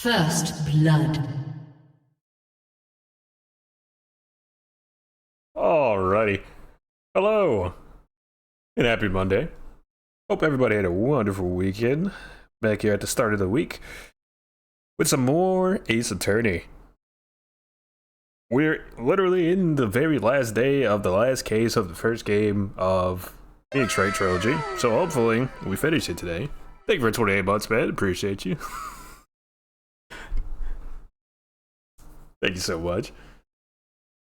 First blood. Alrighty. Hello, and happy Monday. Hope everybody had a wonderful weekend. Back here at the start of the week with some more Ace Attorney. We're literally in the very last day of the last case of the first game of the InfiniteTrooper trilogy. So hopefully we finish it today. Thank you for 28 months, man. Appreciate you. Thank you so much.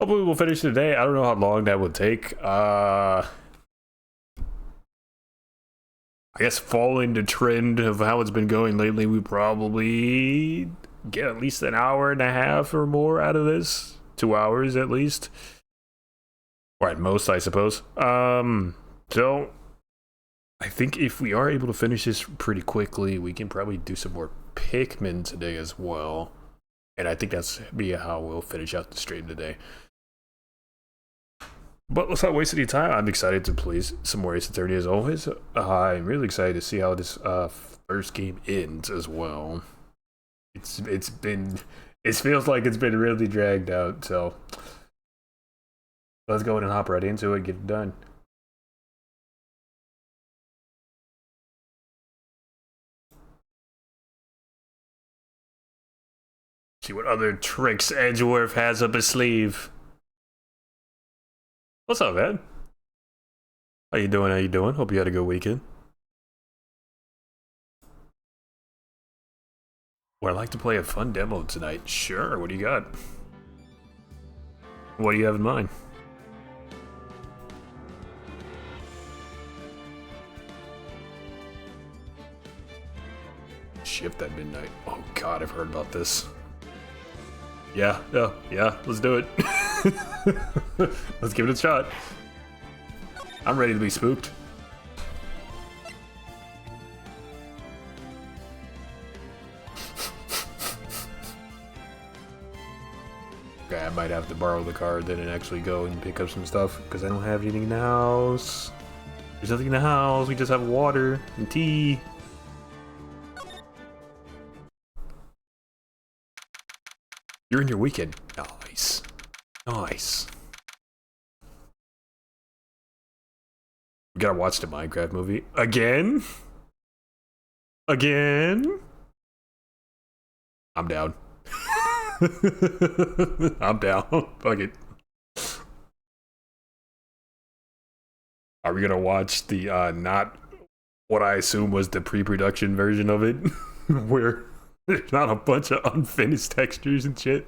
Hopefully we'll finish today. I don't know how long that will take. I guess following the trend of how it's been going lately, we probably get at least an hour and a half or more out of this. 2 hours at least. Or at most, I suppose. So I think if we are able to finish this pretty quickly, we can probably do some more Pikmin today as well. And I think that's be how we'll finish out the stream today. But let's not waste any time. I'm excited to play some more Ace Attorney as always. I'm really excited to see how this first game ends as well. It feels like it's been really dragged out, so let's go ahead and hop right into it and get it done. See what other tricks Edgeworth has up his sleeve. What's up, man? How you doing? How you doing? Hope you had a good weekend. Would I like to play a fun demo tonight? Sure, what do you got? What do you have in mind? Shift at midnight. Oh god, I've heard about this. Yeah, let's do it. Let's give it a shot. I'm ready to be spooked. Okay, I might have to borrow the car then and actually go and pick up some stuff because I don't have anything in the house. There's nothing in the house, we just have water and tea. You're in your weekend. Nice. Nice. We gotta watch the Minecraft movie. Again? Again? I'm down. I'm down. Fuck it. Are we gonna watch the, not what I assume was the pre-production version of it? Where there's not a bunch of unfinished textures and shit.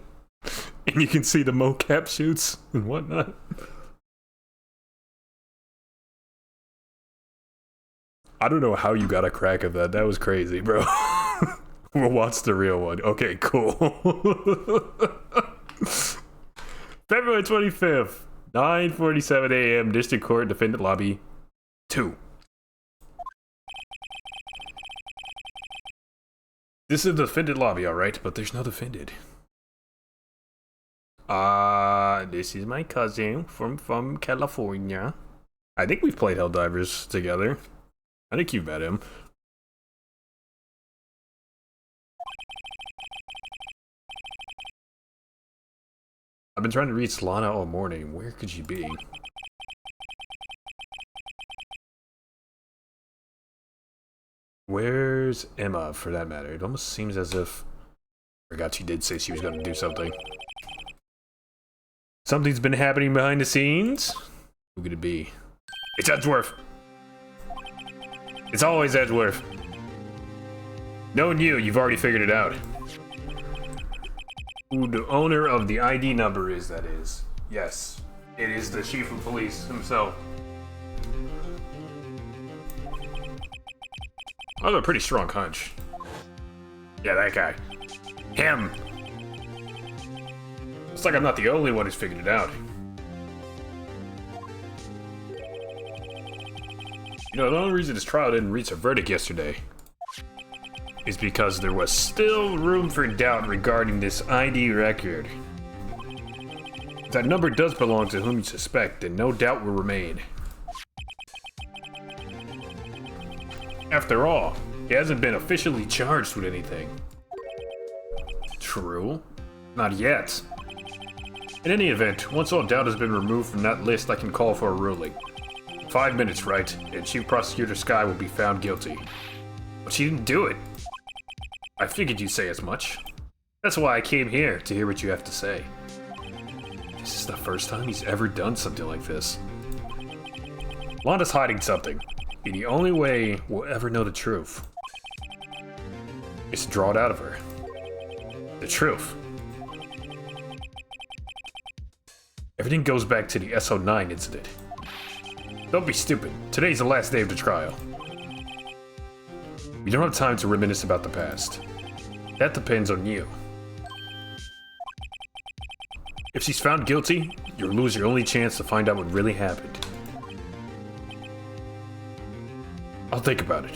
And you can see the mocap shoots and whatnot. I don't know how you got a crack of that. That was crazy, bro. We'll watch the real one. Okay, cool. February 25th, 9:47 a.m. District Court, Defendant Lobby 2. This is the defendant lobby, alright, but there's no defendant. This is my cousin from California. I think we've played Helldivers together. I think you've met him. I've been trying to reach Lana all morning. Where could she be? Where's Emma, for that matter? It almost seems as if... I forgot she did say she was going to do something. Something's been happening behind the scenes? Who could it be? It's Edgeworth! It's always Edgeworth. Knowing you, you've already figured it out. Who the owner of the ID number is, that is. Yes, it is the chief of police himself. I have a pretty strong hunch. Yeah, that guy. Him! Looks like I'm not the only one who's figured it out. You know, the only reason this trial didn't reach a verdict yesterday is because there was still room for doubt regarding this ID record. If that number does belong to whom you suspect, then no doubt will remain. After all, he hasn't been officially charged with anything. true? Not yet. In any event, once all doubt has been removed from that list, I can call for a ruling. 5 minutes, right? And Chief Prosecutor Sky will be found guilty. But she didn't do it. I figured you'd say as much. That's why I came here, to hear what you have to say. This is the first time he's ever done something like this. Lana's hiding something, and the only way we'll ever know the truth is to draw it out of her. The truth. Everything goes back to the SO9 incident. Don't be stupid. Today's the last day of the trial. We don't have time to reminisce about the past. That depends on you. If she's found guilty, you'll lose your only chance to find out what really happened. I'll think about it.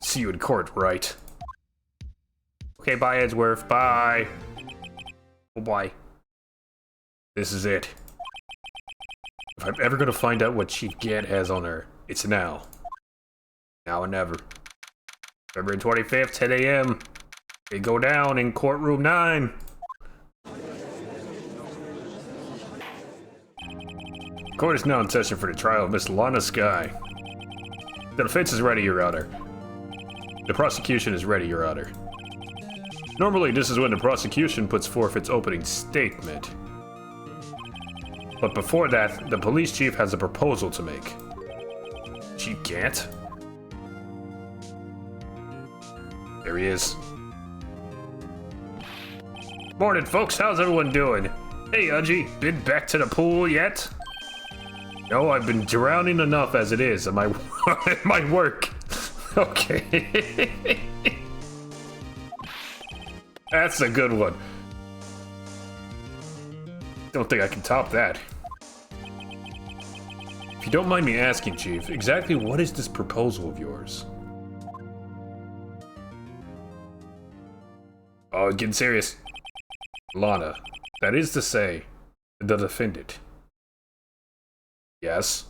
See you in court, right? Okay, bye, Edgeworth. Bye. Oh, bye. This is it. If I'm ever gonna find out what Chief Gant has on her, it's now. Now or never. February 25th, 10 a.m. They go down in courtroom 9. Court is now in session for the trial of Miss Lana Sky. The defense is ready, Your Honor. The prosecution is ready, Your Honor. Normally, this is when the prosecution puts forth its opening statement. But before that, the police chief has a proposal to make. Chief Gant? There he is. Morning, folks. How's everyone doing? Hey, Udgy. Been back to the pool yet? No, I've been drowning enough as it is at my work. Okay. That's a good one. Don't think I can top that. If you don't mind me asking, Chief, exactly what is this proposal of yours? Oh, getting serious. Lana, that is to say, the defendant. Yes?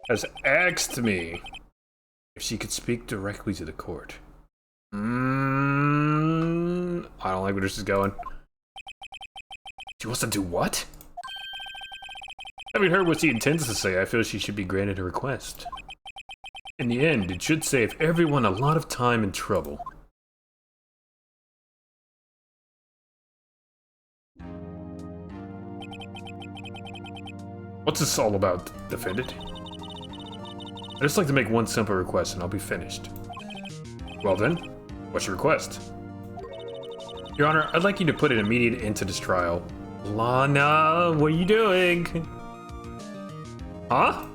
Has asked me if she could speak directly to the court. I don't like where this is going. She wants to do what? Having heard what she intends to say, I feel she should be granted her request. In the end, it should save everyone a lot of time and trouble. What's this all about, defendant? I'd just like to make one simple request and I'll be finished. Well then, what's your request? Your Honor, I'd like you to put an immediate end to this trial. Lana, what are you doing? Huh?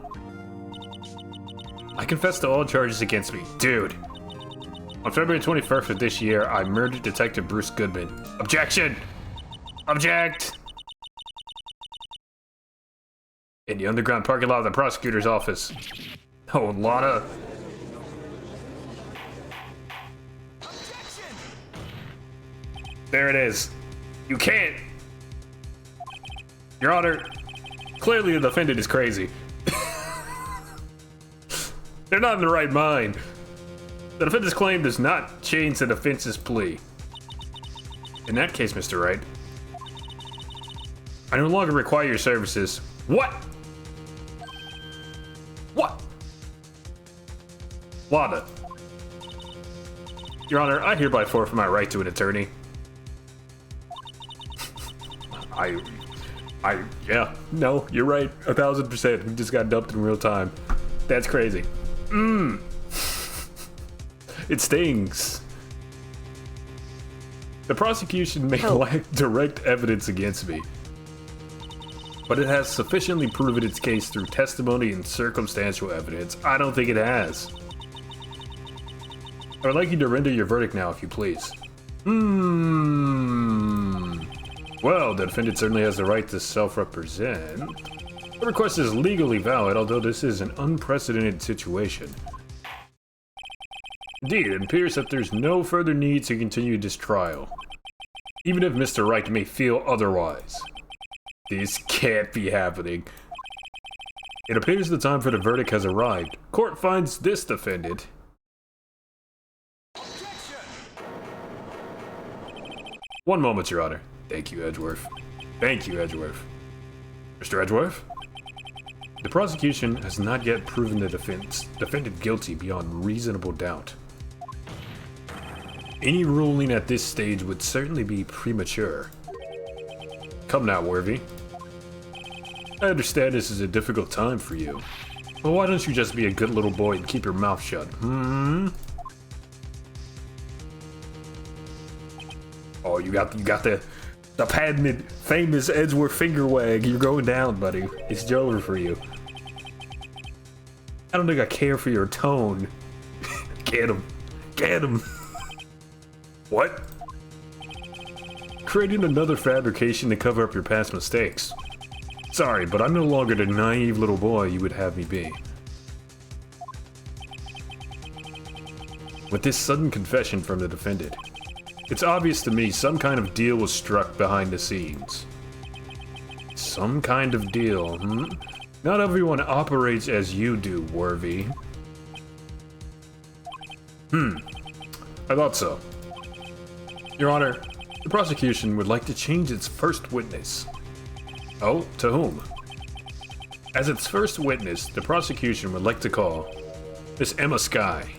I confess to all charges against me. Dude. On February 21st of this year, I murdered Detective Bruce Goodman. Objection! Object! In the underground parking lot of the prosecutor's office. Oh, Lana. Objection! There it is. You can't. Your Honor, clearly the defendant is crazy. They're not in the right mind. The defendant's claim does not change the defense's plea. In that case, Mr. Wright, I no longer require your services. What? What? Lana. Your Honor, I hereby forfeit my right to an attorney. Yeah, no, you're right, 1000%. We just got dumped in real time. That's crazy. It stings. The prosecution may lack direct evidence against me, but it has sufficiently proven its case through testimony and circumstantial evidence. I don't think it has. I would like you to render your verdict now, if you please. Well, the defendant certainly has the right to self-represent. The request is legally valid, although this is an unprecedented situation. Indeed, it appears that there's no further need to continue this trial, even if Mr. Wright may feel otherwise. This can't be happening. It appears the time for the verdict has arrived. Court finds this defendant One moment, Your Honor. Thank you, Edgeworth. Thank you, Edgeworth. Mr. Edgeworth? The prosecution has not yet proven the defendant guilty beyond reasonable doubt. Any ruling at this stage would certainly be premature. Come now, Worthy. I understand this is a difficult time for you, but why don't you just be a good little boy and keep your mouth shut, Oh, you got the patented, famous Edgeworth finger wag. You're going down, buddy. It's over for you. I don't think I care for your tone. Get him. Get him. What? Creating another fabrication to cover up your past mistakes. Sorry, but I'm no longer the naive little boy you would have me be. With this sudden confession from the defendant, it's obvious to me some kind of deal was struck behind the scenes. Some kind of deal, Not everyone operates as you do, Worthy. I thought so. Your Honor, the prosecution would like to change its first witness. Oh, to whom? As its first witness, the prosecution would like to call Miss Emma Skye.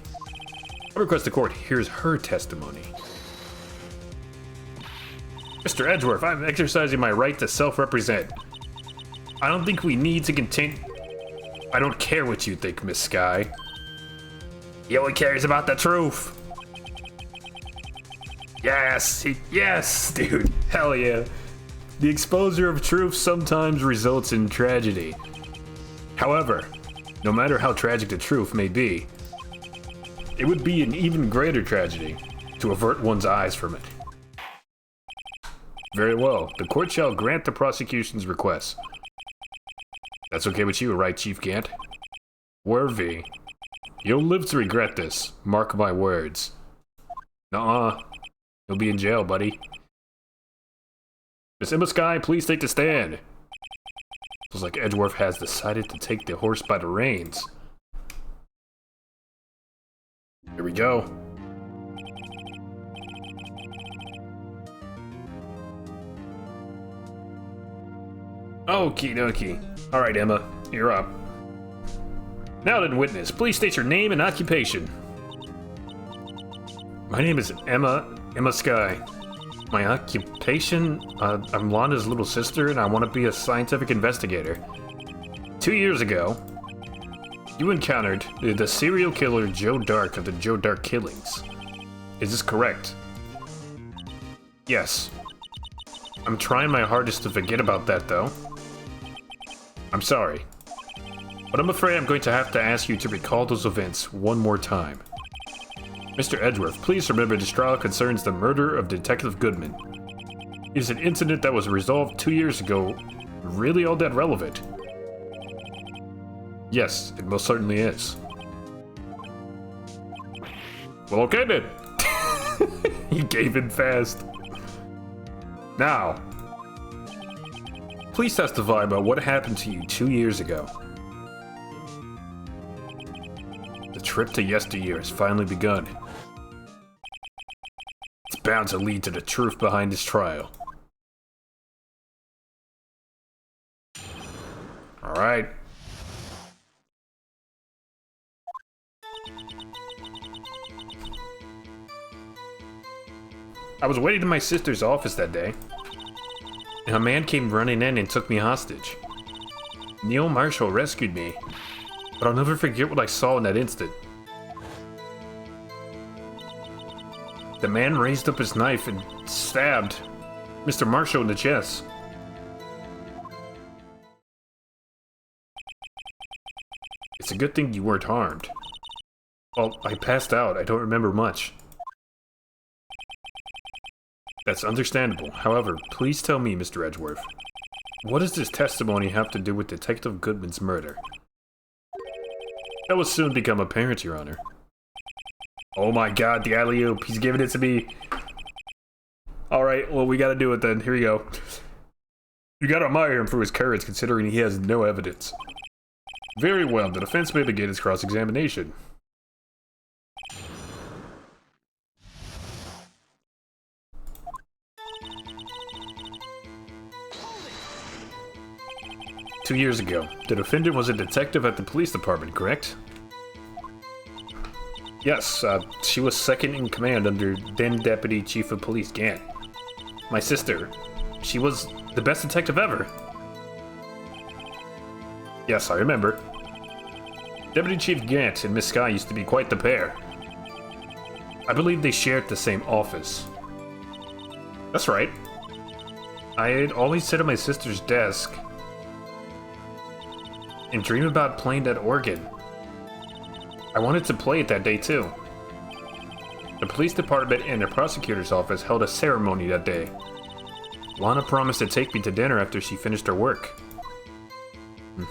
I request the court hears her testimony. Mr. Edgeworth, I'm exercising my right to self-represent. I don't think we need to continue. I don't care what you think, Miss Skye. He only cares about the truth. Yes, dude. Hell yeah. The exposure of truth sometimes results in tragedy. However, no matter how tragic the truth may be, it would be an even greater tragedy to avert one's eyes from it. Very well, the court shall grant the prosecution's request. That's okay with you, right, Chief Gant? Worthy, you'll live to regret this, mark my words. Nuh-uh. You'll be in jail, buddy. Miss Emma Skye, please take the stand. Feels like Edgeworth has decided to take the horse by the reins. Here we go. Okie dokie. Alright, Emma, you're up. Now then, witness, please state your name and occupation. My name is Emma Skye. My occupation? I'm Londa's little sister, and I want to be a scientific investigator. 2 years ago, you encountered the serial killer Joe Dark of the Joe Dark killings. Is this correct? Yes. I'm trying my hardest to forget about that, though. I'm sorry. But I'm afraid I'm going to have to ask you to recall those events one more time. Mr. Edgeworth, please remember this trial concerns the murder of Detective Goodman. Is an incident that was resolved 2 years ago really all that relevant? Yes, it most certainly is. Well, okay then. He gave in fast. Now, please testify about what happened to you 2 years ago. The trip to yesteryear has finally begun. It's bound to lead to the truth behind this trial. Alright. I was waiting in my sister's office that day, and a man came running in and took me hostage. Neil Marshall rescued me, but I'll never forget what I saw in that instant. The man raised up his knife and stabbed Mr. Marshall in the chest. It's a good thing you weren't harmed. Well, I passed out. I don't remember much. That's understandable. However, please tell me, Mr. Edgeworth, what does this testimony have to do with Detective Goodman's murder? That will soon become apparent, Your Honor. Oh my god, the alley-oop. He's giving it to me. Alright, well, we gotta do it then. Here we go. You gotta admire him for his courage, considering he has no evidence. Very well, the defense may begin its cross-examination. 2 years ago. The defendant was a detective at the police department, correct? Yes, she was second in command under then Deputy Chief of Police Gant. My sister, she was the best detective ever. Yes, I remember. Deputy Chief Gant and Miss Sky used to be quite the pair. I believe they shared the same office. That's right. I'd always sit at my sister's desk and dream about playing that organ. I wanted to play it that day too. The police department and the prosecutor's office held a ceremony that day. Lana promised to take me to dinner after she finished her work.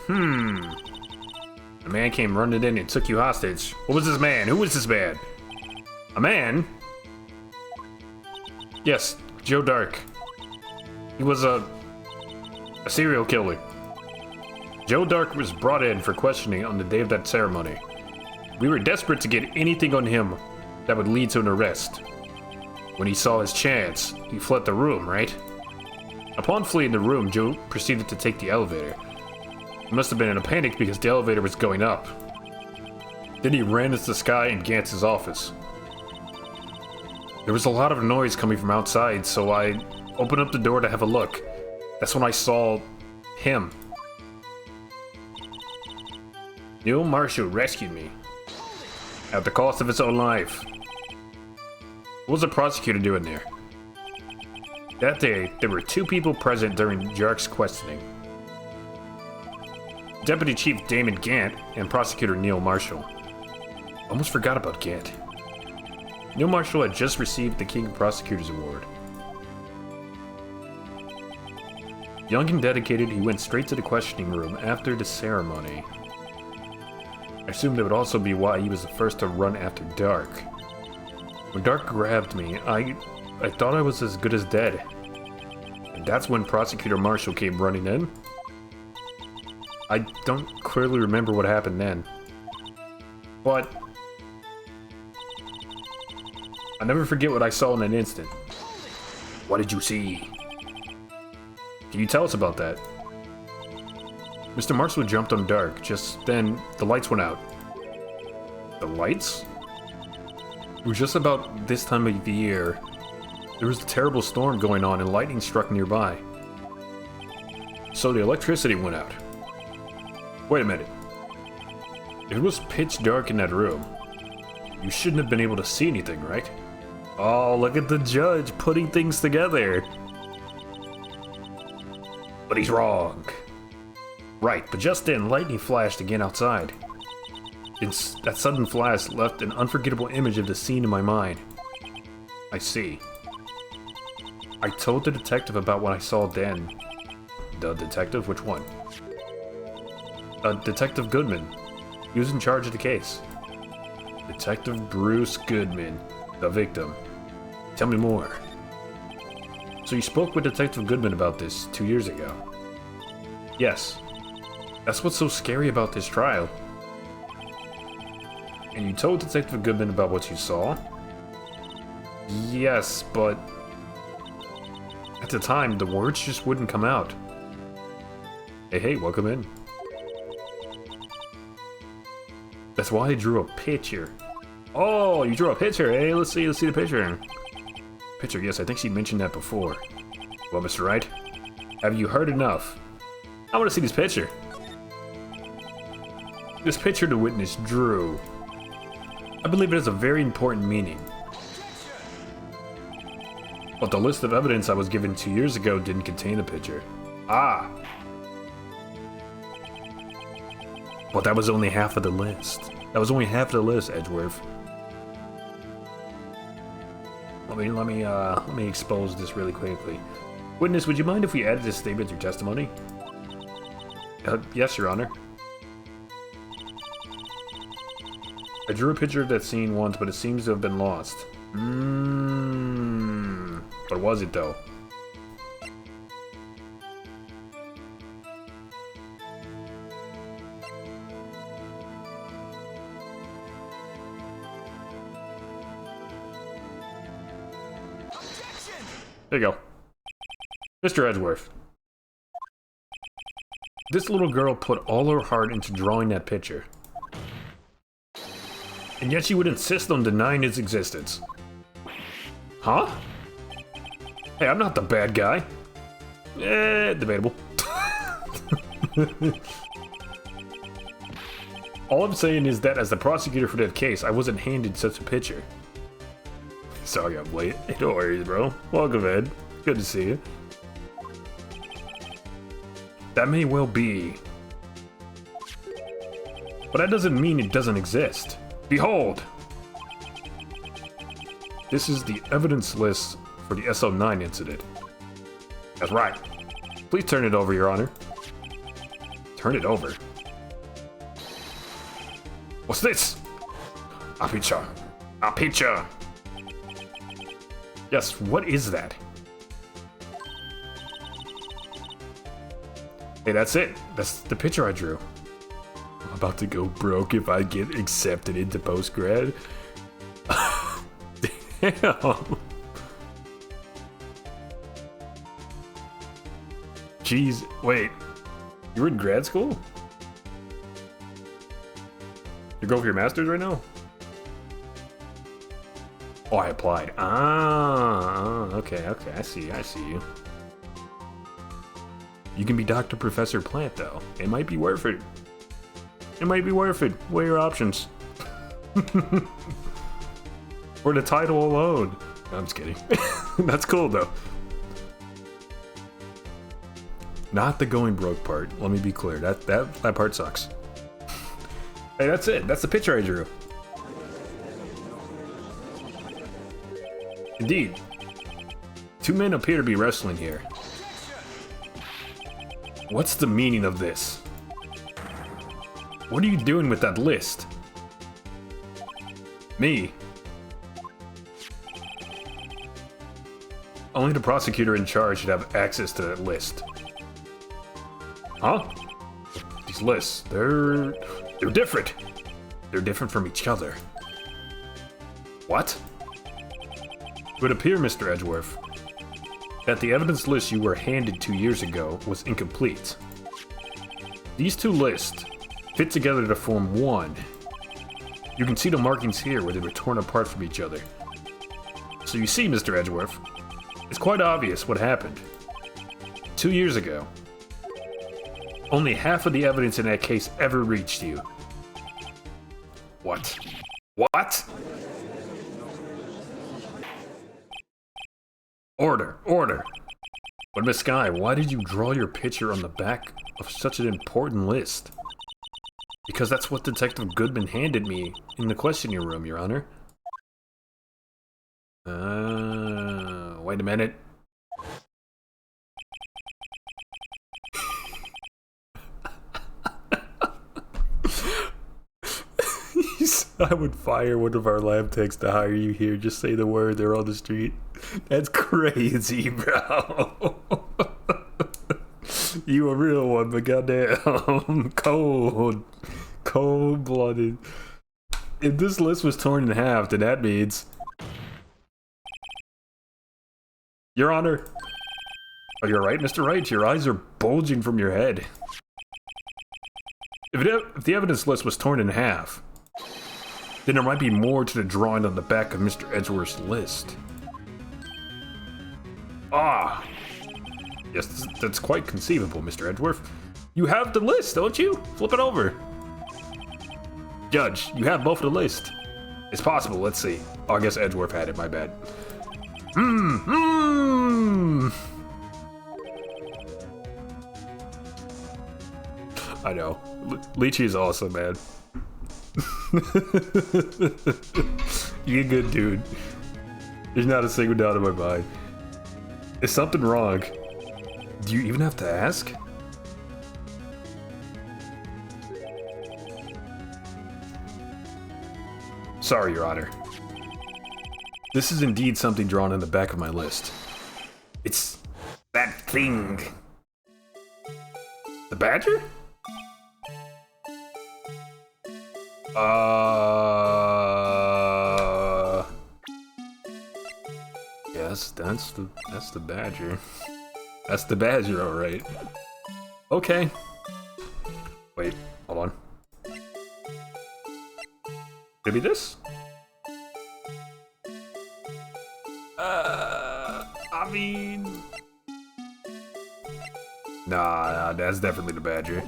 A man came running in and took you hostage. What was this man? Who was this man? A man? Yes, Joe Dark. He was a serial killer. Joe Dark was brought in for questioning on the day of that ceremony. We were desperate to get anything on him that would lead to an arrest. When he saw his chance, he fled the room, right? Upon fleeing the room, Joe proceeded to take the elevator. He must have been in a panic because the elevator was going up. Then he ran into Sky and Gantz's office. There was a lot of noise coming from outside, so I opened up the door to have a look. That's when I saw him. Neil Marshall rescued me at the cost of his own life. What was the prosecutor doing there? That day, there were 2 people present during Jark's questioning. Deputy Chief Damon Gant and Prosecutor Neil Marshall. Almost forgot about Gant. Neil Marshall had just received the King of Prosecutors Award. Young and dedicated, he went straight to the questioning room after the ceremony. I assumed that would also be why he was the first to run after Dark. When Dark grabbed me, I thought I was as good as dead. And that's when Prosecutor Marshall came running in. I don't clearly remember what happened then. But I'll never forget what I saw in an instant. What did you see? Can you tell us about that? Mr. Marshall jumped on Dark. Just then, the lights went out. The lights? It was just about this time of the year. There was a terrible storm going on and lightning struck nearby. So the electricity went out. Wait a minute. If it was pitch dark in that room, you shouldn't have been able to see anything, right? Oh, look at the judge putting things together. But he's wrong. Right, but just then, lightning flashed again outside. That sudden flash left an unforgettable image of the scene in my mind. I see. I told the detective about what I saw then. The detective? Which one? Detective Goodman. He was in charge of the case. Detective Bruce Goodman, the victim. Tell me more. So you spoke with Detective Goodman about this 2 years ago? Yes. That's what's so scary about this trial. And you told Detective Goodman about what you saw? Yes, but at the time, the words just wouldn't come out. Hey, welcome in. That's why I drew a picture. Oh, you drew a picture, eh? Let's see the picture. Picture, yes, I think she mentioned that before. Well, Mr. Wright, have you heard enough? I want to see this picture. This picture the witness drew. I believe it has a very important meaning. But the list of evidence I was given 2 years ago didn't contain the picture. Ah! But that was only half of the list. That was only half of the list, Edgeworth. Let me expose this really quickly. Witness, would you mind if we added this statement to your testimony? Yes, Your Honor. I drew a picture of that scene once, but it seems to have been lost. What was it, though? There you go. Mr. Edgeworth. This little girl put all her heart into drawing that picture. And yet she would insist on denying its existence. Huh? Hey, I'm not the bad guy. Debatable. All I'm saying is that as the prosecutor for that case, I wasn't handed such a picture. Sorry I'm late. Hey, don't worry, bro. Welcome, Ed. Good to see you. That may well be. But that doesn't mean it doesn't exist. Behold! This is the evidence list for the SO9 incident. That's right. Please turn it over, Your Honor. Turn it over? What's this? A picture. A picture. Yes, what is that? Hey, that's it. That's the picture I drew. I'm about to go broke if I get accepted into postgrad. Damn. Jeez, wait. You're in grad school? You're going for your master's right now? Oh, I applied. Okay, I see you. You can be Dr. Professor Plant, though. It might be worth it. Weigh your options. For the title alone. No, I'm just kidding. That's cool, though. Not the going broke part. Let me be clear. That part sucks. Hey, that's it. That's the picture I drew. Indeed. Two men appear to be wrestling here. What's the meaning of this? What are you doing with that list? Me. Only the prosecutor in charge should have access to that list. Huh? These lists, they're different. They're different from each other. What? It would appear, Mr. Edgeworth, that the evidence list you were handed 2 years ago was incomplete. These two lists fit together to form one. You can see the markings here where they were torn apart from each other. So you see, Mr. Edgeworth, it's quite obvious what happened. 2 years ago, only half of the evidence in that case ever reached you. What? What? Order. But Miss Skye, why did you draw your picture on the back of such an important list? Because that's what Detective Goodman handed me in the questioning room, Your Honor. Wait a minute. I would fire one of our lab techs to hire you here. Just say the word, they're on the street. That's crazy, bro. You a real one, but goddamn, cold-blooded. If this list was torn in half, then that means... Your Honor. Are you alright, Mr. Wright? Your eyes are bulging from your head. If the evidence list was torn in half, then there might be more to the drawing on the back of Mr. Edgeworth's list. Ah! Yes, that's quite conceivable, Mr. Edgeworth. You have the list, don't you? Flip it over. Judge, you have both the list. It's possible, let's see. Oh, I guess Edgeworth had it, my bad. I know. Lychee's awesome, man. You're a good dude. There's not a single doubt in my mind. Is something wrong? Do you even have to ask? Sorry, Your Honor. This is indeed something drawn on the back of my list. It's that thing. The badger? Yes, that's the badger. That's the badger, all right. Okay. Wait, hold on. Could it be this? I mean... Nah, that's definitely the Badger.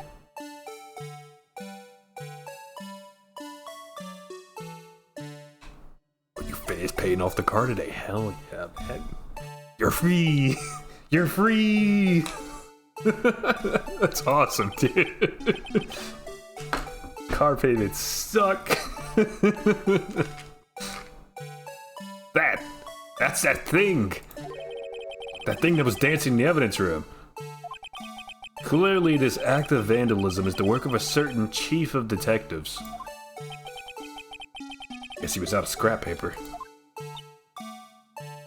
You finished paying off the car today. Hell yeah, man. You're free! You're free! That's awesome, dude. Car payments suck. That's that thing. That thing that was dancing in the evidence room. Clearly, this act of vandalism is the work of a certain chief of detectives. Guess he was out of scrap paper.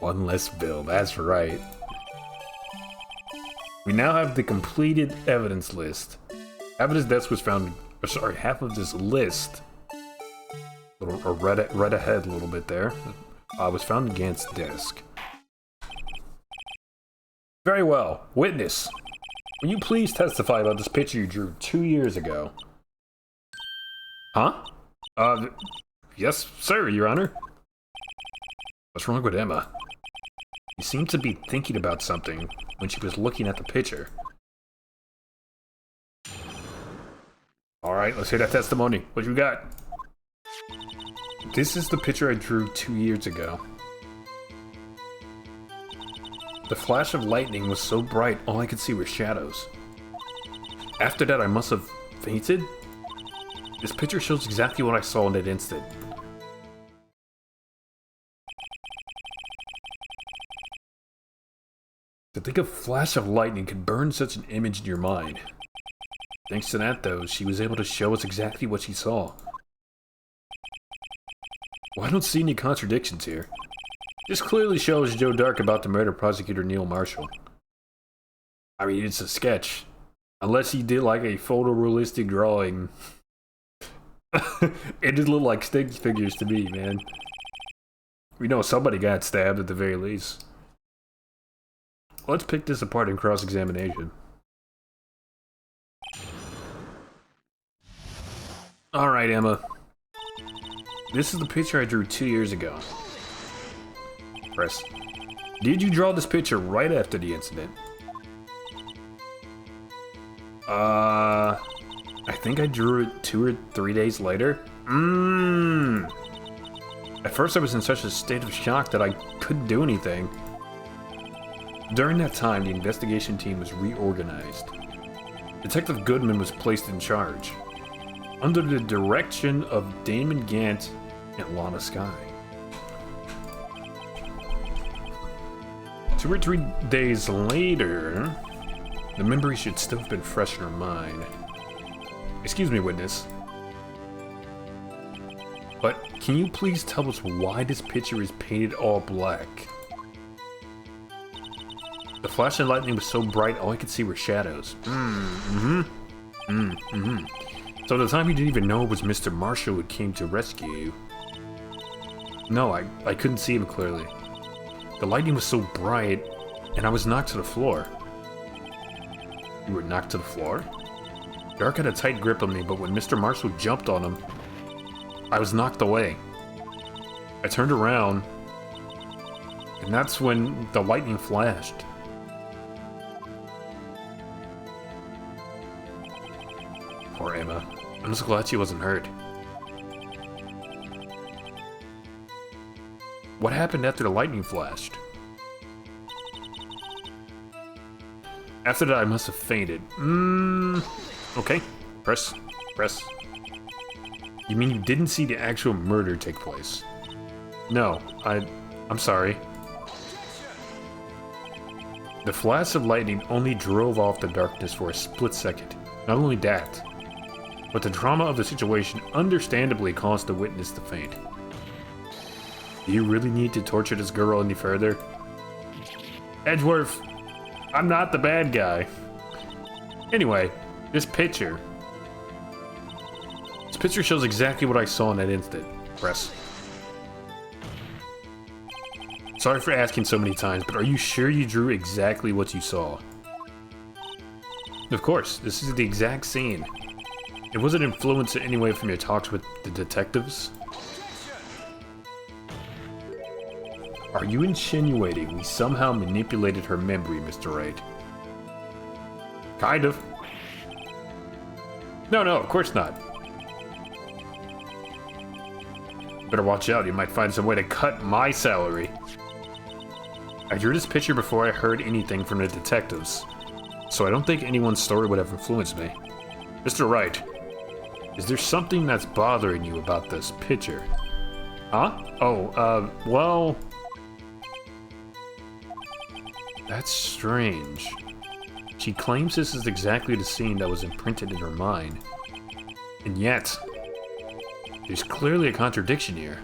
One less bill, that's right. We now have the completed evidence list. Half of this desk was found, or sorry, half of this list, or read ahead a little bit there, was found in Gant's desk. Very well. Witness, will you please testify about this picture you drew 2 years ago? Huh? Yes, sir, Your Honor. What's wrong with Emma? She seemed to be thinking about something when she was looking at the picture. Alright, let's hear that testimony. What you got? This is the picture I drew 2 years ago. The flash of lightning was so bright, all I could see were shadows. After that, I must have fainted? This picture shows exactly what I saw in that instant. To think a flash of lightning could burn such an image in your mind. Thanks to that, though, she was able to show us exactly what she saw. Well, I don't see any contradictions here. This clearly shows Joe Dark about to murder prosecutor Neil Marshall. I mean, it's a sketch. Unless he did like a photorealistic drawing. It just looked like stick figures to me, man. We know somebody got stabbed at the very least. Let's pick this apart in cross-examination. Alright, Emma. This is the picture I drew 2 years ago. Press. Did you draw this picture right after the incident? I think I drew it 2 or 3 days later. At first I was in such a state of shock that I couldn't do anything. During that time, the investigation team was reorganized. Detective Goodman was placed in charge, under the direction of Damon Gant and Lana Skye. 2 or 3 days later, the memory should still have been fresh in her mind. Excuse me, witness. But can you please tell us why this picture is painted all black? The flash of lightning was so bright, all I could see were shadows. So at the time you didn't even know it was Mr. Marshall who came to rescue you. No, I couldn't see him clearly. The lightning was so bright, and I was knocked to the floor. You were knocked to the floor? Dark had a tight grip on me, but when Mr. Marshall jumped on him, I was knocked away. I turned around, and that's when the lightning flashed. Poor Emma. I'm just glad she wasn't hurt. What happened after the lightning flashed? After that, I must have fainted. Okay. Press. You mean you didn't see the actual murder take place? No, I'm sorry. The flash of lightning only drove off the darkness for a split second. Not only that, but the trauma of the situation understandably caused the witness to faint. Do you really need to torture this girl any further? Edgeworth, I'm not the bad guy. Anyway, this picture shows exactly what I saw in that instant. Press. Sorry for asking so many times, but are you sure you drew exactly what you saw? Of course, this is the exact scene. It wasn't influenced in any way from your talks with the detectives? Are you insinuating we somehow manipulated her memory, Mr. Wright? Kind of. No, of course not. Better watch out, you might find some way to cut my salary. I drew this picture before I heard anything from the detectives, so I don't think anyone's story would have influenced me. Mr. Wright, is there something that's bothering you about this picture? Huh? Oh, well... That's strange. She claims this is exactly the scene that was imprinted in her mind. And yet, there's clearly a contradiction here.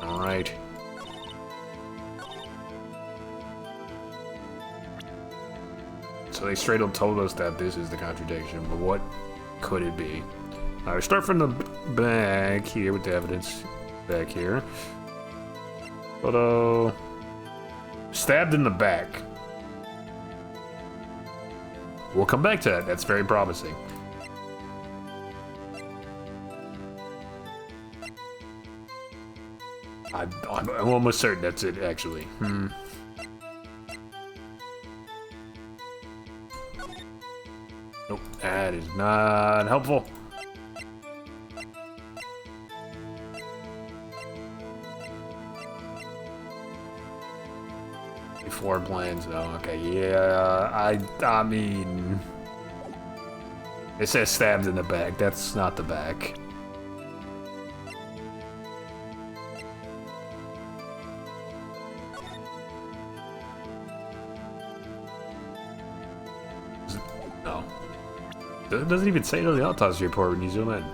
Alright. So they straight up told us that this is the contradiction, but what could it be? Alright, start from the back here with the evidence. Back here. Photo. Stabbed in the back. We'll come back to that. That's very promising. I'm almost certain that's it, actually. Nope, that is not helpful. Floor plans, though. Okay, yeah, I mean... It says stabbed in the back. That's not the back. No. It doesn't even say it on the autopsy report when you zoom in.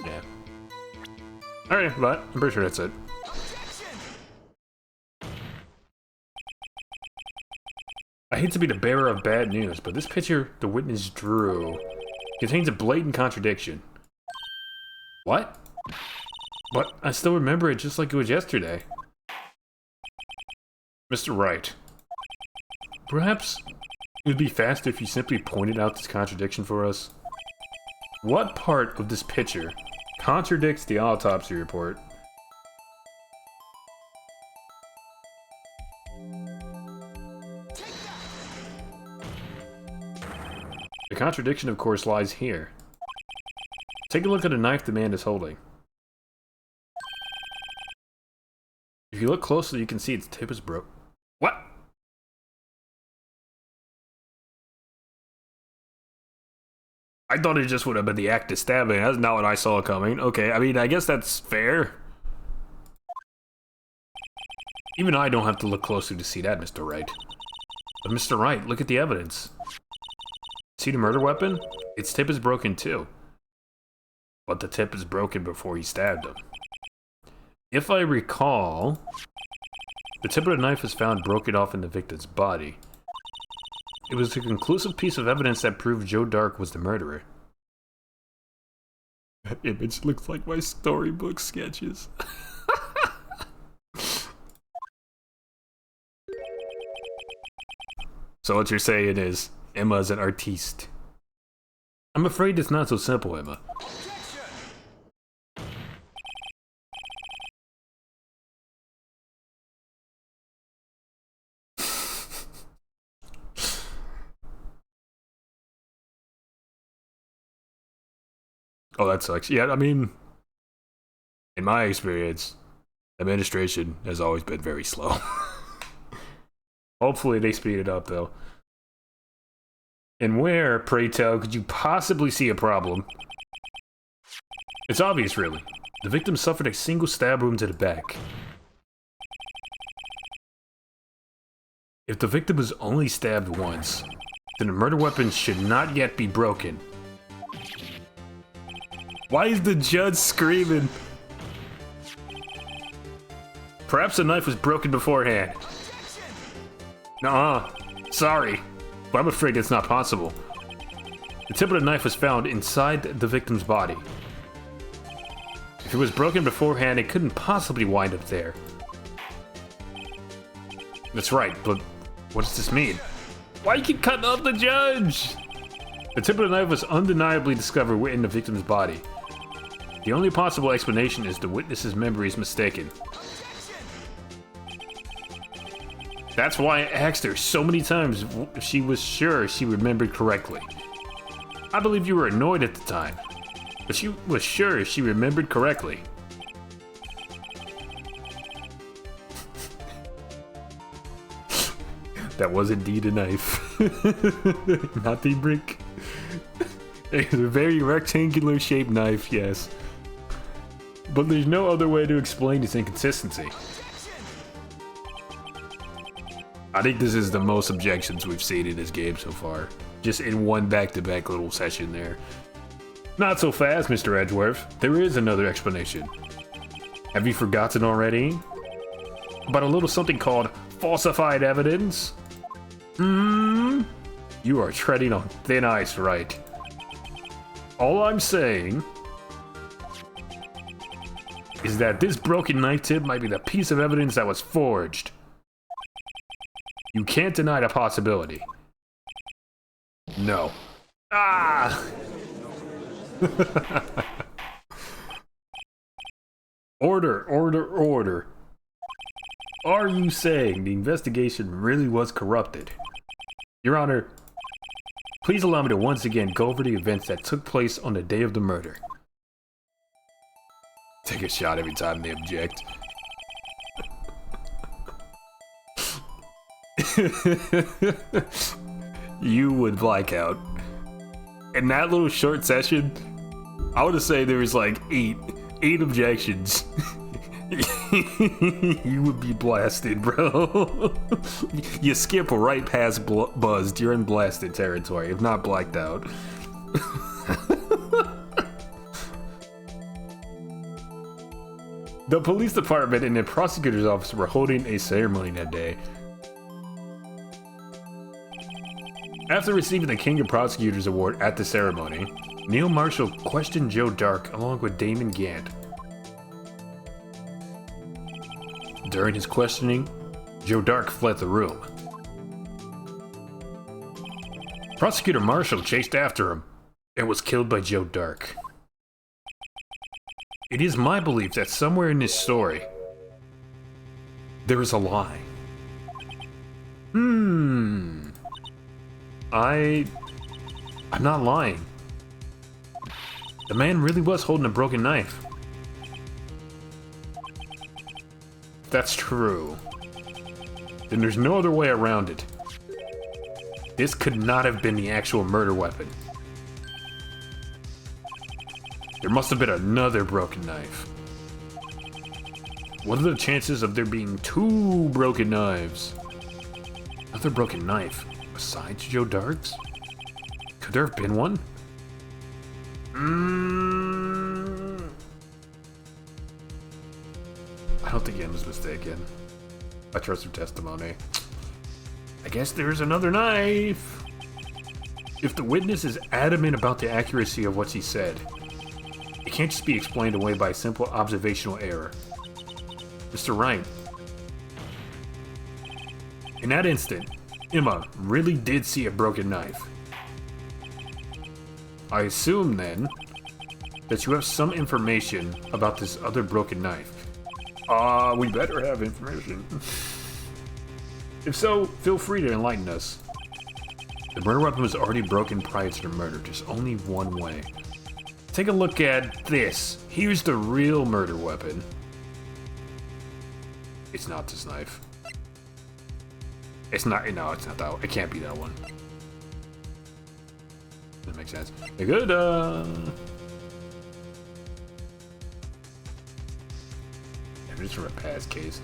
Yeah. Alright, but I'm pretty sure that's it. I hate to be the bearer of bad news, but this picture the witness drew contains a blatant contradiction. What? But I still remember it just like it was yesterday. Mr. Wright, perhaps it would be faster if you simply pointed out this contradiction for us. What part of this picture contradicts the autopsy report? The contradiction, of course, lies here. Take a look at the knife the man is holding. If you look closely, you can see its tip is broke. What? I thought it just would have been the act of stabbing. That's not what I saw coming. Okay, I mean, I guess that's fair. Even I don't have to look closely to see that, Mr. Wright. But Mr. Wright, look at the evidence. See the murder weapon? Its tip is broken too. But the tip is broken before he stabbed him. If I recall, the tip of the knife was found broken off in the victim's body. It was a conclusive piece of evidence that proved Joe Dark was the murderer. That image looks like my storybook sketches. So what you're saying is, Emma's an artiste. I'm afraid it's not so simple, Emma. Oh, that sucks. Yeah, I mean, in my experience, administration has always been very slow. Hopefully they speed it up, though. And where, pray tell, could you possibly see a problem? It's obvious, really. The victim suffered a single stab wound to the back. If the victim was only stabbed once, then the murder weapon should not yet be broken. Why is the judge screaming? Perhaps the knife was broken beforehand. Nuh-uh. Sorry, but I'm afraid it's not possible. The tip of the knife was found inside the victim's body. If it was broken beforehand, it couldn't possibly wind up there. That's right, but what does this mean? Why you keep cutting off the judge? The tip of the knife was undeniably discovered within the victim's body. The only possible explanation is the witness's memory is mistaken. That's why I asked her so many times if she was sure she remembered correctly. I believe you were annoyed at the time, but she was sure she remembered correctly. That was indeed a knife. Not the brick. It's a very rectangular shaped knife, yes. But there's no other way to explain this inconsistency. I think this is the most objections we've seen in this game so far. Just in one back-to-back little session there. Not so fast, Mr. Edgeworth. There is another explanation. Have you forgotten already? About a little something called falsified evidence? You are treading on thin ice, right? All I'm saying is that this broken knife tip might be the piece of evidence that was forged. You can't deny the possibility. No. Ah! Order, order, order. Are you saying the investigation really was corrupted? Your Honor, please allow me to once again go over the events that took place on the day of the murder. Take a shot every time they object. You would black out. In that little short session, I would say there was like eight objections. You would be blasted, bro. You skip right past buzzed, you're in blasted territory, if not blacked out. The police department and the prosecutor's office were holding a ceremony that day. After receiving the King of Prosecutors Award at the ceremony, Neil Marshall questioned Joe Dark along with Damon Gant. During his questioning, Joe Dark fled the room. Prosecutor Marshall chased after him and was killed by Joe Dark. It is my belief that somewhere in this story, there is a lie. I'm not lying. The man really was holding a broken knife. If that's true, then there's no other way around it. This could not have been the actual murder weapon. There must have been another broken knife. What are the chances of there being two broken knives? Another broken knife besides Joe Dark's? Could there have been one? I don't think Ian was mistaken. I trust her testimony. I guess there's another knife. If the witness is adamant about the accuracy of what she said, it can't just be explained away by simple observational error. Mr. Wright. In that instant, Emma really did see a broken knife. I assume, then, that you have some information about this other broken knife. We better have information. If so, feel free to enlighten us. The murder weapon was already broken prior to the murder. There's only one way. Take a look at this. Here's the real murder weapon. It's not this knife. It's not, no, it's not that one. It can't be that one. That makes sense. You're good, I'm just from a past case.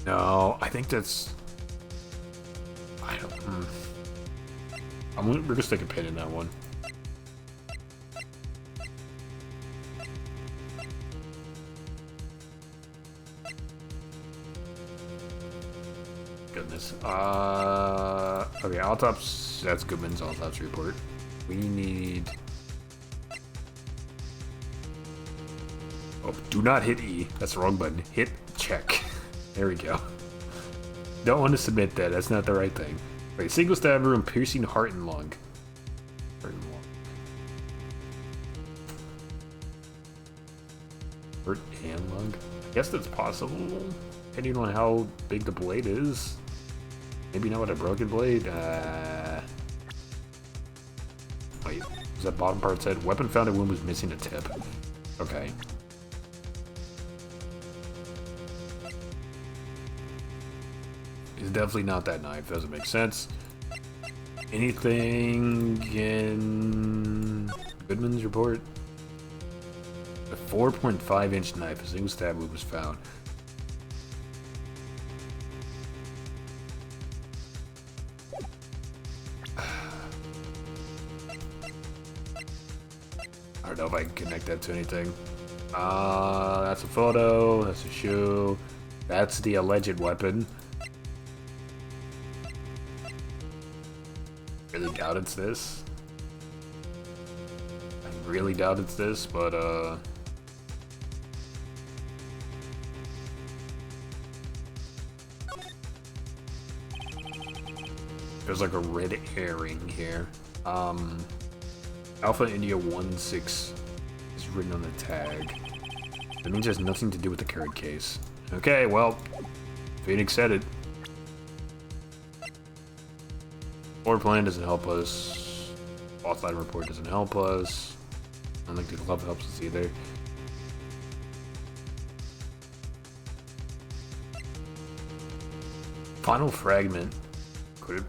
No, I think that's... I don't... we're just taking a pin in that one. Goodness. Okay, autopsy. That's Goodman's autopsy report. We need... Oh, do not hit E. That's the wrong button. Hit check. There we go. Don't want to submit that. That's not the right thing. Wait, single stab wound, piercing heart and lung. Heart and lung. Heart and lung? I guess that's possible, depending on how big the blade is. Maybe not with a broken blade. Wait, was that bottom part said? Weapon found in wound was missing a tip. Okay. It's definitely not that knife. Doesn't make sense. Anything in Goodman's report? A 4.5-inch knife, a single stab wound was found. I don't know if I can connect that to anything. That's a photo, that's a shoe, that's the alleged weapon. Really doubt it's this. I really doubt it's this, but there's like a red herring here. Alpha India 16 is written on the tag. That means it has nothing to do with the current case. Okay, well, Phoenix said it. Floor plan doesn't help us. Offline report doesn't help us. I don't think the club helps us either. Final fragment. Could it?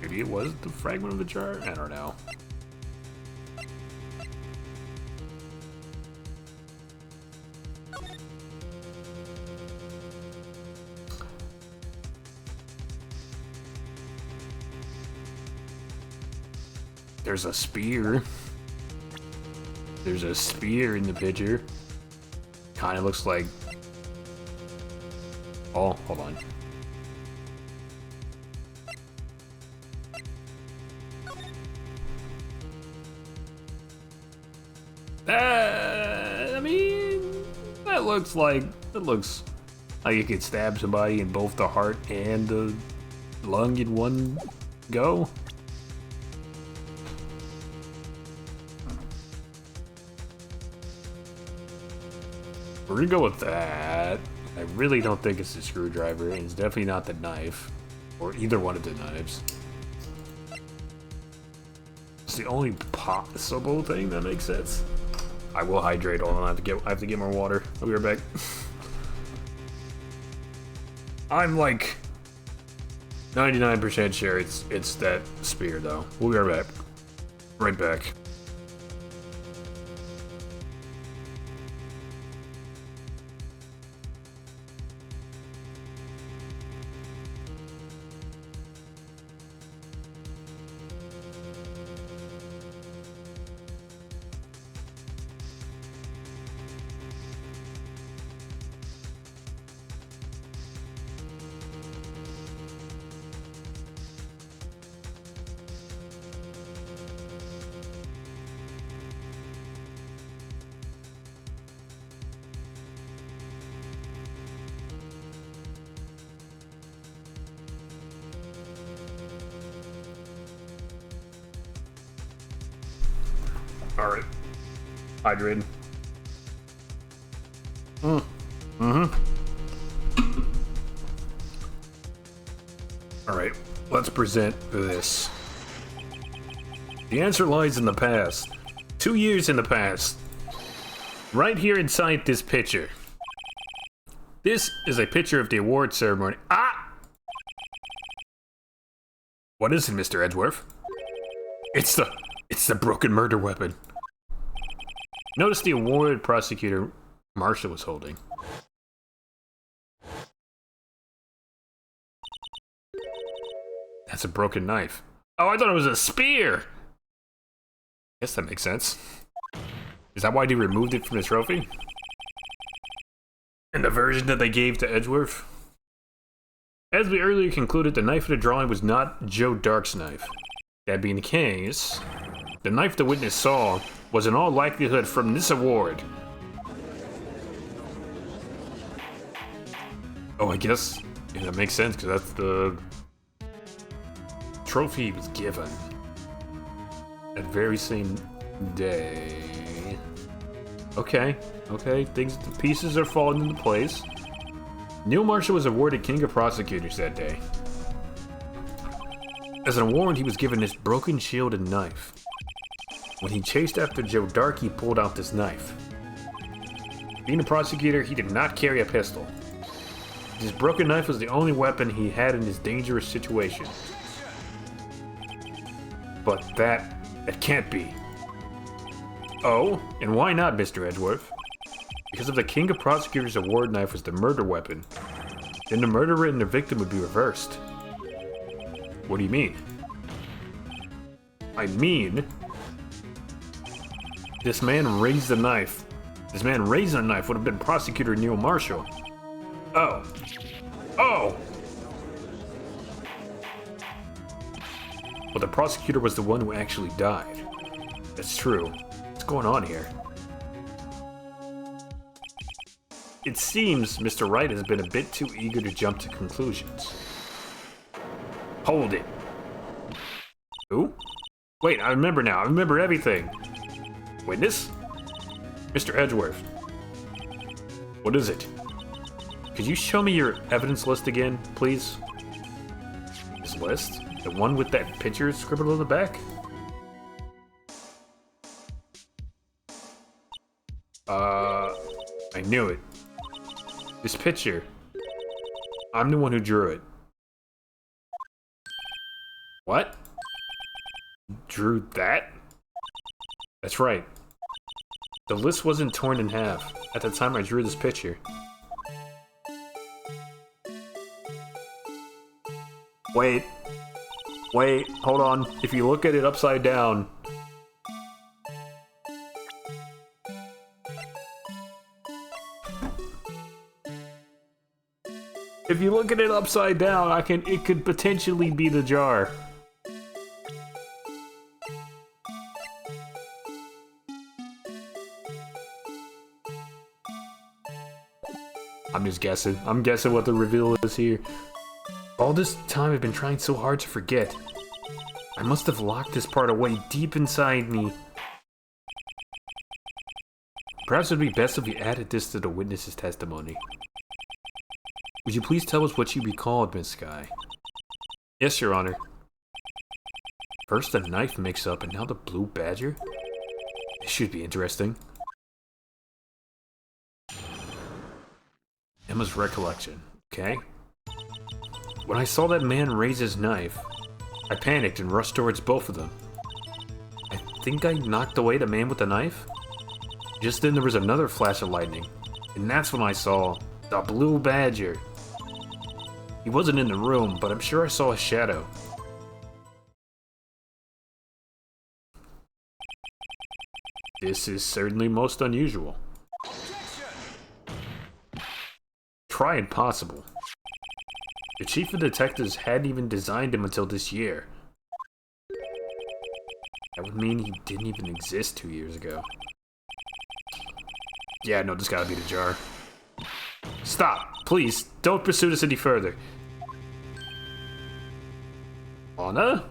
Maybe it was the fragment of the jar? I don't know. There's a spear. There's a spear in the picture. Kind of looks like... Oh, hold on. I mean, that looks like you could stab somebody in both the heart and the lung in one go. We're gonna go with that. I really don't think it's the screwdriver, and it's definitely not the knife, or either one of the knives. It's the only possible thing that makes sense. I will hydrate. Hold on, I have to get more water. I'll be right back. I'm like 99% sure it's that spear though. We'll be right back. Right back. Alright. Hydrating. Alright, let's present this. The answer lies in the past. 2 years in the past. Right here inside this picture. This is a picture of the award ceremony. Ah! What is it, Mr. Edgeworth? It's the broken murder weapon. Notice the award prosecutor Marshall was holding. That's a broken knife. Oh, I thought it was a spear! Guess that makes sense. Is that why they removed it from the trophy? And the version that they gave to Edgeworth? As we earlier concluded, the knife in the drawing was not Joe Dark's knife. That being the case, The knife the witness saw was in all likelihood from this award. Oh, I guess that makes sense, because that's the trophy he was given that very same day. Okay, the pieces are falling into place. Neil Marshall was awarded King of Prosecutors that day. As an award, he was given this broken shield and knife. When he chased after Joe Dark, he pulled out this knife. Being a prosecutor, he did not carry a pistol. His broken knife was the only weapon he had in this dangerous situation. But that can't be. Oh, and why not, Mr. Edgeworth? Because if the King of Prosecutors award knife was the murder weapon, then the murderer and the victim would be reversed. What do you mean? I mean, this man raised the knife. This man raising a knife would have been Prosecutor Neil Marshall. Oh. But the prosecutor was the one who actually died. That's true. What's going on here? It seems Mr. Wright has been a bit too eager to jump to conclusions. Hold it. Who? Wait, I remember now. I remember everything. Witness? Mr. Edgeworth. What is it? Could you show me your evidence list again, please? This list? The one with that picture scribbled on the back? I knew it. This picture. I'm the one who drew it. What? Drew that? That's right. The list wasn't torn in half at the time I drew this picture. Wait, hold on. If you look at it upside down... If you look at it upside down, it could potentially be the jar. I'm just guessing. I'm guessing what the reveal is here. All this time I've been trying so hard to forget. I must have locked this part away deep inside me. Perhaps it would be best if we added this to the witness's testimony. Would you please tell us what you recalled, Miss Skye? Yes, Your Honor. First the knife mix-up and now the blue badger? This should be interesting. Emma's recollection. Okay. When I saw that man raise his knife, I panicked and rushed towards both of them. I think I knocked away the man with the knife? Just then there was another flash of lightning, and that's when I saw the blue badger. He wasn't in the room, but I'm sure I saw a shadow. This is certainly most unusual. Try impossible. The chief of detectives hadn't even designed him until this year. That would mean he didn't even exist 2 years ago. Yeah, no, this gotta be the jar. Stop! Please, don't pursue this any further. Anna?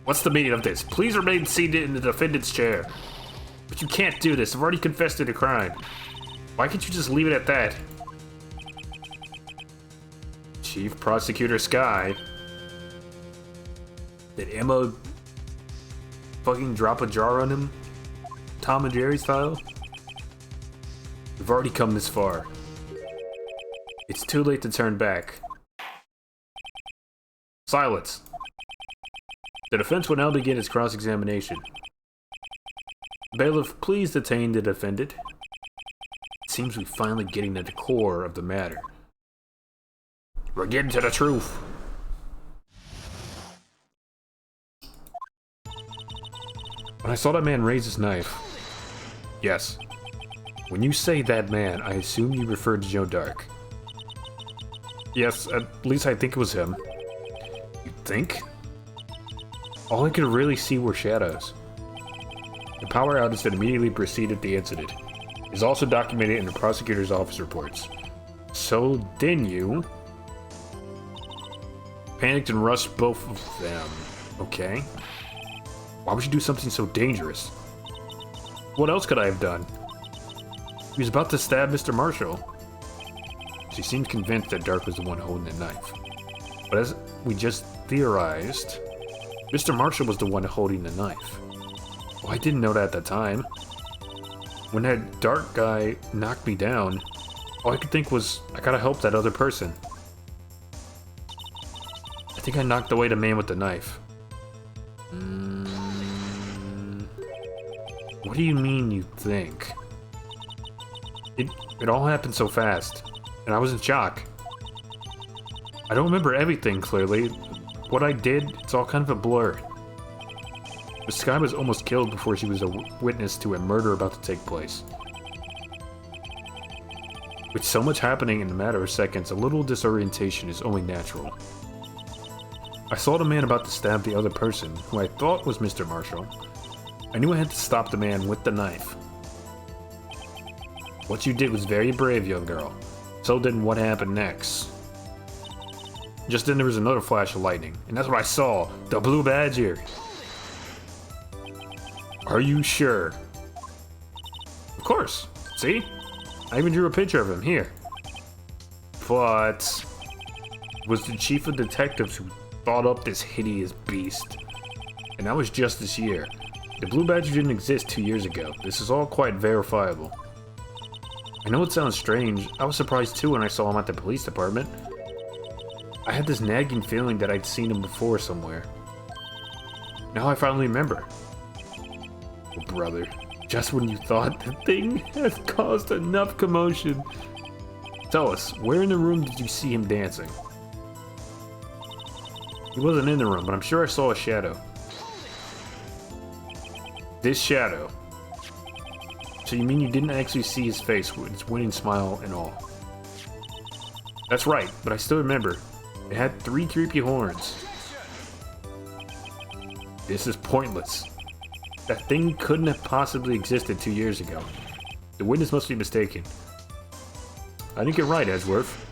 What's the meaning of this? Please remain seated in the defendant's chair. But you can't do this. I've already confessed to the crime. Why can't you just leave it at that? Chief Prosecutor Skye. Did Emma fucking drop a jar on him? Tom and Jerry style? We've already come this far. It's too late to turn back. Silence. The defense will now begin its cross-examination. Bailiff, please detain the defendant. It seems we're finally getting at the core of the matter. We're getting to the truth. When I saw that man raise his knife... Yes. When you say that man, I assume you refer to Joe Dark. Yes, at least I think it was him. You think? All I could really see were shadows. The power outage that immediately preceded the incident is also documented in the prosecutor's office reports. So, didn't you? Panicked and rushed both of them. Okay. Why would you do something so dangerous? What else could I have done? He was about to stab Mr. Marshall. She seemed convinced that Dark was the one holding the knife. But as we just theorized, Mr. Marshall was the one holding the knife. Well, I didn't know that at the time. When that Dark guy knocked me down, all I could think was, I gotta help that other person. I think I knocked away the man with the knife. What do you mean, you think? It all happened so fast, and I was in shock. I don't remember everything clearly. What I did, it's all kind of a blur. The Sky was almost killed before she was a witness to a murder about to take place. With so much happening in a matter of seconds, a little disorientation is only natural. I saw the man about to stab the other person, who I thought was Mr. Marshall. I knew I had to stop the man with the knife. What you did was very brave, young girl. So then what happened next? Just then there was another flash of lightning, and that's what I saw! The Blue Badger! Are you sure? Of course! See? I even drew a picture of him, here. But... it was the chief of detectives who thought up this hideous beast. And that was just this year. The Blue Badger didn't exist 2 years ago. This is all quite verifiable. I know it sounds strange. I was surprised too when I saw him at the police department. I had this nagging feeling that I'd seen him before somewhere. Now I finally remember. Oh, brother, just when you thought the thing has caused enough commotion. Tell us, where in the room did you see him dancing? He wasn't in the room, but I'm sure I saw a shadow. This shadow. So you mean you didn't actually see his face with its winning smile and all? That's right, but I still remember. It had 3 creepy horns. This is pointless. That thing couldn't have possibly existed 2 years ago. The witness must be mistaken. I think you're right, Edgeworth.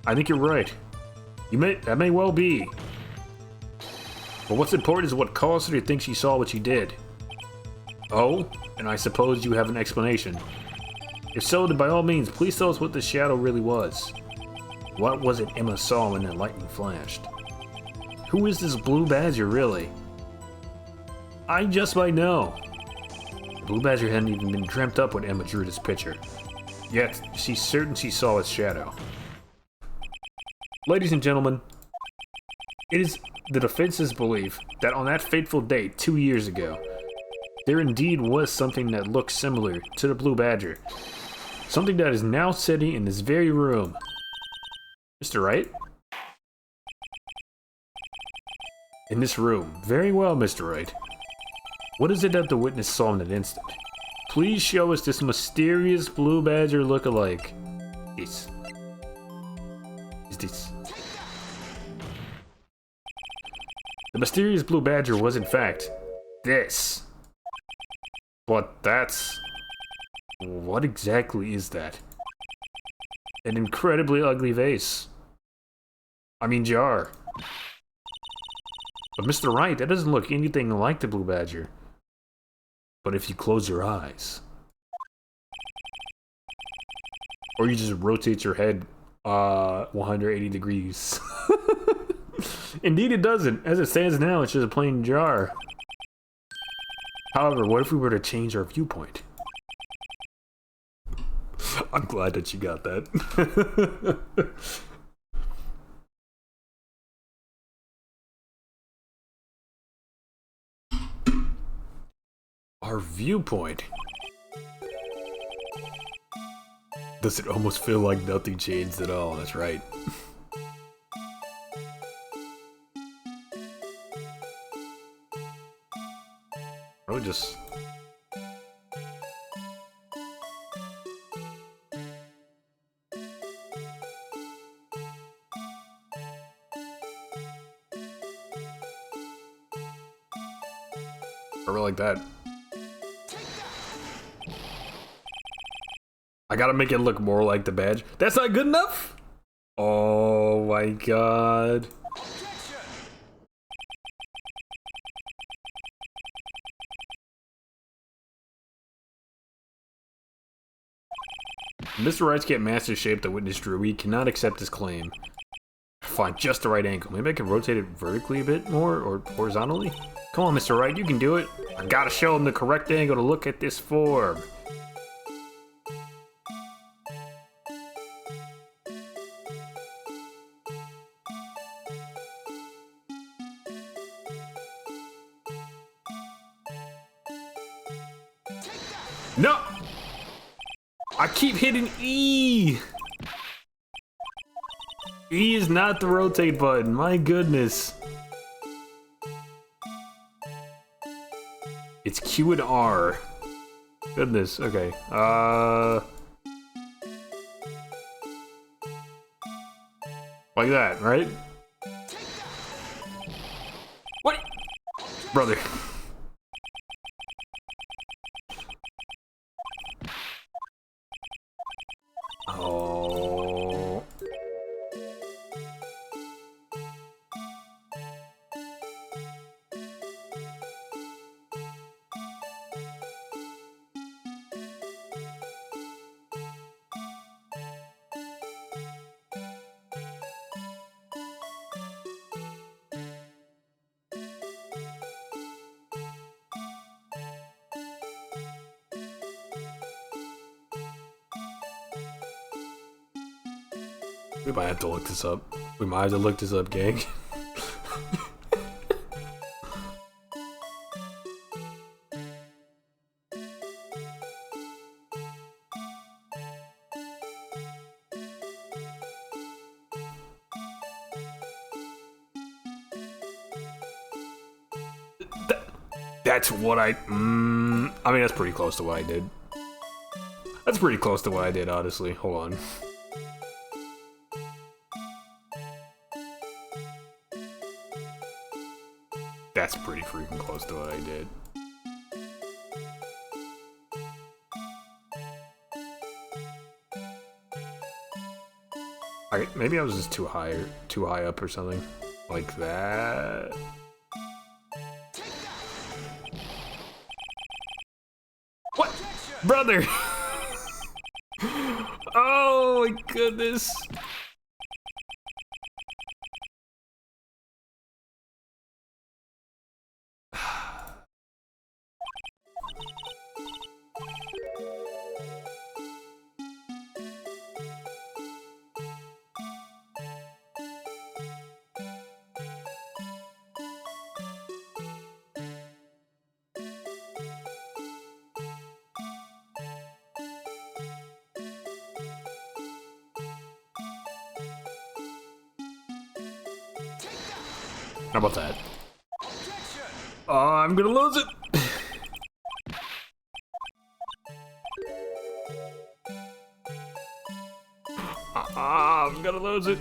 I think you're right. That may well be. But what's important is what caused her to think she saw what she did. Oh, and I suppose you have an explanation. If so, then by all means, please tell us what the shadow really was. What was it Emma saw when the lightning flashed? Who is this Blue Badger, really? I just might know. The Blue Badger hadn't even been dreamt up when Emma drew this picture. Yet, she's certain she saw its shadow. Ladies and gentlemen, it is the defense's belief that on that fateful day 2 years ago, there indeed was something that looked similar to the Blue Badger. Something that is now sitting in this very room. Mr. Wright? In this room. Very well, Mr. Wright. What is it that the witness saw in an instant? Please show us this mysterious Blue Badger look-alike. This. Is this? The mysterious Blue Badger was in fact this. But that's... what exactly is that? An incredibly ugly vase. I mean jar. But Mr. Wright, that doesn't look anything like the Blue Badger. But if you close your eyes... or you just rotate your head 180 degrees. Indeed it doesn't. As it stands now, it's just a plain jar. However, what if we were to change our viewpoint? I'm glad that you got that. Our viewpoint? Does it almost feel like nothing changed at all? That's right. Or just... or like that. I gotta make it look more like the badge. That's not good enough? Oh my god. Mr. Rights can't master shape the witness drew. We cannot accept his claim. Find just the right angle. Maybe I can rotate it vertically a bit more or horizontally? Come on, Mr. Wright, you can do it. I gotta show him the correct angle to look at this form. No! I keep hitting E! E is not the rotate button, my goodness. It's Q and R. Goodness, okay. Like that, right? What? Brother. Oh. We might have to look this up. We might have to look this up, gang. That's what I mean, that's pretty close to what I did. That's pretty close to what I did, honestly. Hold on. That's pretty freaking close to what I did. Maybe I was just too high up or something. Like that. What? Brother! Oh my goodness. How about that? I'm gonna lose it! I'm gonna lose it!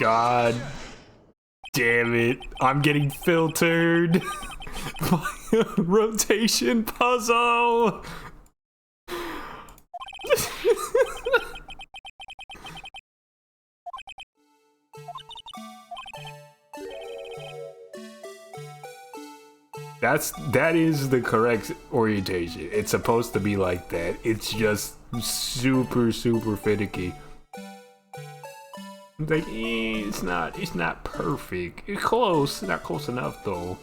God damn it. I'm getting filtered by a rotation puzzle. That is the correct orientation. It's supposed to be like that. It's just super finicky. Like, it's not perfect. It's close, not close enough though.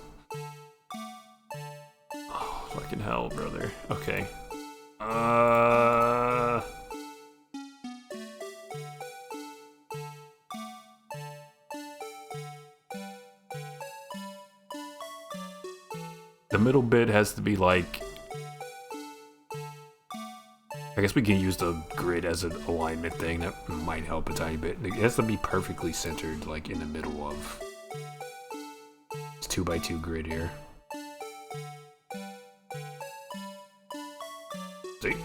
Oh, fucking hell, brother. Okay. the middle bit has to be like... I guess we can use the grid as an alignment thing. That might help a tiny bit. It has to be perfectly centered, like in the middle of this 2x2 grid here. See?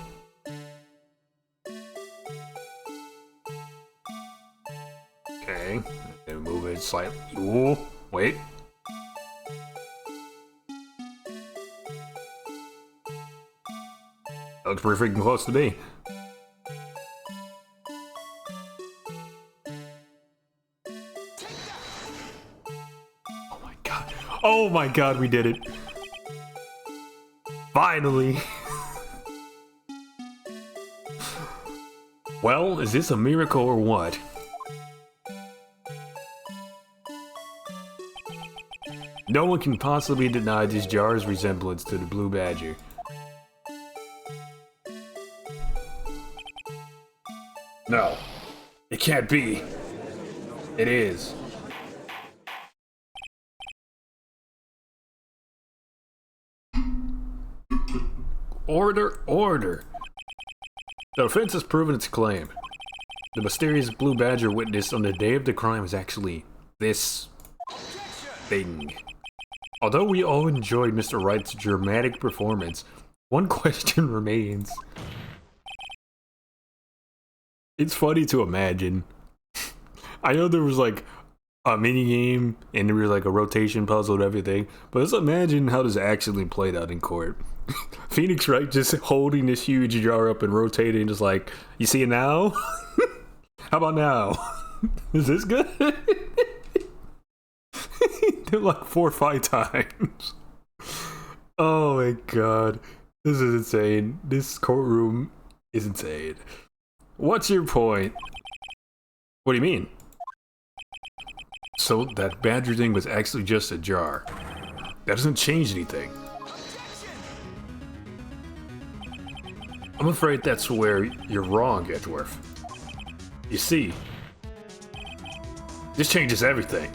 Okay, and move it slightly. Ooh, wait. That looks pretty freaking close to me. Oh my god. Oh my god, we did it. Finally. Well, is this a miracle or what? No one can possibly deny this jar's resemblance to the Blue Badger. No, it can't be. It is. Order, order. The defense has proven its claim. The mysterious Blue Badger witnessed on the day of the crime is actually this thing. Although we all enjoyed Mr. Wright's dramatic performance, one question remains. It's funny to imagine. I know there was like a mini game and there was like a rotation puzzle and everything, but let's imagine how this actually played out in court. Phoenix Wright just holding this huge jar up and rotating, just like, you see it now? How about now? Is this good? Did like 4 or 5 times. Oh my god. This is insane. This courtroom is insane. What's your point? What do you mean? So that badger thing was actually just a jar. That doesn't change anything. I'm afraid that's where you're wrong, Edgeworth. You see, this changes everything.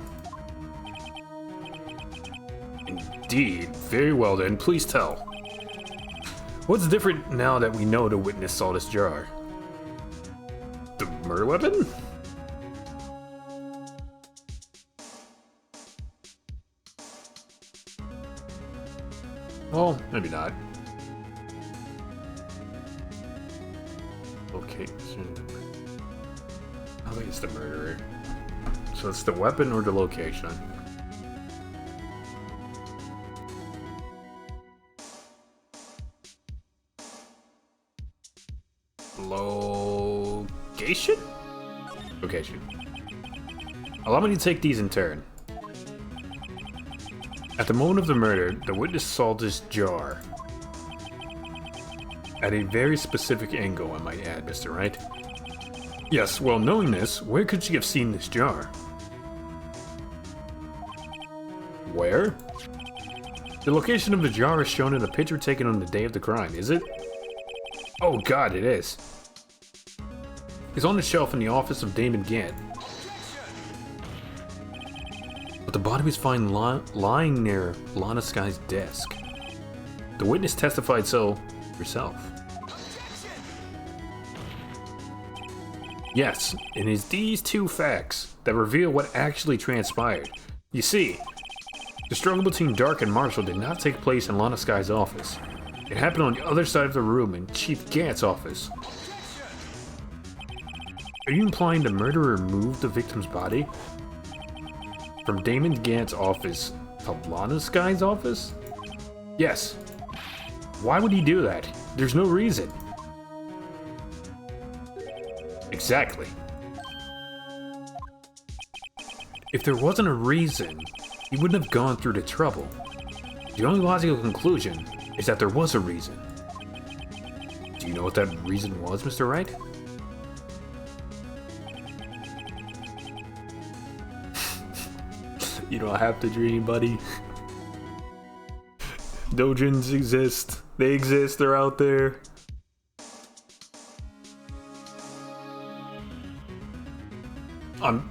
Indeed. Very well then, please tell. What's different now that we know the witness saw this jar? The murder weapon? Well, maybe not. Okay, I think it's the murderer. So it's the weapon or the location? Location? Location. Allow me to take these in turn. At the moment of the murder, the witness saw this jar. At a very specific angle, I might add, Mr. Wright. Yes, well, knowing this, where could she have seen this jar? Where? The location of the jar is shown in a picture taken on the day of the crime, is it? Oh god, it is. It's on the shelf in the office of Damon Gant. But the body was found lying near Lana Sky's desk. The witness testified so herself. Yes, and it's these two facts that reveal what actually transpired. You see, the struggle between Dark and Marshall did not take place in Lana Sky's office. It happened on the other side of the room in Chief Gant's office. Are you implying the murderer moved the victim's body from Damon Gant's office to Lana Sky's office? Yes. Why would he do that? There's no reason. Exactly. If there wasn't a reason, he wouldn't have gone through the trouble. The only logical conclusion is that there was a reason. Do you know what that reason was, Mr. Wright? You don't have to dream, buddy. Dojins exist. They exist. They're out there. I'm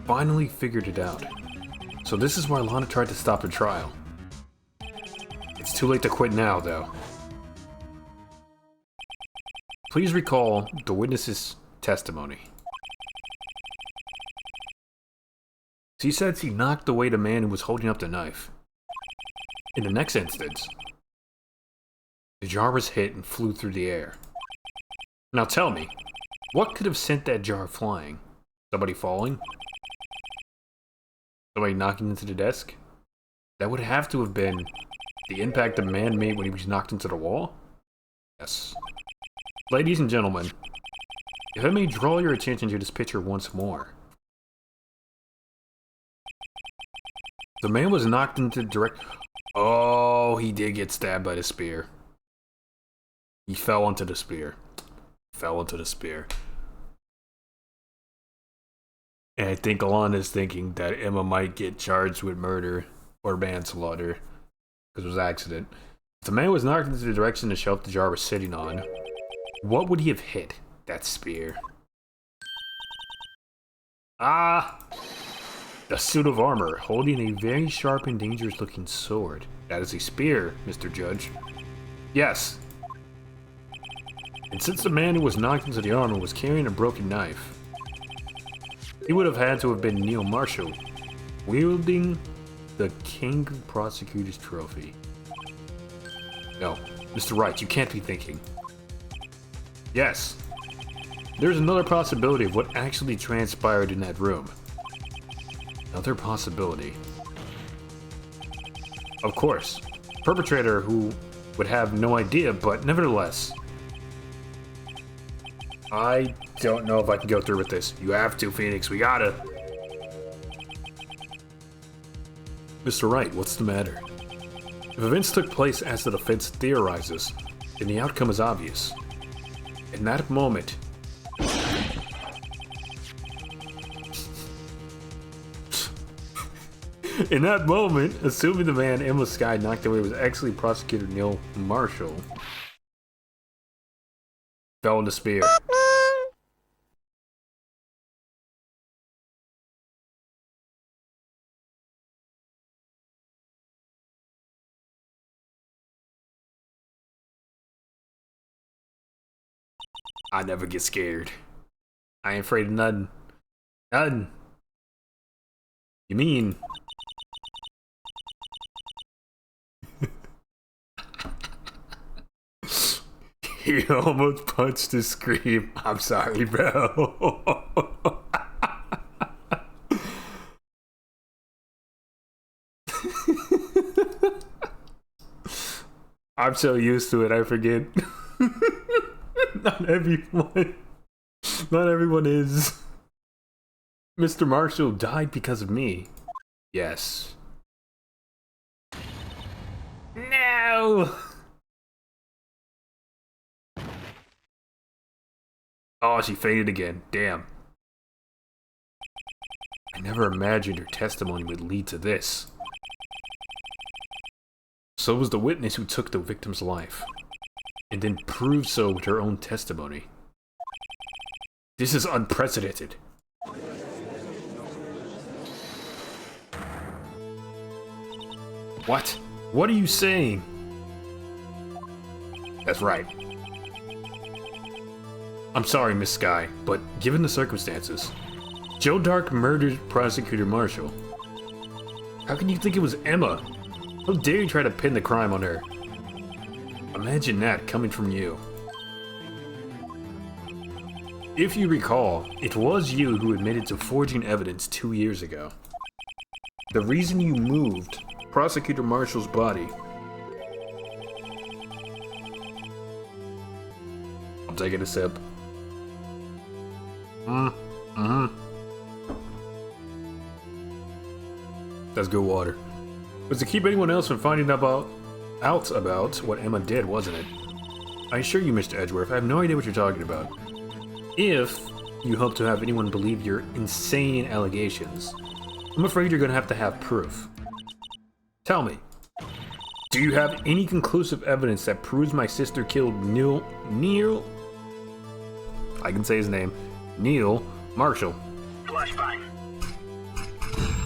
finally figured it out. So this is why Lana tried to stop the trial. It too late to quit now, though. Please recall the witness's testimony. She said she knocked away the man who was holding up the knife. In the next instance, the jar was hit and flew through the air. Now tell me, what could have sent that jar flying? Somebody falling? Somebody knocking into the desk? That would have to have been the impact the man made when he was knocked into the wall? Yes. Ladies and gentlemen, if I may draw your attention to this picture once more. The man was knocked into direct... Oh, he did get stabbed by the spear. He fell onto the spear. Fell into the spear. And I think Alana's thinking that Emma might get charged with murder or manslaughter because it was an accident. If the man was knocked into the direction the shelf the jar was sitting on, what would he have hit? That spear. Ah! The suit of armor, holding a very sharp and dangerous looking sword. That is a spear, Mr. Judge. Yes. And since the man who was knocked into the armor was carrying a broken knife, he would have had to have been Neil Marshall, wielding the King Prosecutor's Trophy. No, Mr. Wright, you can't be thinking. Yes. There's another possibility of what actually transpired in that room. Another possibility. Of course, perpetrator who would have no idea, but nevertheless. I don't know if I can go through with this. You have to, Phoenix. We gotta. Mr. Wright, what's the matter? If events took place as the defense theorizes, then the outcome is obvious. In that moment... In that moment, assuming the man Emma Skye knocked away was actually Prosecutor Neil Marshall, fell in the spear. I never get scared. I ain't afraid of nothing. Nothing. You mean... He almost punched his scream. I'm sorry, bro. I'm so used to it, I forget. Not everyone. Not everyone is. Mr. Marshall died because of me. Yes. No! Oh, she fainted again. Damn. I never imagined her testimony would lead to this. So was the witness who took the victim's life, and then proved so with her own testimony. This is unprecedented. What? What are you saying? That's right. I'm sorry, Miss Skye, but given the circumstances, Joe Dark murdered Prosecutor Marshall. How can you think it was Emma? How dare you try to pin the crime on her? Imagine that coming from you. If you recall, it was you who admitted to forging evidence 2 years ago. The reason you moved Prosecutor Marshall's body... I'm taking a sip. That's good water. Was to keep anyone else from finding out about what Emma did, wasn't it? I assure you, Mr. Edgeworth, I have no idea what you're talking about. If you hope to have anyone believe your insane allegations, I'm afraid you're going to have proof. Tell me, do you have any conclusive evidence that proves my sister killed Neil? I can say his name. Neil Marshall. Flashbang.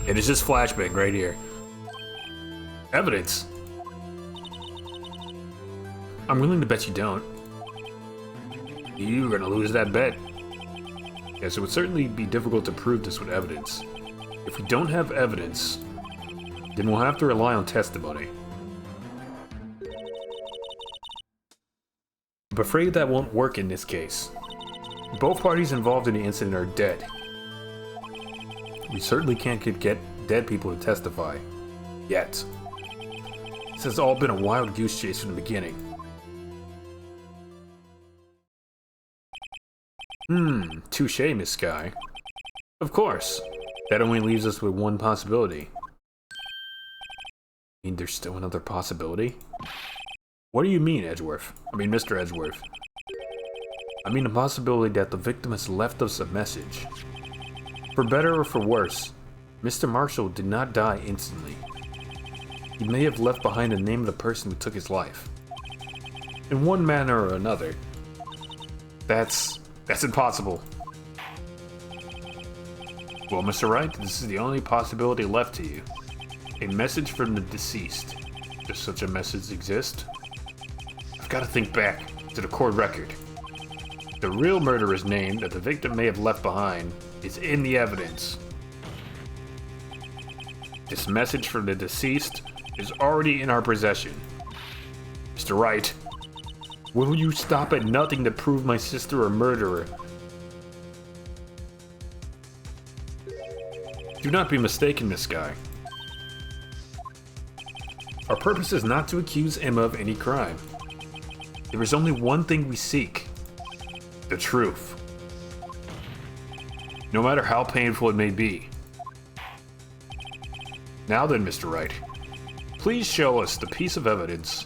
It is just flashbang right here. Evidence. I'm willing to bet you don't. You're gonna lose that bet. Yes, it would certainly be difficult to prove this with evidence. If we don't have evidence, then we'll have to rely on testimony. I'm afraid that won't work in this case. Both parties involved in the incident are dead. We certainly can't get dead people to testify. Yet. This has all been a wild goose chase from the beginning. Touche, Miss Sky. Of course. That only leaves us with one possibility. I mean, there's still another possibility? What do you mean, Edgeworth? I mean, Mr. Edgeworth. I mean the possibility that the victim has left us a message. For better or for worse, Mr. Marshall did not die instantly. He may have left behind the name of the person who took his life. In one manner or another. That's impossible. Well, Mr. Wright, this is the only possibility left to you. A message from the deceased. Does such a message exist? I've got to think back to the court record. The real murderer's name that the victim may have left behind is in the evidence. This message from the deceased is already in our possession. Mr. Wright, will you stop at nothing to prove my sister a murderer? Do not be mistaken, Miss Sky. Our purpose is not to accuse Emma of any crime. There is only one thing we seek. The truth. No matter how painful it may be. Now then, Mr. Wright, please show us the piece of evidence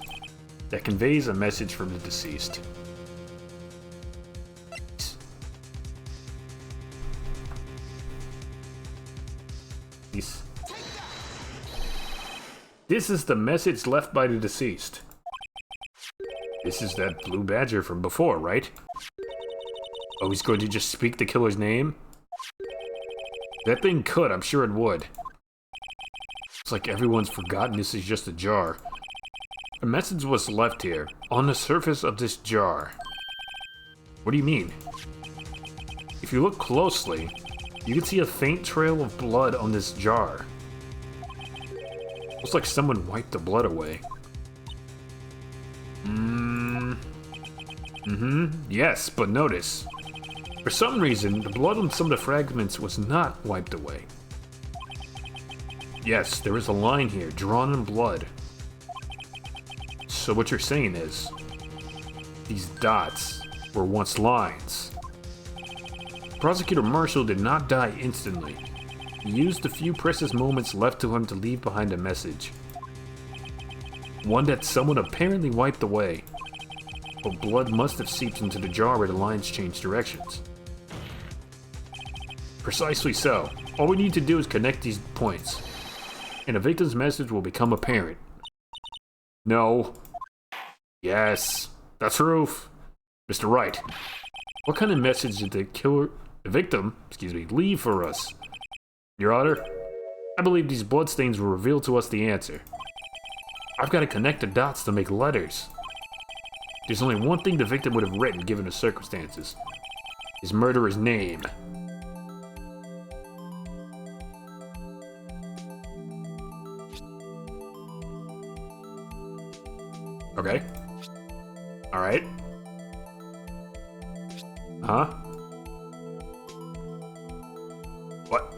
that conveys a message from the deceased. This is the message left by the deceased. This is that blue badger from before, right? Oh, he's going to just speak the killer's name? That thing could, I'm sure it would. It's like everyone's forgotten this is just a jar. A message was left here, on the surface of this jar. What do you mean? If you look closely, you can see a faint trail of blood on this jar. Looks like someone wiped the blood away. Yes, but notice. For some reason, the blood on some of the fragments was not wiped away. Yes, there is a line here, drawn in blood. So what you're saying is, these dots were once lines. Prosecutor Marshall did not die instantly. He used the few precious moments left to him to leave behind a message. One that someone apparently wiped away. But blood must have seeped into the jar where the lines changed directions. Precisely so. All we need to do is connect these points. And the victim's message will become apparent. No. Yes. That's proof. Mr. Wright, what kind of message did the victim, leave for us? Your Honor, I believe these bloodstains will reveal to us the answer. I've got to connect the dots to make letters. There's only one thing the victim would have written given the circumstances. His murderer's name. Okay. Alright. Huh? What?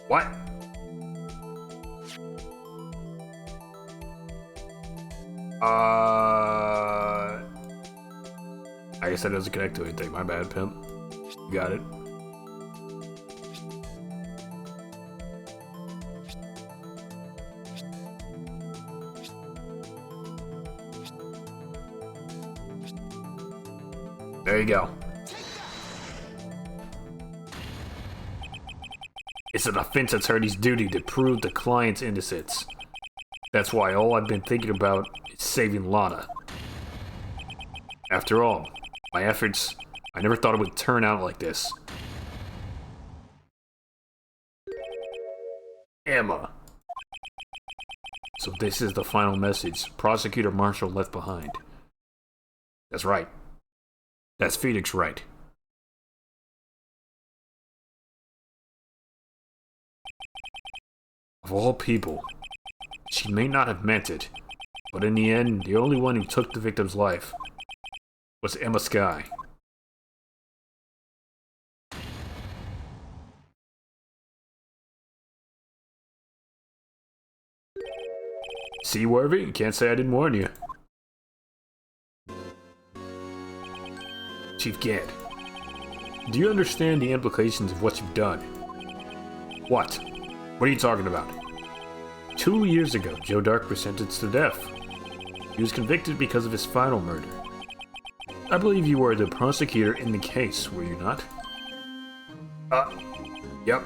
What? I guess that doesn't connect to anything. My bad, pimp. You got it. There you go. It's an offense attorney's duty to prove the client's innocence. That's why all I've been thinking about is saving Lana. After all, my efforts, I never thought it would turn out like this. Emma. So this is the final message Prosecutor Marshall left behind. That's right. That's Phoenix right. Of all people, she may not have meant it, but in the end, the only one who took the victim's life was Emma Skye. See, Worthy? Can't say I didn't warn you. Chief Gant, do you understand the implications of what you've done? What? What are you talking about? 2 years ago, Joe Dark was sentenced to death. He was convicted because of his final murder. I believe you were the prosecutor in the case, were you not? Yep.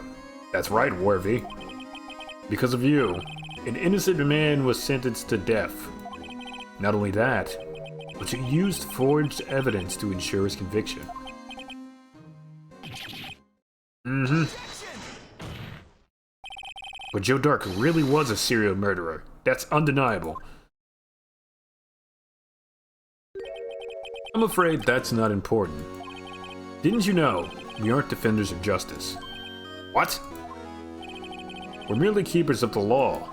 That's right, Worthy. Because of you, an innocent man was sentenced to death. Not only that, but you used forged evidence to ensure his conviction. But Joe Dark really was a serial murderer. That's undeniable. I'm afraid that's not important. Didn't you know we aren't defenders of justice? What? We're merely keepers of the law.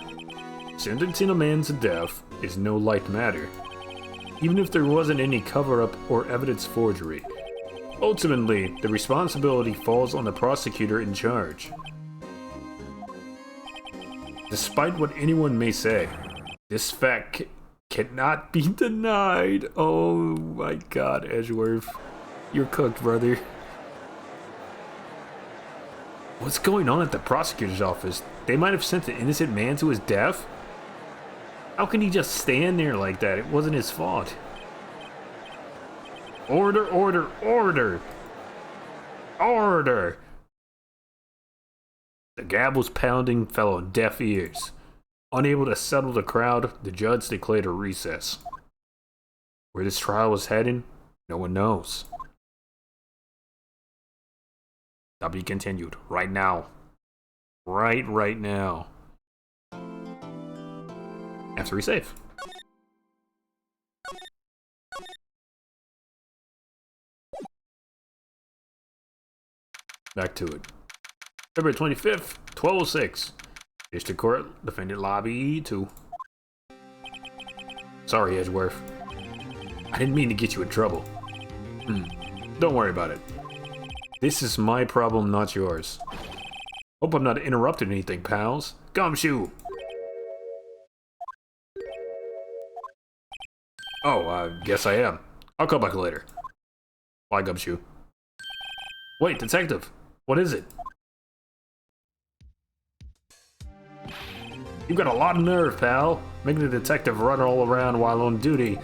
Sentencing a man to death is no light matter, even if there wasn't any cover-up or evidence forgery. Ultimately, the responsibility falls on the prosecutor in charge. Despite what anyone may say, this fact cannot be denied. Oh my god, Edgeworth. You're cooked, brother. What's going on at the prosecutor's office? They might have sent an innocent man to his death? How can he just stand there like that? It wasn't his fault. Order, order, order! Order! The gavel's pounding fell on deaf ears. Unable to settle the crowd, the judge declared a recess. Where this trial was heading, no one knows. That'll be continued right now. Right now. After we save. Back to it. February 25th, 1206. District Court, Defendant Lobby 2. Sorry, Edgeworth. I didn't mean to get you in trouble. Don't worry about it. This is my problem, not yours. Hope I'm not interrupting anything, pals. Gumshoe! Oh, guess I am. I'll come back later. Bye, Gumshoe. Wait, detective! What is it? You've got a lot of nerve, pal. Making a detective run all around while on duty.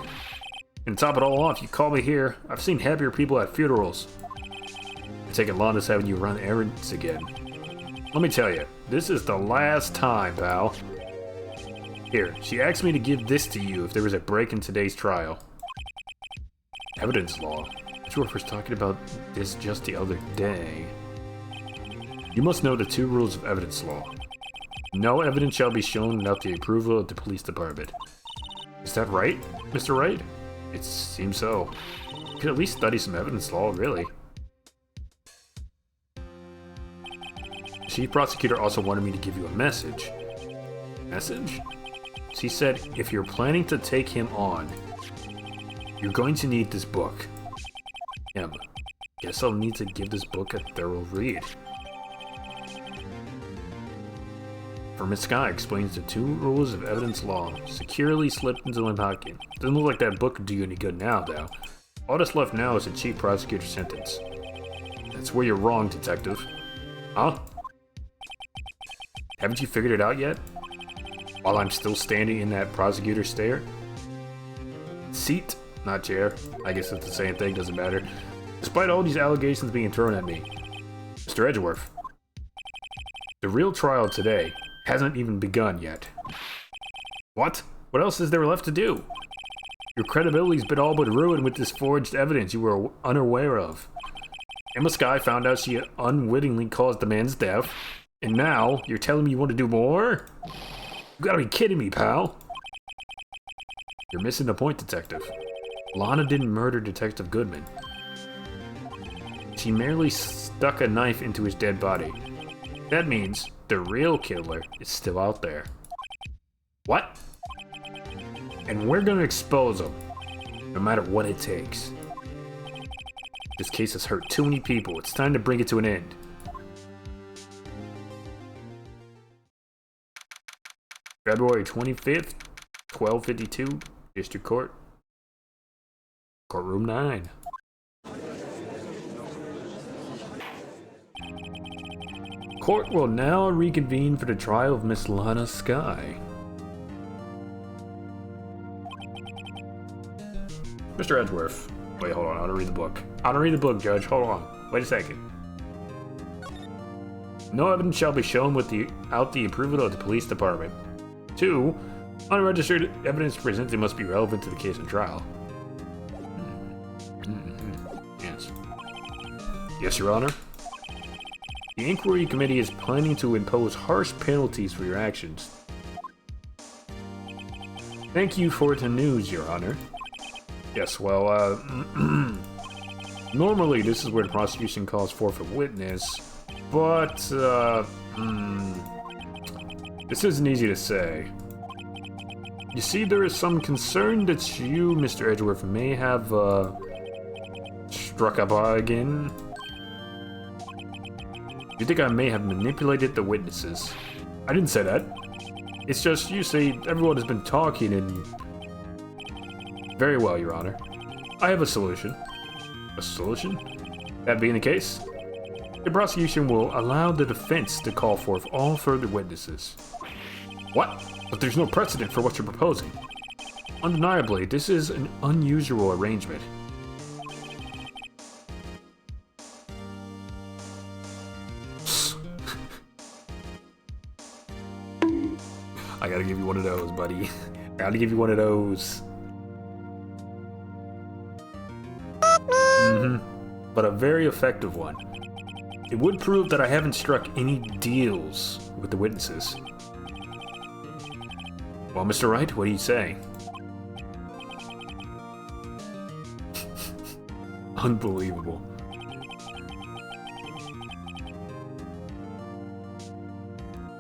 And to top it all off, you call me here. I've seen happier people at funerals. I take it Londa's having you run errands again. Let me tell you, this is the last time, pal. Here, she asked me to give this to you if there was a break in today's trial. Evidence law? Edgeworth was talking about this just the other day. You must know the 2 rules of evidence law. No evidence shall be shown without the approval of the police department. Is that right, Mr. Wright? It seems so. You could at least study some evidence law, really. The chief prosecutor also wanted me to give you a message. Message? She said, if you're planning to take him on, you're going to need this book. Guess I'll need to give this book a thorough read. For Miss Skye explains the 2 rules of evidence law, securely slipped into my pocket. Doesn't look like that book would do you any good now, though. All that's left now is the chief prosecutor's sentence. That's where you're wrong, detective. Huh? Haven't you figured it out yet? While I'm still standing in that prosecutor's stare? Seat, not chair. I guess it's the same thing, doesn't matter. Despite all these allegations being thrown at me. Mr. Edgeworth. The real trial today hasn't even begun yet. What? What else is there left to do? Your credibility's been all but ruined with this forged evidence you were unaware of. Emma Skye found out she unwittingly caused the man's death, and now you're telling me you want to do more? You gotta be kidding me, pal. You're missing the point, Detective. Lana didn't murder Detective Goodman. She merely stuck a knife into his dead body. That means the real killer is still out there. What? And we're gonna expose him, no matter what it takes. This case has hurt too many people. It's time to bring it to an end. February 25th, 12:52, District Court. Courtroom 9. Court will now reconvene for the trial of Miss Lana Skye. Mr. Edgeworth. Wait, hold on. I want to read the book. I want to read the book, Judge. Hold on. Wait a second. No evidence shall be shown without the approval of the police department. 2. Unregistered evidence presented must be relevant to the case and trial. Yes. Yes, Your Honor. The Inquiry Committee is planning to impose harsh penalties for your actions. Thank you for the news, Your Honor. Yes, well, normally this is where the prosecution calls forth a witness, but, this isn't easy to say. You see, there is some concern that you, Mr. Edgeworth, may have, struck a bargain. You think I may have manipulated the witnesses? I didn't say that. It's just, you see, everyone has been talking and... Very well, Your Honor. I have a solution. A solution? That being the case, the prosecution will allow the defense to call forth all further witnesses. What? But there's no precedent for what you're proposing. Undeniably, this is an unusual arrangement. I gotta give you one of those, buddy. I gotta give you one of those. But a very effective one. It would prove that I haven't struck any deals with the witnesses. Well, Mr. Wright, what do you say? Unbelievable.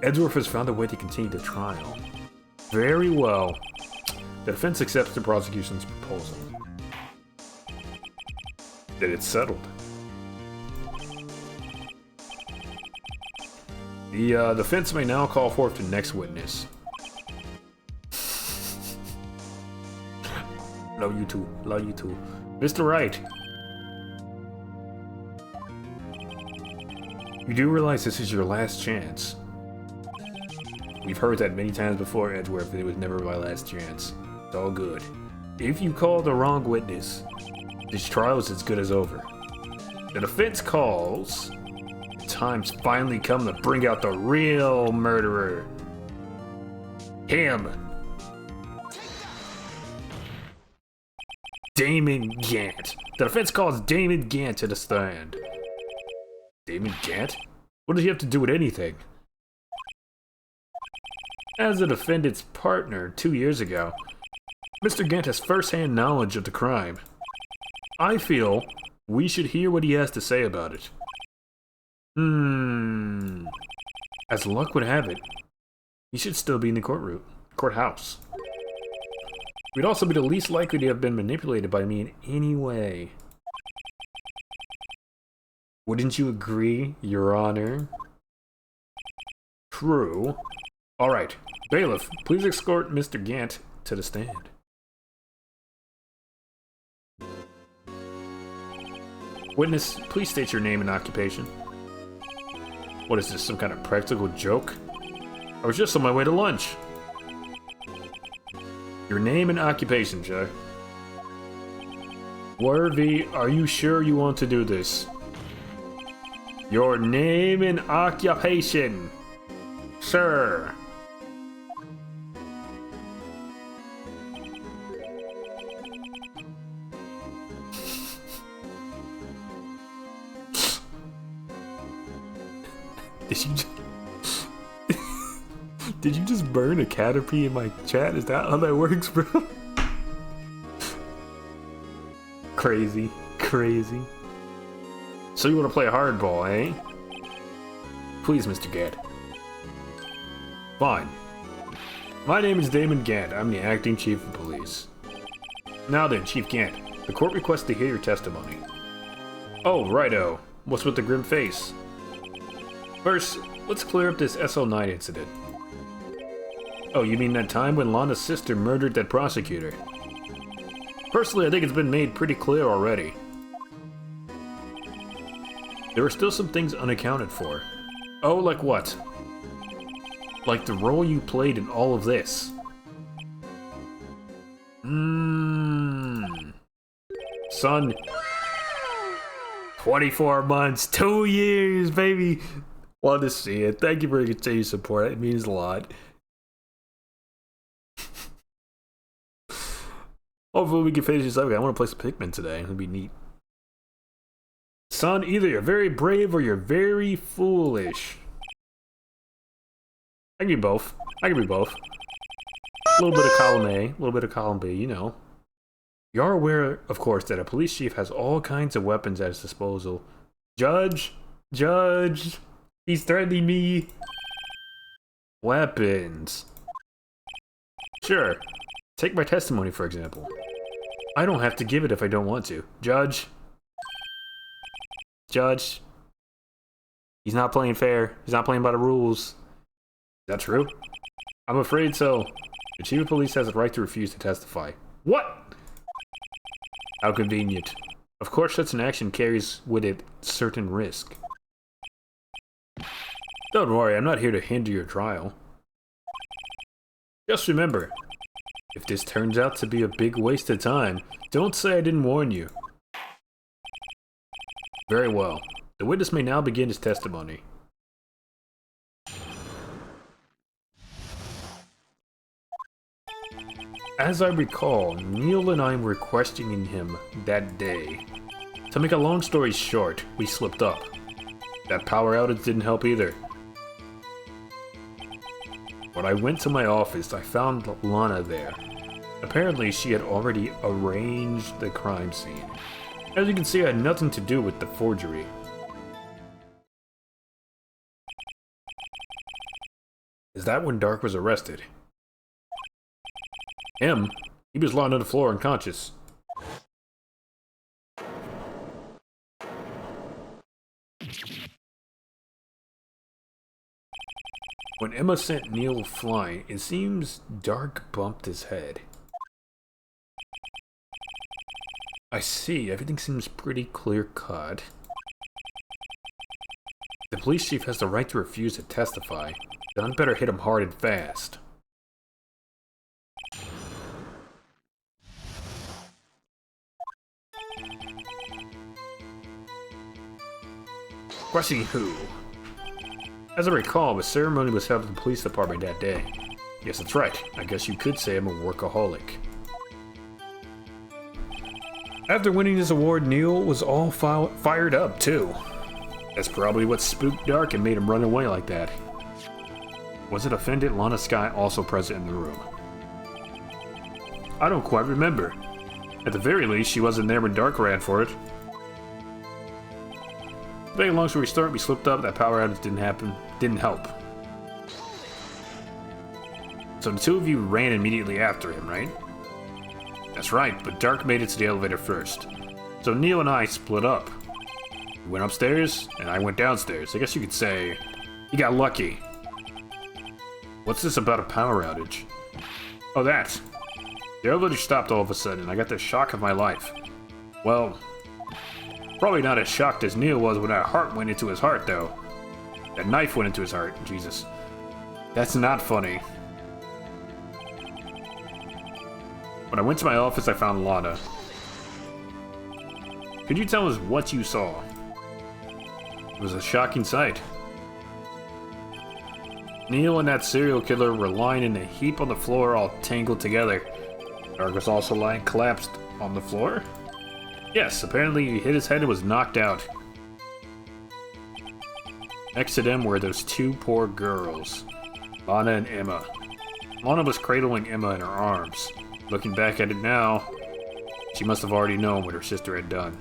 Edgeworth has found a way to continue the trial. Very well. The defense accepts the prosecution's proposal. Then it's settled. The defense may now call forth the next witness. Love you too. Love you too. Mr. Wright. You do realize this is your last chance. We've heard that many times before, Edgeworth, but it was never my last chance. It's all good. If you call the wrong witness, this trial is as good as over. The defense calls. The time's finally come to bring out the real murderer. Him. Damon Gant. The defense calls Damon Gant to the stand. Damon Gant? What does he have to do with anything? As the defendant's partner 2 years ago, Mr. Gant has first-hand knowledge of the crime. I feel we should hear what he has to say about it. As luck would have it, he should still be in the courthouse. We'd also be the least likely to have been manipulated by me in any way. Wouldn't you agree, Your Honor? True. Alright, bailiff, please escort Mr. Gant to the stand. Witness, please state your name and occupation. What is this, some kind of practical joke? I was just on my way to lunch. Your name and occupation, sir. Worthy, are you sure you want to do this? Your name and occupation, sir. Did you just burn a Caterpie in my chat? Is that how that works, bro? Crazy. Crazy. So you want to play hardball, eh? Please, Mr. Gant. Fine. My name is Damon Gant. I'm the acting chief of police. Now then, Chief Gant, the court requests to hear your testimony. Oh, righto. What's with the grim face? First, let's clear up this SO9 incident. Oh, you mean that time when Lana's sister murdered that prosecutor? Personally, I think it's been made pretty clear already. There are still some things unaccounted for. Oh, like what? Like the role you played in all of this. Son. 24 months, 2 years, baby! Love to see it. Thank you for your continued support. It means a lot. Hopefully we can finish this up. I want to play some Pikmin today. It'll be neat. Son, either you're very brave or you're very foolish. I can be both. I can be both. A little bit of column A, a little bit of column B, you know. You're aware, of course, that a police chief has all kinds of weapons at his disposal. Judge! Judge! He's threatening me! Weapons. Sure. Take my testimony, for example. I don't have to give it if I don't want to. Judge. Judge. He's not playing fair. He's not playing by the rules. Is that true? I'm afraid so. The chief of police has the right to refuse to testify. What? How convenient. Of course, such an action carries with it certain risk. Don't worry, I'm not here to hinder your trial. Just remember, if this turns out to be a big waste of time, don't say I didn't warn you. Very well. The witness may now begin his testimony. As I recall, Neil and I were questioning him that day. To make a long story short, we slipped up. That power outage didn't help either. When I went to my office, I found Lana there. Apparently, she had already arranged the crime scene. As you can see, I had nothing to do with the forgery. Is that when Dark was arrested? Him? He was lying on the floor unconscious. When Emma sent Neil flying, it seems Dark bumped his head. I see, everything seems pretty clear-cut. The police chief has the right to refuse to testify, then I'd better hit him hard and fast. Questioning who? As I recall, the ceremony was held at the police department that day. Yes, that's right. I guess you could say I'm a workaholic. After winning this award, Neil was all fired up, too. That's probably what spooked Dark and made him run away like that. Was it offended Lana Skye also present in the room? I don't quite remember. At the very least, she wasn't there when Dark ran for it. Very long story short, we slipped up, that power outage didn't help. So the two of you ran immediately after him, right? That's right, but Dark made it to the elevator first. So Neil and I split up. He went upstairs, and I went downstairs. I guess you could say, he got lucky. What's this about a power outage? Oh, that. The elevator stopped all of a sudden, and I got the shock of my life. Well, probably not as shocked as Neil was when that heart went into his heart, though. That knife went into his heart, Jesus. That's not funny. When I went to my office, I found Lana. Could you tell us what you saw? It was a shocking sight. Neil and that serial killer were lying in a heap on the floor, all tangled together. Dark was also lying collapsed on the floor? Yes, apparently he hit his head and was knocked out. Next to them were those two poor girls. Lana and Emma. Lana was cradling Emma in her arms. Looking back at it now, she must have already known what her sister had done.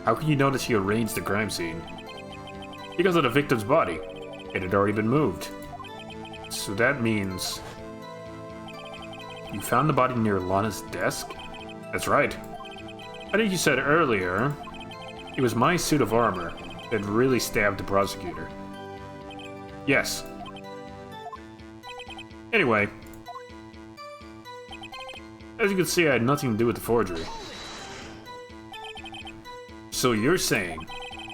How can you know that she arranged the crime scene? Because of the victim's body. It had already been moved. So that means... You found the body near Lana's desk? That's right. I think you said earlier, it was my suit of armor that really stabbed the prosecutor. Yes. Anyway, as you can see, I had nothing to do with the forgery. So you're saying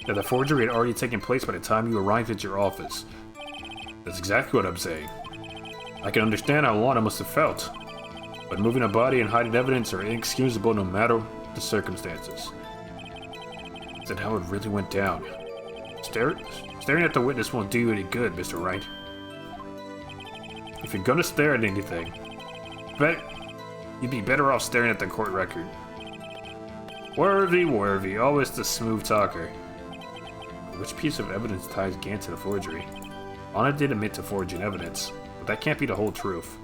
that the forgery had already taken place by the time you arrived at your office? That's exactly what I'm saying. I can understand how Lana must have felt, but moving a body and hiding evidence are inexcusable no matter the circumstances. Is that how it really went down? Staring at the witness won't do you any good, Mr. Wright. If you're gonna stare at anything, you'd be better off staring at the court record. Worthy, always the smooth talker. Which piece of evidence ties Gant to the forgery? Lana did admit to forging evidence, but that can't be the whole truth.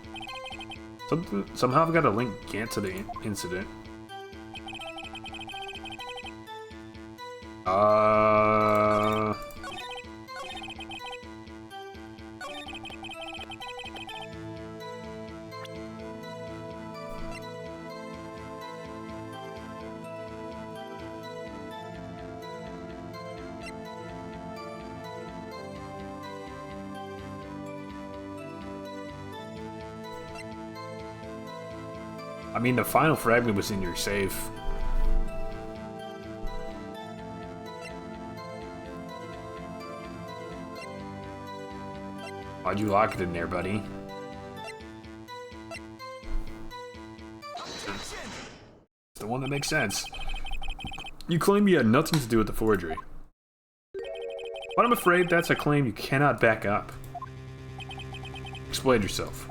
Somehow I've got to link Gant to the incident. I mean, the final fragment was in your safe. Why'd you lock it in there, buddy? It's the one that makes sense. You claim you had nothing to do with the forgery. But I'm afraid that's a claim you cannot back up. Explain yourself.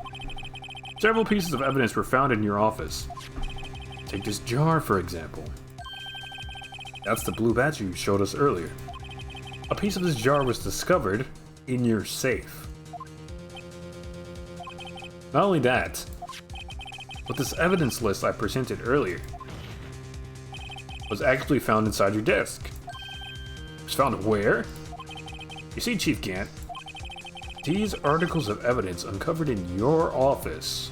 Several pieces of evidence were found in your office. Take this jar, for example. That's the blue badge you showed us earlier. A piece of this jar was discovered in your safe. Not only that, but this evidence list I presented earlier was actually found inside your desk. It was found where? You see, Chief Gant, these articles of evidence uncovered in your office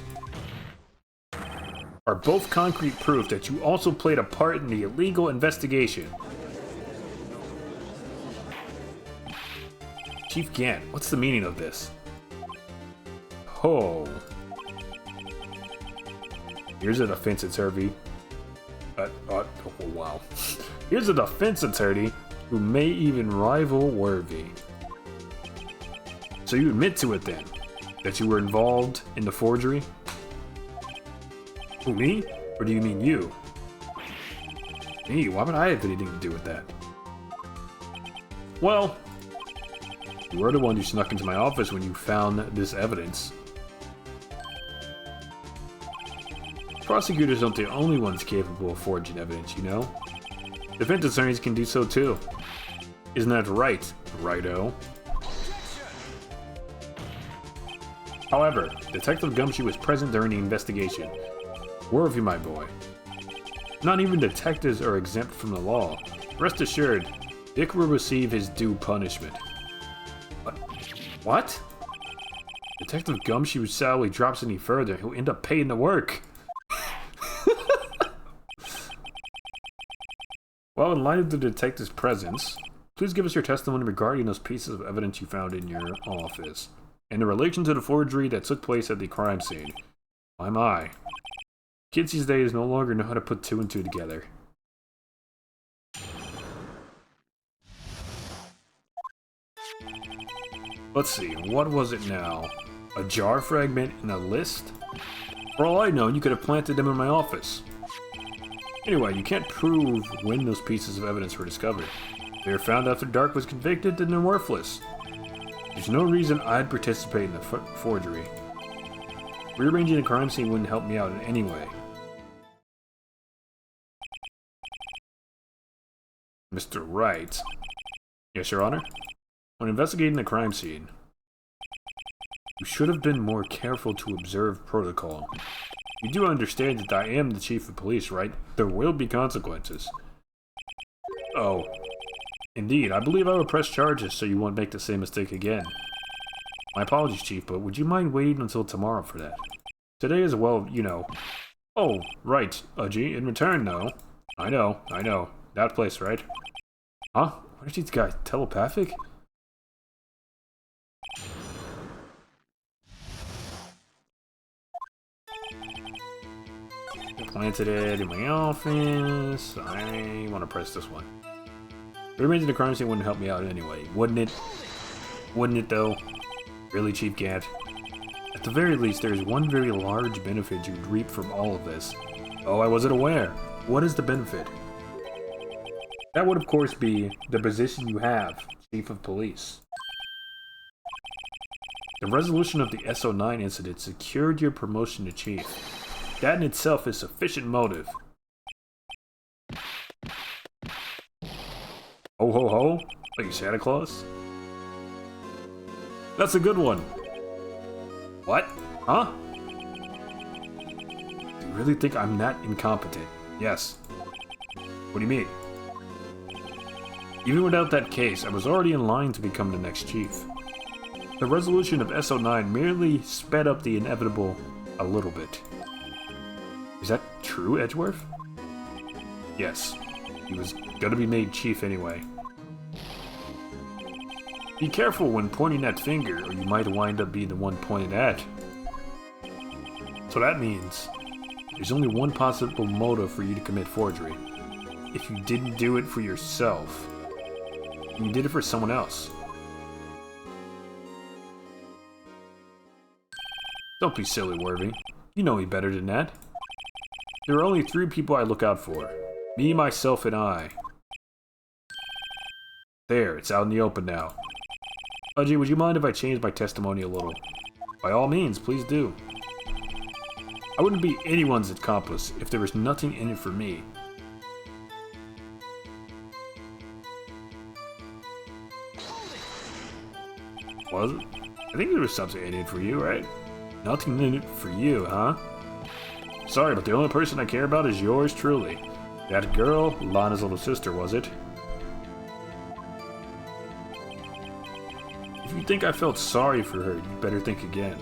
are both concrete proof that you also played a part in the illegal investigation. Chief Gant, what's the meaning of this? Oh. Here's a defense attorney. Oh wow. Here's a defense attorney who may even rival Worthy. So you admit to it then, that you were involved in the forgery? Who, me? Or do you mean you? Me? Why would I have anything to do with that? Well, you were the one who snuck into my office when you found this evidence. Prosecutors aren't the only ones capable of forging evidence, you know? Defense attorneys can do so too. Isn't that right, righto? However, Detective Gumshoe was present during the investigation. Worthy, my boy. Not even detectives are exempt from the law. Rest assured, Dick will receive his due punishment. What? Detective Gumshoe's salary drops any further, he'll end up paying the work. Well, in light of the detective's presence, please give us your testimony regarding those pieces of evidence you found in your office, and in relation to the forgery that took place at the crime scene. My. Kids these days no longer know how to put two and two together. Let's see, what was it now? A jar fragment in a list? For all I know, you could have planted them in my office. Anyway, you can't prove when those pieces of evidence were discovered. If they were found after Dark was convicted, then they're worthless. There's no reason I'd participate in the forgery. Rearranging the crime scene wouldn't help me out in any way. Mr. Wright. Yes, Your Honor? When investigating the crime scene, you should have been more careful to observe protocol. You do understand that I am the chief of police, right? There will be consequences. Oh. Indeed, I believe I will press charges so you won't make the same mistake again. My apologies, Chief, but would you mind waiting until tomorrow for that? Today is, well, you know. Oh, right, Udgy. In return, though. I know. That place, right? Huh? What are these guys, telepathic? I planted it in my office. I want to press this one. The remains of the crime scene wouldn't help me out anyway, wouldn't it? Wouldn't it, though? Really, Chief Gant? At the very least, there is one very large benefit you'd reap from all of this. Oh, I wasn't aware. What is the benefit? That would, of course, be the position you have, Chief of Police. The resolution of the SO9 incident secured your promotion to Chief. That in itself is sufficient motive. Ho ho ho? Are you Santa Claus? That's a good one. What? Huh? Do you really think I'm that incompetent? Yes. What do you mean? Even without that case, I was already in line to become the next chief. The resolution of SO9 merely sped up the inevitable a little bit. Is that true, Edgeworth? Yes. He was gonna be made chief anyway. Be careful when pointing that finger, or you might wind up being the one pointed at. So that means there's only one possible motive for you to commit forgery. If you didn't do it for yourself, you did it for someone else. Don't be silly, Worthy. You know me better than that. There are only 3 people I look out for. Me, myself, and I. There, it's out in the open now. Udgy, would you mind if I change my testimony a little? By all means, please do. I wouldn't be anyone's accomplice if there was nothing in it for me. Was it? I think there was something in it for you, right? Nothing in it for you, huh? Sorry, but the only person I care about is yours truly. That girl, Lana's little sister, was it? If you think I felt sorry for her, you better think again.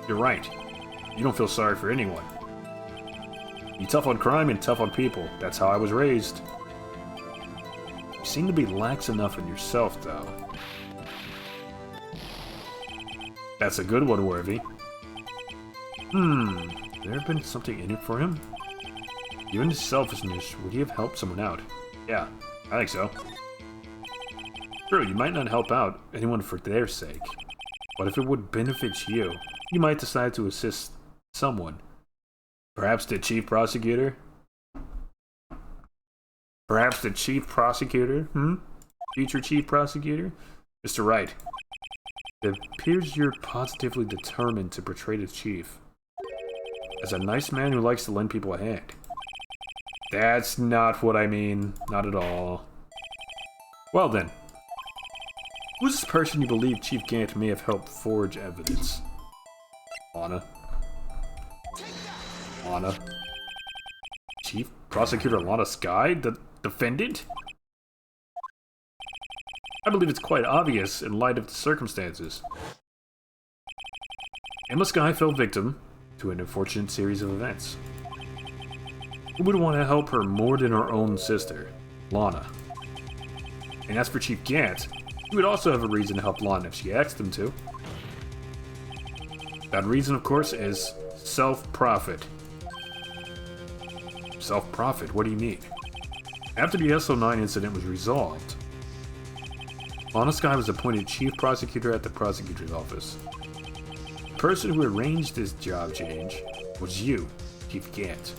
You're right. You don't feel sorry for anyone. Be tough on crime and tough on people. That's how I was raised. You seem to be lax enough in yourself, though. That's a good one, Worthy. There have been something in it for him? Given his selfishness, would he have helped someone out? Yeah, I think so. True, you might not help out anyone for their sake. But if it would benefit you, you might decide to assist someone. Perhaps the chief prosecutor? Perhaps the chief prosecutor? Future chief prosecutor? Mr. Wright. It appears you're positively determined to portray the chief as a nice man who likes to lend people a hand. That's not what I mean. Not at all. Well then. Who's this person you believe Chief Gant may have helped forge evidence? Lana. Lana. Chief Prosecutor Lana Skye? The defendant? I believe it's quite obvious in light of the circumstances. Emma Skye fell victim to an unfortunate series of events. Who would want to help her more than her own sister, Lana? And as for Chief Gant, he would also have a reason to help Lana if she asked him to. That reason, of course, is self-profit. Self-profit? What do you mean? After the SO9 incident was resolved, Lana Skye was appointed Chief Prosecutor at the Prosecutor's Office. The person who arranged this job change was you, Chief Gant.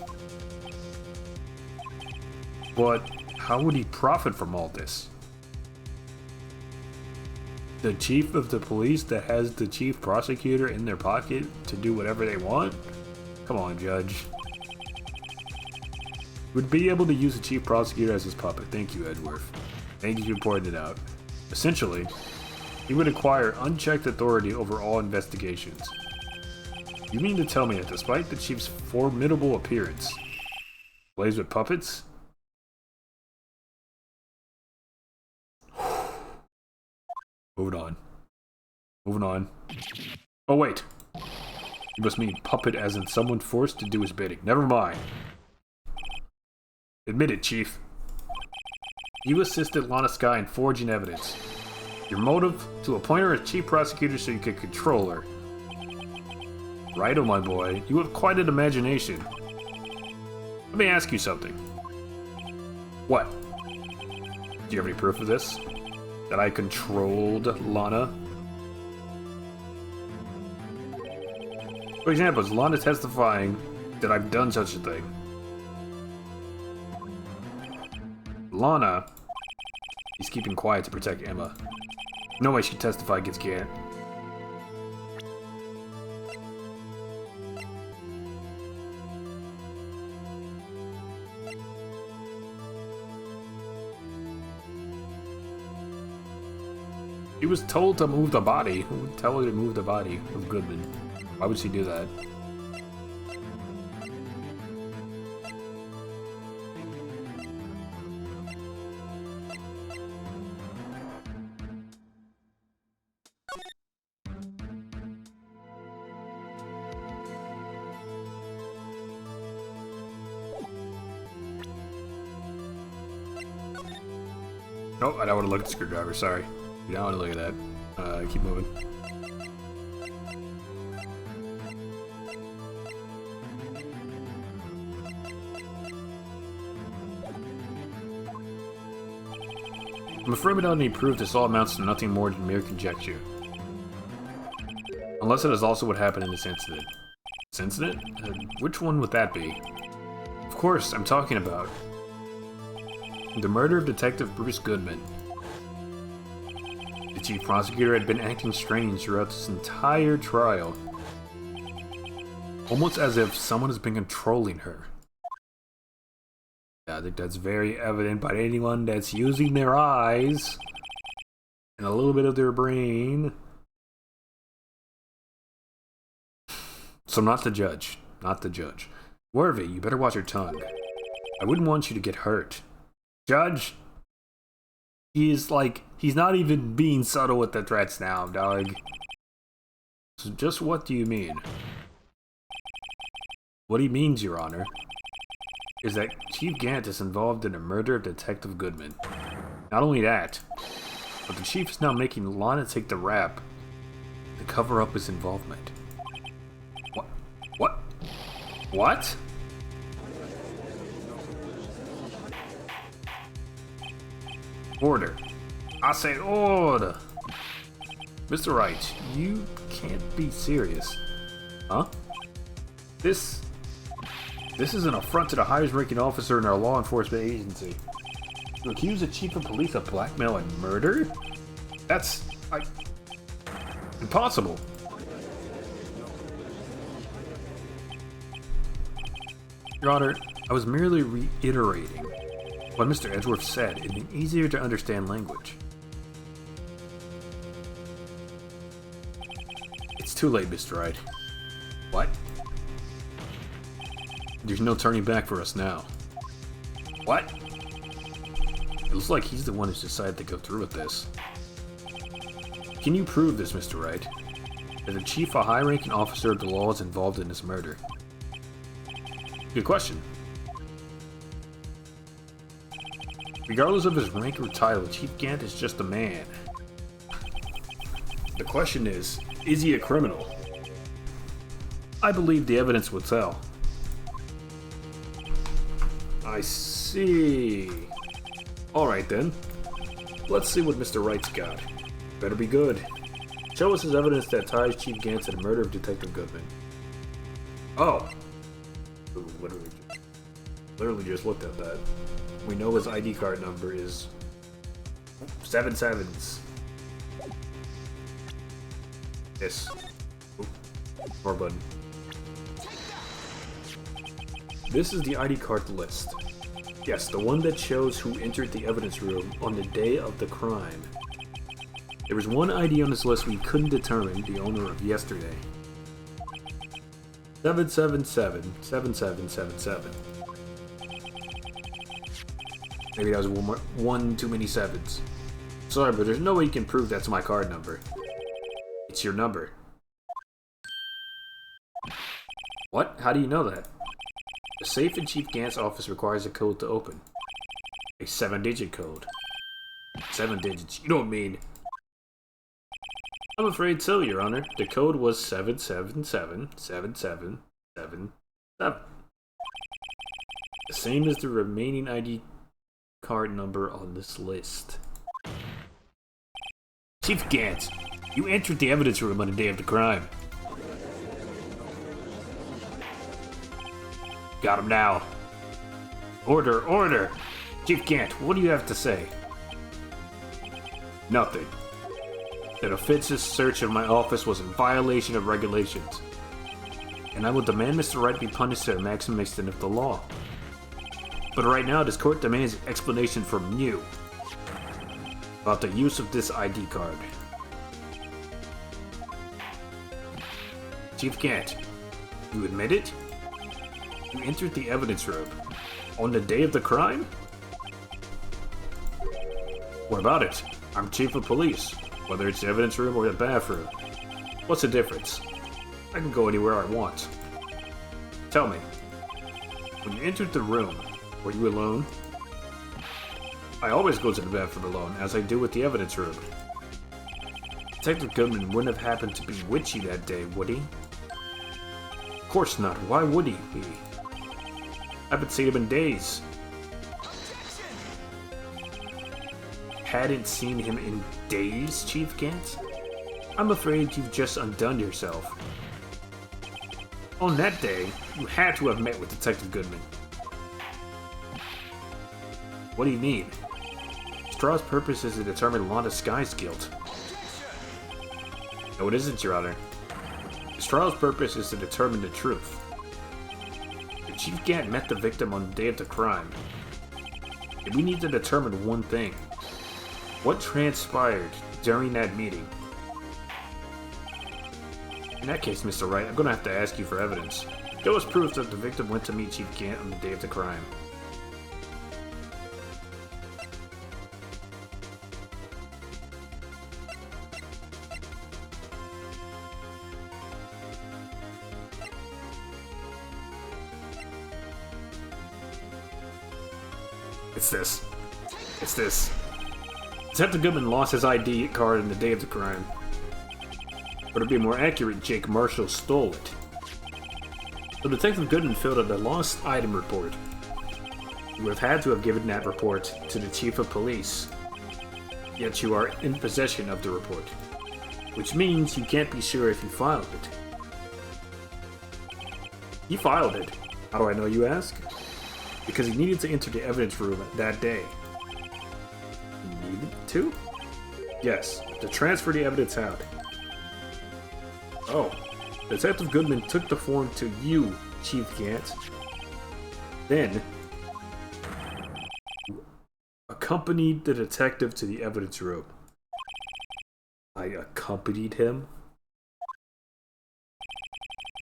But how would he profit from all this? The chief of the police that has the chief prosecutor in their pocket to do whatever they want? Come on, Judge. Would be able to use the chief prosecutor as his puppet. Thank you, Edworth. Thank you for pointing it out. Essentially, he would acquire unchecked authority over all investigations. You mean to tell me that despite the chief's formidable appearance, plays with puppets? Moving on. Moving on. Oh wait. You must mean puppet as in someone forced to do his bidding. Never mind. Admit it, Chief. You assisted Lana Skye in forging evidence. Your motive? To appoint her as chief prosecutor so you could control her. Right, oh my boy. You have quite an imagination. Let me ask you something. What? Do you have any proof of this? That I controlled Lana? For example, is Lana testifying that I've done such a thing? Lana is keeping quiet to protect Emma. No way she testified against Gant. She was told to move the body. Who would tell her to move the body of Goodman? Why would she do that? Nope, I don't want to look at the screwdriver, sorry. You don't want to look at that. Keep moving. I'm afraid without any proof, this all amounts to nothing more than mere conjecture. Unless it is also what happened in this incident. This incident? Which one would that be? Of course, I'm talking about the murder of Detective Bruce Goodman. The chief prosecutor had been acting strange throughout this entire trial. Almost as if someone has been controlling her. Yeah, I think that's very evident by anyone that's using their eyes and a little bit of their brain. So not the judge. Not the judge. Worthy, you better watch your tongue. I wouldn't want you to get hurt. Judge? He's not even being subtle with the threats now, dog. So just what do you mean? What he means, Your Honor, is that Chief Gant is involved in the murder of Detective Goodman. Not only that, but the Chief is now making Lana take the rap to cover up his involvement. What? What? Order. I say order. Mr. Wright, you can't be serious. Huh? This is an affront to the highest ranking officer in our law enforcement agency. To accuse the chief of police of blackmail and murder? That's, impossible. Your Honor, I was merely reiterating what Mr. Edgeworth said in an easier to understand language. It's too late, Mr. Wright. What? There's no turning back for us now. What? It looks like he's the one who's decided to go through with this. Can you prove this, Mr. Wright? That the chief, a high-ranking officer of the law, is involved in this murder? Good question. Regardless of his rank or title, Chief Gant is just a man. The question is he a criminal? I believe the evidence will tell. I see. Alright then. Let's see what Mr. Wright's got. Better be good. Show us his evidence that ties Chief Gant to the murder of Detective Goodman. Oh. Literally just looked at that. We know his ID card number is 7 sevens. Yes. Oop. More button. This is the ID card list. Yes, the one that shows who entered the evidence room on the day of the crime. There was one ID on this list we couldn't determine the owner of yesterday. 777-7777. Maybe that was one too many sevens. Sorry, but there's no way you can prove that's my card number. It's your number. What? How do you know that? The safe in Chief Gant's office requires a code to open. A 7-digit code. 7 digits? You don't mean... I'm afraid so, Your Honor. The code was 7777777. The same as the remaining ID card number on this list. Chief Gant, you entered the evidence room on the day of the crime. Got him now. Order, order! Chief Gant, what do you have to say? Nothing. That offensive search of my office was in violation of regulations. And I will demand Mr. Wright be punished to the maximum extent of the law. But right now, this court demands an explanation from you about the use of this ID card. Chief Gant, you admit it? You entered the evidence room on the day of the crime? What about it? I'm chief of police, whether it's the evidence room or the bathroom. What's the difference? I can go anywhere I want. Tell me, when you entered the room, were you alone? I always go to the bathroom alone, as I do with the evidence room. Detective Goodman wouldn't have happened to be with you that day, would he? Of course not. Why would he be? I haven't seen him in days. Hadn't seen him in days, Chief Gant? I'm afraid you've just undone yourself. On that day, you had to have met with Detective Goodman. What do you mean? Straw's purpose is to determine Londa Sky's guilt. No, it isn't, Your Honor. Straw's purpose is to determine the truth. If Chief Gant met the victim on the day of the crime, we need to determine one thing. What transpired during that meeting? In that case, Mr. Wright, I'm going to have to ask you for evidence. Show us proof that the victim went to meet Chief Gant on the day of the crime. It's this. It's this. Detective Goodman lost his ID card on the day of the crime. Or to be more accurate, Jake Marshall stole it. So Detective Goodman filled out a lost item report. You would have had to have given that report to the Chief of Police. Yet you are in possession of the report. Which means you can't be sure if you filed it. He filed it. How do I know, you ask? Because he needed to enter the evidence room that day. He needed to? Yes, to transfer the evidence out. Oh, Detective Goodman took the form to you, Chief Gant. Then, accompanied the detective to the evidence room. I accompanied him?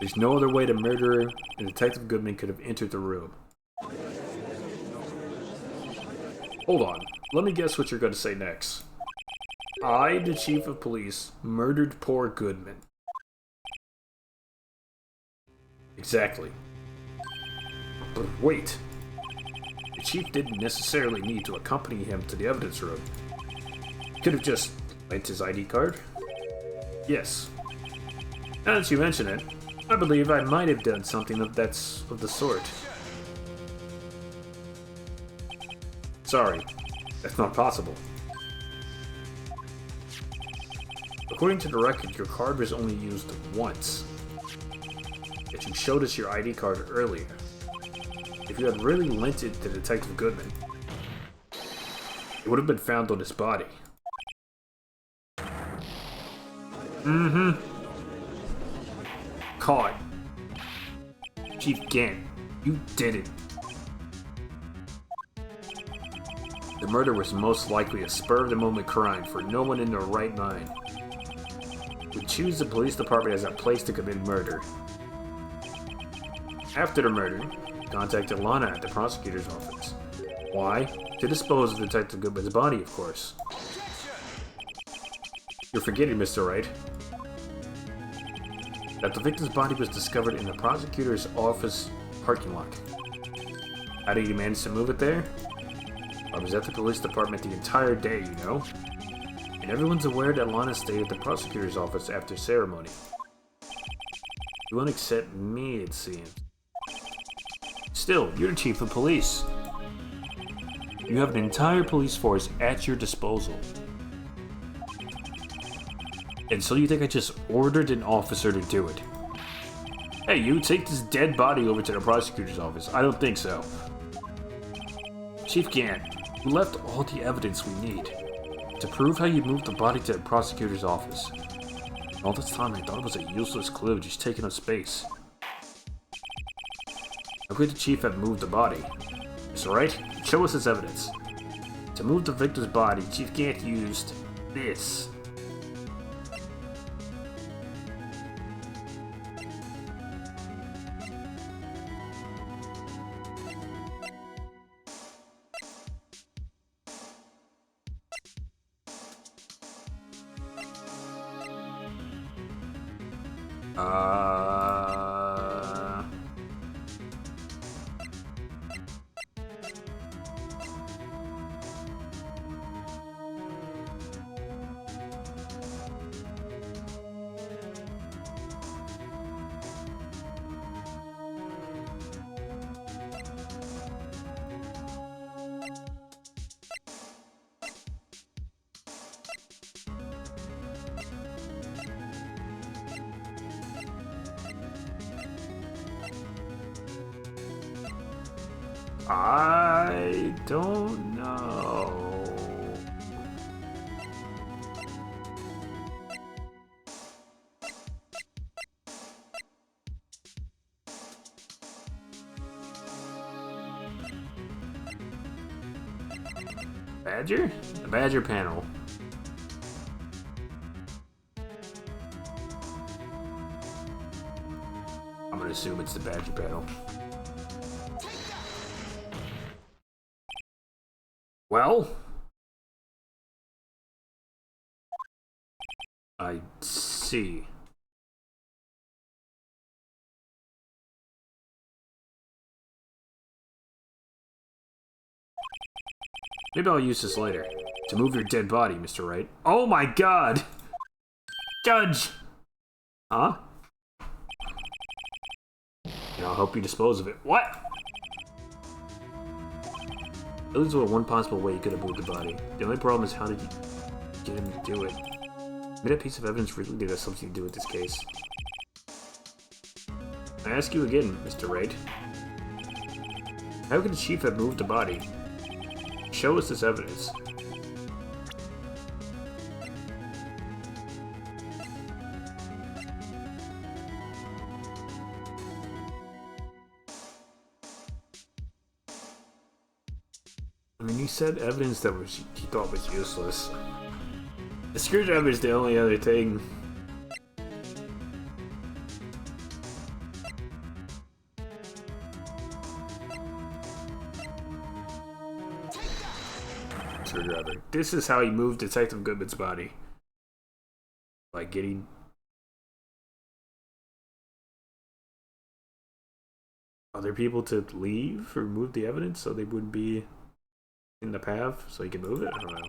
There's no other way the murderer and Detective Goodman could have entered the room. Hold on, let me guess what you're going to say next. I, the Chief of Police, murdered poor Goodman. Exactly. But wait. The Chief didn't necessarily need to accompany him to the evidence room. He could have just lent his ID card? Yes. Now that you mention it, I believe I might have done something of the sort. Sorry, that's not possible. According to the record, your card was only used once. Yet you showed us your ID card earlier. If you had really lent it to Detective Goodman, it would have been found on his body. Mm-hmm. Caught. Chief Gant, you did it. The murder was most likely a spur-of-the-moment crime, for no one in their right mind would choose the police department as a place to commit murder. After the murder, he contacted Lana at the prosecutor's office. Why? To dispose of Detective Goodman's body, of course. You're forgetting, Mr. Wright, that the victim's body was discovered in the prosecutor's office parking lot. How did you manage to move it there? I was at the police department the entire day, you know. And everyone's aware that Lana stayed at the prosecutor's office after ceremony. You won't accept me, it seems. Still, you're the chief of police. You have an entire police force at your disposal. And so you think I just ordered an officer to do it? Hey, you take this dead body over to the prosecutor's office. I don't think so. Chief Gant, you left all the evidence we need to prove how you moved the body to the prosecutor's office. All this time I thought it was a useless clue just taking up space. How could the chief have moved the body? Mr. Wright, show us this evidence. To move the victim's body, Chief Gant used this. I don't know. Badger? The Badger panel. I'm gonna assume it's the Badger panel. Well, I see. Maybe I'll use this later. To move your dead body, Mr. Wright. Oh my god! Judge! Huh? And I'll help you dispose of it. What? Those were one possible way you could have moved the body. The only problem is how did you get him to do it? Maybe that piece of evidence really did have something to do with this case. I ask you again, Mr. Wright. How could the chief have moved the body? Show us this evidence. I mean, he said evidence that he thought was useless. The screwdriver is the only other thing. Screwdriver. This is how he moved Detective Goodman's body. By getting other people to leave or move the evidence so they wouldn't be in the path so he can move it? I don't know.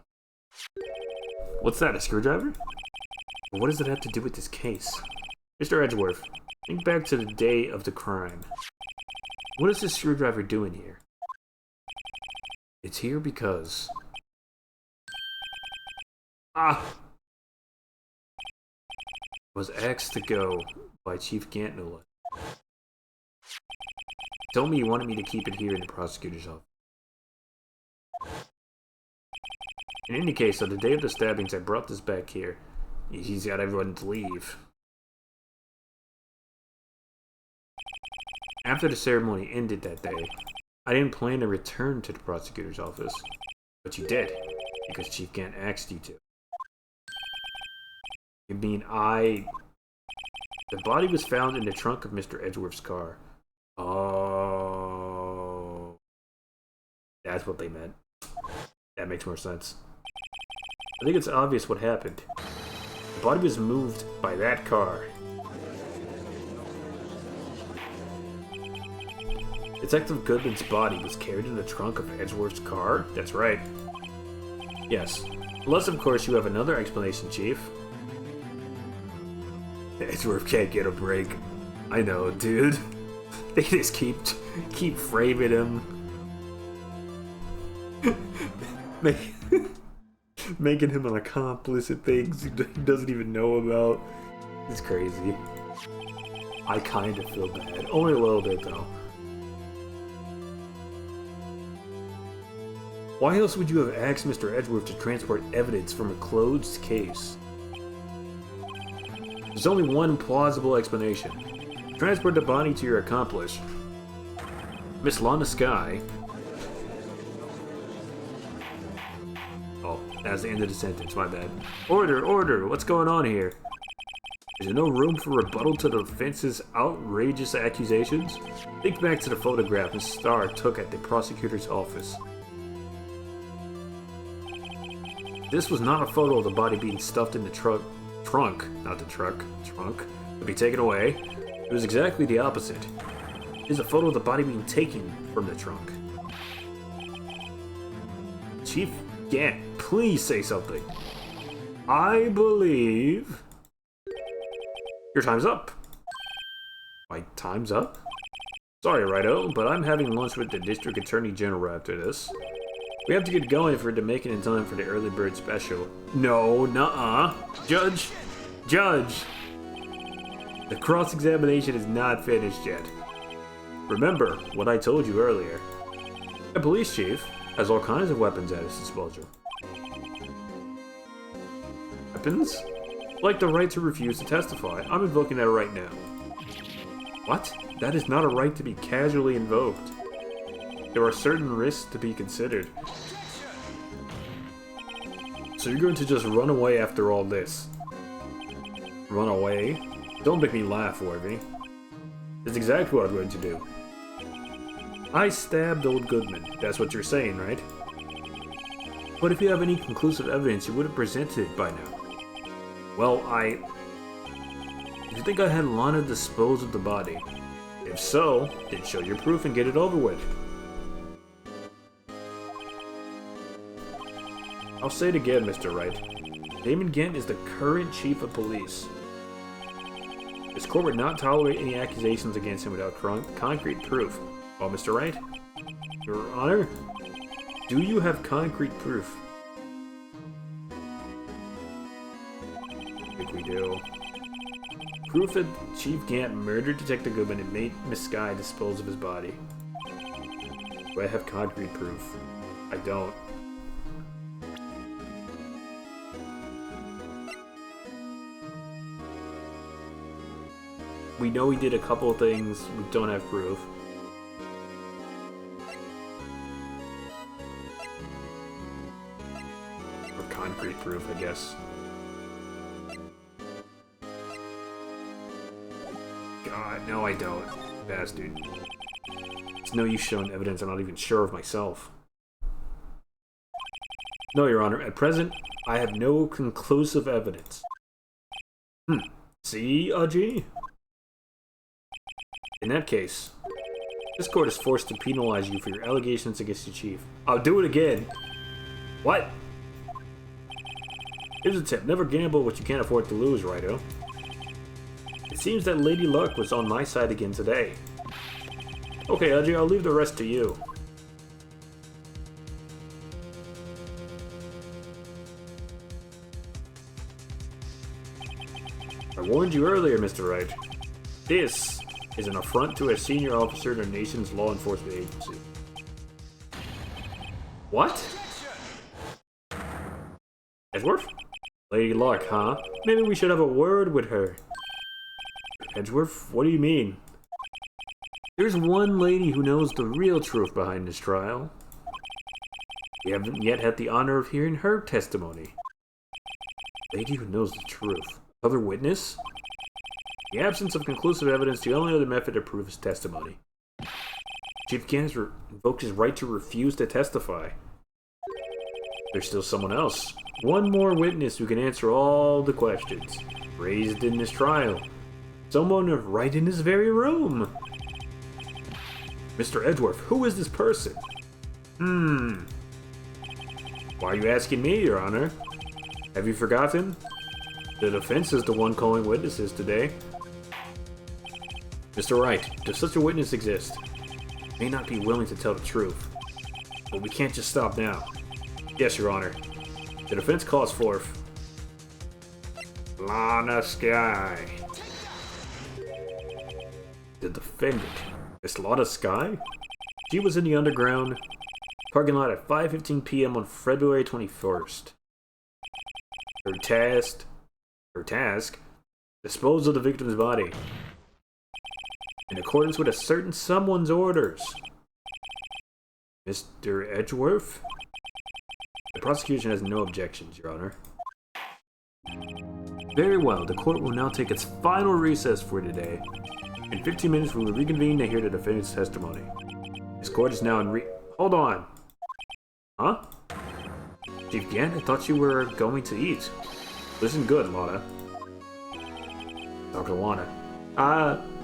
What's that, a screwdriver? What does it have to do with this case? Mr. Edgeworth, think back to the day of the crime. What is this screwdriver doing here? It's here because... I was asked to go by Chief Gant, no less. Told me you wanted me to keep it here in the prosecutor's office. In any case, on the day of the stabbings, I brought this back here. He's got everyone to leave. After the ceremony ended that day, I didn't plan to return to the prosecutor's office. But you did, because Chief Gant asked you to. You mean The body was found in the trunk of Mr. Edgeworth's car. Oh... That's what they meant. That makes more sense. I think it's obvious what happened. The body was moved by that car. Detective Goodman's body was carried in the trunk of Edgeworth's car? That's right. Yes. Unless, of course, you have another explanation, Chief. Edgeworth can't get a break. I know, dude. They just keep framing him. Making him an accomplice at things he doesn't even know about. It's crazy. I kind of feel bad. Only a little bit, though. Why else would you have asked Mr. Edgeworth to transport evidence from a closed case? There's only one plausible explanation. Transport the body to your accomplice, Miss Lana Skye. Oh, that's the end of the sentence, my bad. Order, order, what's going on here? Is there no room for rebuttal to the defense's outrageous accusations? Think back to the photograph Miss Starr took at the prosecutor's office. This was not a photo of the body being stuffed in the trunk, to be taken away. It was exactly the opposite. It is a photo of the body being taken from the trunk. Chief Gant, please say something. I believe... Your time's up. My time's up? Sorry, Righto, but I'm having lunch with the District Attorney General after this. We have to get going for it to make it in time for the early bird special. No, nuh-uh. Judge! The cross-examination is not finished yet. Remember what I told you earlier. The police chief has all kinds of weapons at his disposal. Weapons? Like the right to refuse to testify. I'm invoking that right now. What? That is not a right to be casually invoked. There are certain risks to be considered. So you're going to just run away after all this? Run away? Don't make me laugh, Worthy. That's exactly what I'm going to do. I stabbed old Goodman. That's what you're saying, right? But if you have any conclusive evidence, you would have presented it by now. Well, You think I had Lana dispose of the body? If so, then show your proof and get it over with. I'll say it again, Mr. Wright. Damon Gant is the current chief of police. This court would not tolerate any accusations against him without concrete proof. Oh, Mr. Wright? Your Honor? Do you have concrete proof? I think we do. Proof that Chief Gant murdered Detective Goodman and made Miss Skye dispose of his body. Do I have concrete proof? I don't. We know he did a couple of things, we don't have proof. Or concrete proof, I guess. God, no I don't. Bastard. It's no use showing evidence I'm not even sure of myself. No, Your Honor. At present, I have no conclusive evidence. See, Aji? In that case, this court is forced to penalize you for your allegations against your chief. I'll do it again. What? Here's a tip. Never gamble what you can't afford to lose, Righto. It seems that Lady Luck was on my side again today. Okay, Aji, I'll leave the rest to you. I warned you earlier, Mr. Wright. This is an affront to a senior officer in our nation's law enforcement agency. What? Edgeworth? Lady Luck, huh? Maybe we should have a word with her. Edgeworth, what do you mean? There's one lady who knows the real truth behind this trial. We haven't yet had the honor of hearing her testimony. Lady who knows the truth. Other witness? In the absence of conclusive evidence, the only other method to prove is testimony. Chief Gann has invoked his right to refuse to testify. There's still someone else. One more witness who can answer all the questions raised in this trial. Someone right in this very room. Mr. Edgeworth, who is this person? Why are you asking me, Your Honor? Have you forgotten? The defense is the one calling witnesses today. Mr. Wright, does such a witness exist? May not be willing to tell the truth. But we can't just stop now. Yes, Your Honor. The defense calls forth Lana Sky. The defendant, Miss Lana Sky? She was in the underground parking lot at 5:15 p.m. on February 21st. Her task, dispose of the victim's body. In accordance with a certain someone's orders. Mr. Edgeworth? The prosecution has no objections, Your Honor. Very well, the court will now take its final recess for today. In 15 minutes, we will reconvene to hear the defendant's testimony. This court is now in Hold on! Huh? Chief Gann, I thought you were going to eat. Listen good, Lana. Dr. Lana.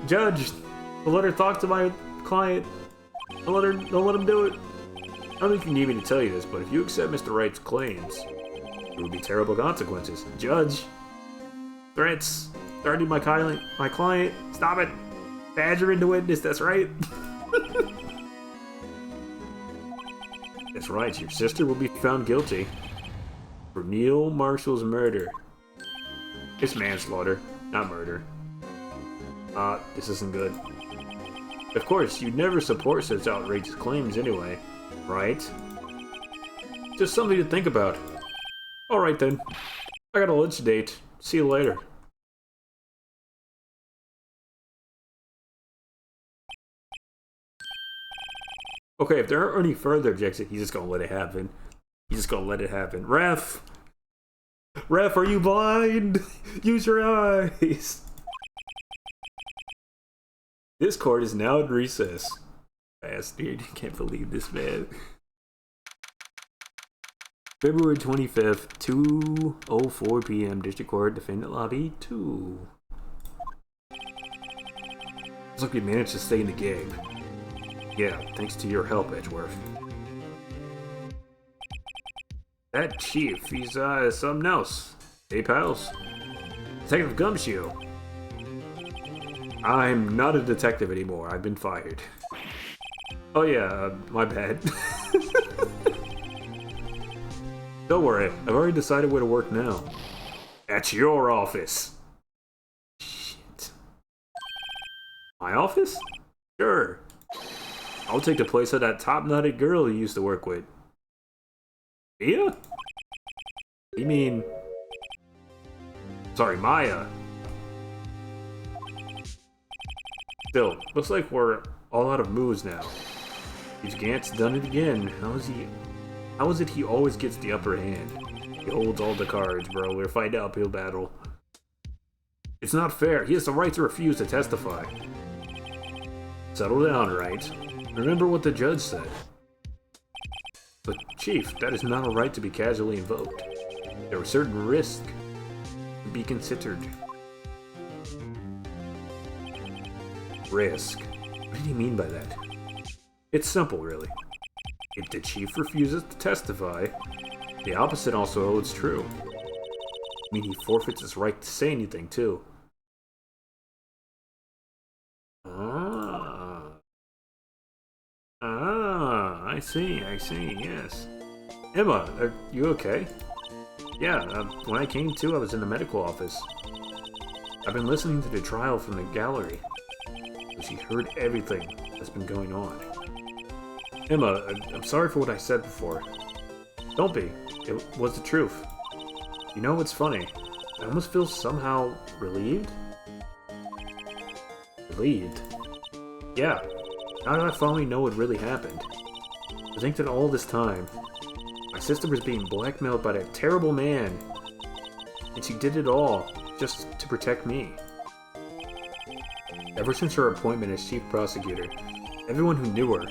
Judge! Don't let her talk to my client. Don't let him do it. I don't think you need me to tell you this, but if you accept Mr. Wright's claims, there will be terrible consequences. Judge! Threats! Threatening my client. Stop it! Badgering the witness, that's right. That's right, your sister will be found guilty for Neil Marshall's murder. It's manslaughter, not murder. This isn't good. Of course, you'd never support such outrageous claims anyway, right? Just something to think about. Alright then. I got a lunch date. See you later. Okay, if there aren't any further objections, he's just gonna let it happen. He's just gonna let it happen. Ref! Ref, are you blind? Use your eyes! This court is now in recess. Bastard, can't believe this, man. February 25th, 2:04 p.m. District Court, Defendant Lobby 2. Looks like we managed to stay in the game. Yeah, thanks to your help, Edgeworth. That chief, he's something else. Hey, pals. Detective Gumshoe. I'm not a detective anymore. I've been fired. Oh yeah, my bad. Don't worry, I've already decided where to work now. At your office. Shit. My office? Sure. I'll take the place of that top-knotted girl you used to work with. Mia? You mean... Sorry, Maya. Still, looks like we're all out of moves now. Chief Gant's done it again. How is it he always gets the upper hand? He holds all the cards, bro. We're fighting an uphill battle. It's not fair. He has the right to refuse to testify. Settle down, right? Remember what the judge said. But, Chief, that is not a right to be casually invoked. There were certain risks to be considered. Risk? What did he mean by that? It's simple, really. If the Chief refuses to testify, the opposite also holds true. I mean, he forfeits his right to say anything, too. I see, yes. Emma, are you okay? Yeah, when I came to, I was in the medical office. I've been listening to the trial from the gallery. So she heard everything that's been going on. Emma, I'm sorry for what I said before. Don't be. It was the truth. You know what's funny? I almost feel somehow relieved. Relieved? Yeah. Now that I finally know what really happened. I think that all this time, My sister was being blackmailed by that terrible man. And she did it all, just to protect me. Ever since her appointment as chief prosecutor, everyone who knew her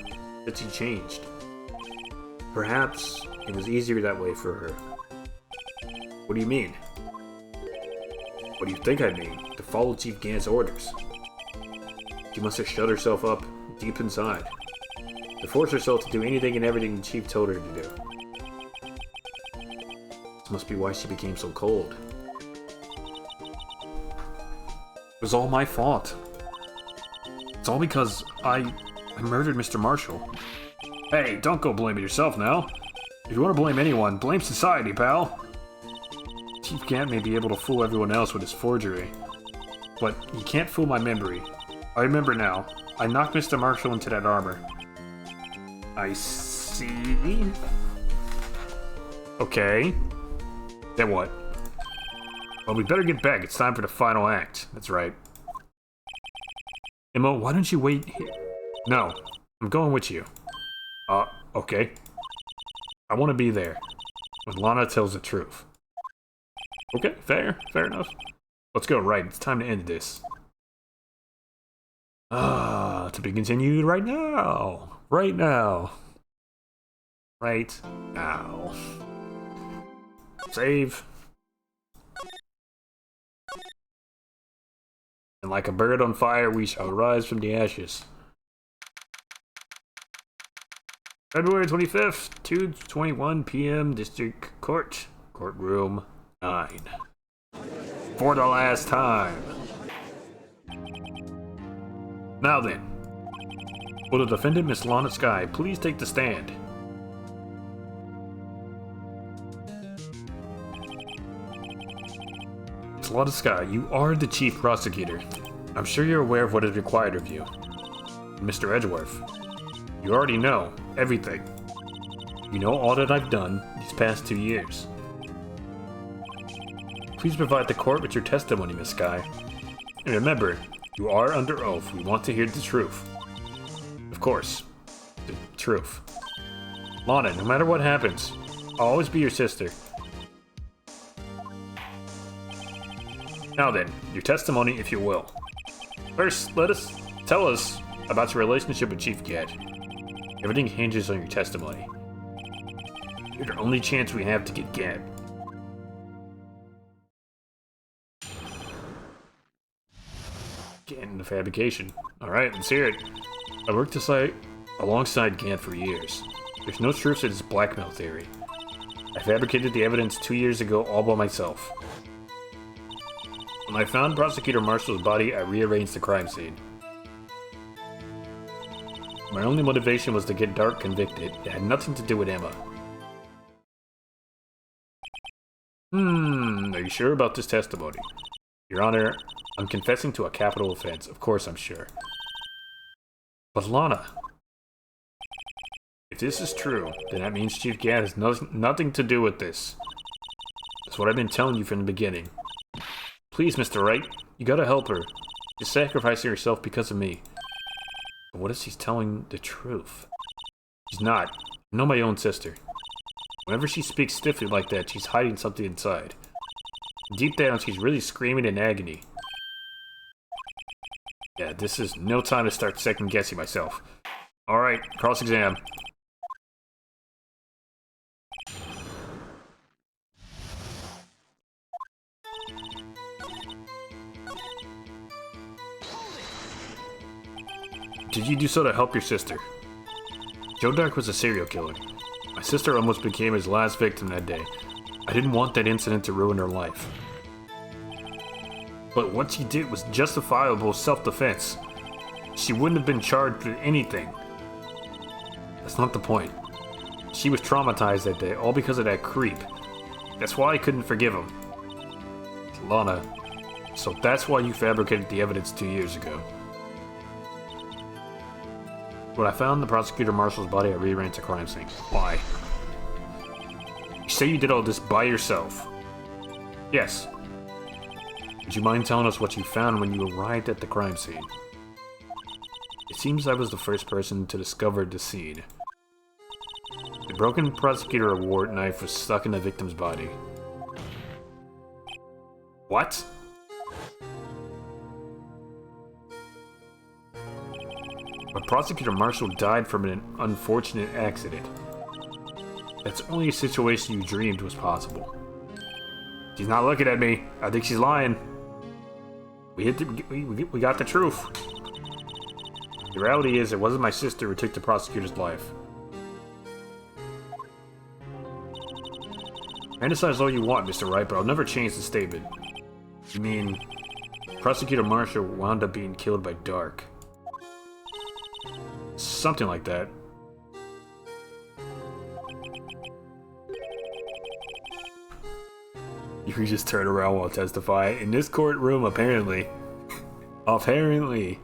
said she changed. Perhaps it was easier that way for her. What do you mean? What do you think I mean? To follow Chief Gant's orders. She must have shut herself up deep inside, to force herself to do anything and everything the Chief told her to do. This must be why she became so cold. It was all my fault. It's all because I murdered Mr. Marshall. Hey, don't go blaming yourself now. If you want to blame anyone, blame society, pal. Chief Gant may be able to fool everyone else with his forgery, but he can't fool my memory. I remember now. I knocked Mr. Marshall into that armor. I see. Okay. Then what? Well, we better get back. It's time for the final act. That's right. Emma, why don't you wait here? No, I'm going with you. Okay. I want to be there when Lana tells the truth. Okay, fair enough. Let's go, right, it's time to end this. To be continued right now. Right now. Save. And like a bird on fire, we shall rise from the ashes. February 25th, 2:21 p.m. District Court. Courtroom 9. For the last time. Now then, will the defendant, Miss Lana Skye, please take the stand? Miss Lana Skye, you are the chief prosecutor. I'm sure you're aware of what is required of you. And Mr. Edgeworth, you already know everything. You know all that I've done these past 2 years. Please provide the court with your testimony, Miss Skye. And remember, you are under oath. We want to hear the truth. Of course, the truth. Lana, no matter what happens, I'll always be your sister. Now then, your testimony, if you will. First, tell us about your relationship with Chief Gant. Everything hinges on your testimony. You're the only chance we have to get Gant. Gant in the fabrication. Alright, let's hear it. I worked alongside Gant for years. There's no truth to this blackmail theory. I fabricated the evidence 2 years ago all by myself. When I found Prosecutor Marshall's body, I rearranged the crime scene. My only motivation was to get Dark convicted. It had nothing to do with Emma. Are you sure about this testimony? Your Honor, I'm confessing to a capital offense. Of course I'm sure. But Lana, if this is true, then that means Chief Gant has nothing to do with this. That's what I've been telling you from the beginning. Please, Mr. Wright, you gotta help her. You're sacrificing yourself because of me. But what if she's telling the truth? She's not. I know my own sister. Whenever she speaks stiffly like that, she's hiding something inside. Deep down, she's really screaming in agony. Yeah, this is no time to start second-guessing myself. Alright, cross-exam. Did you do so to help your sister? Joe Dark was a serial killer. My sister almost became his last victim that day. I didn't want that incident to ruin her life. But what she did was justifiable self-defense. She wouldn't have been charged with anything. That's not the point. She was traumatized that day, all because of that creep. That's why I couldn't forgive him. Lana, so that's why you fabricated the evidence 2 years ago. When I found the Prosecutor Marshall's body, I rearranged the crime scene. Why? You say you did all this by yourself. Yes. Would you mind telling us what you found when you arrived at the crime scene? It seems I was the first person to discover the scene. The broken prosecutor award knife was stuck in the victim's body. What? But Prosecutor Marshall died from an unfortunate accident. That's only a situation you dreamed was possible. She's not looking at me. I think she's lying. We got the truth. The reality is, it wasn't my sister who took the prosecutor's life. Fantasize all you want, Mr. Wright, but I'll never change the statement. You mean, Prosecutor Marshall wound up being killed by Dark. Something like that. You can just turn around while testifying. In this courtroom, apparently. Apparently.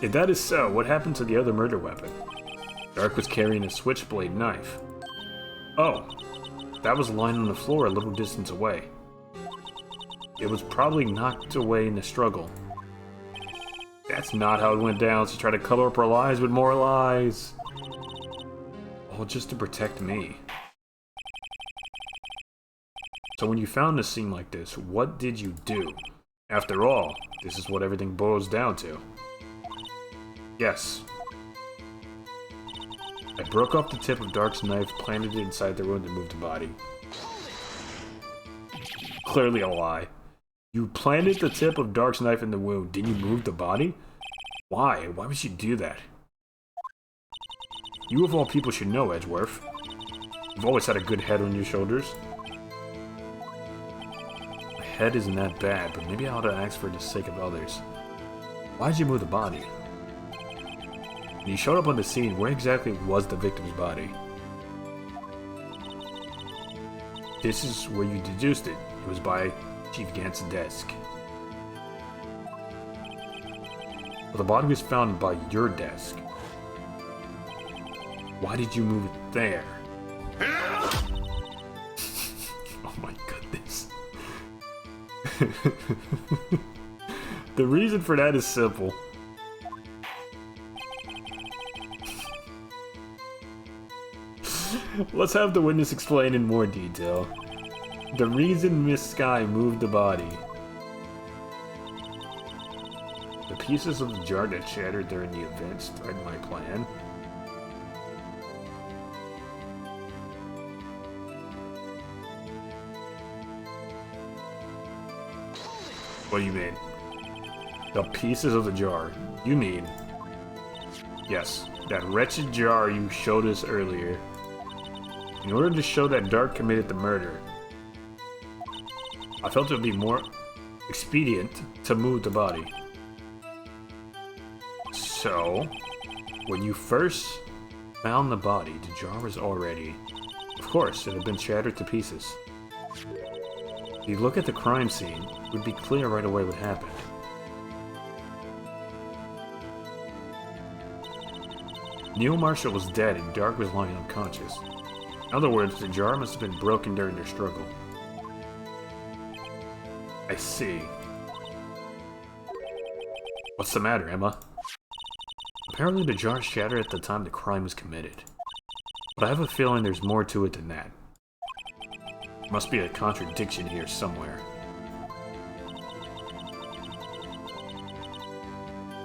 If that is so, what happened to the other murder weapon? Dark was carrying a switchblade knife. Oh. That was lying on the floor a little distance away. It was probably knocked away in the struggle. That's not how it went down, so try to cover up her lies with more lies. All just to protect me. So when you found a scene like this, what did you do? After all, this is what everything boils down to. Yes. I broke off the tip of Dark's knife, planted it inside the wound, and moved the body. Clearly a lie. You planted the tip of Dark's knife in the wound. Did you move the body? Why? Why would you do that? You of all people should know, Edgeworth. You've always had a good head on your shoulders. My head isn't that bad, but maybe I ought to ask for the sake of others. Why'd you move the body? When you showed up on the scene, where exactly was the victim's body? This is where you deduced it. It was by Chief Gant's desk. Well, the body was found by your desk. Why did you move it there? Oh my goodness. The reason for that is simple. Let's have the witness explain in more detail. The reason Miss Sky moved the body. The pieces of the jar that shattered during the event started my plan. What do you mean? The pieces of the jar. You mean... Yes, that wretched jar you showed us earlier. In order to show that Dark committed the murder, I felt it would be more expedient to move the body. So, when you first found the body, the jar was already... Of course, it had been shattered to pieces. If you look at the crime scene, it would be clear right away what happened. Neil Marshall was dead and Dark was lying unconscious. In other words, the jar must have been broken during their struggle. I see. What's the matter, Emma? Apparently the jar shattered at the time the crime was committed. But I have a feeling there's more to it than that. There must be a contradiction here somewhere.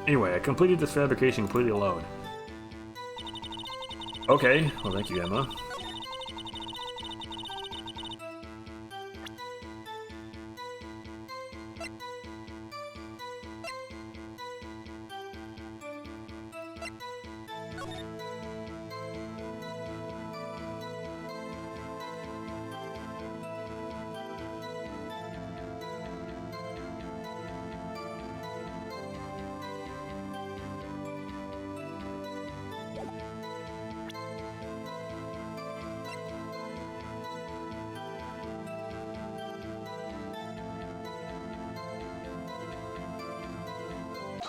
Anyway, I completed this fabrication completely alone. Okay, well thank you, Emma.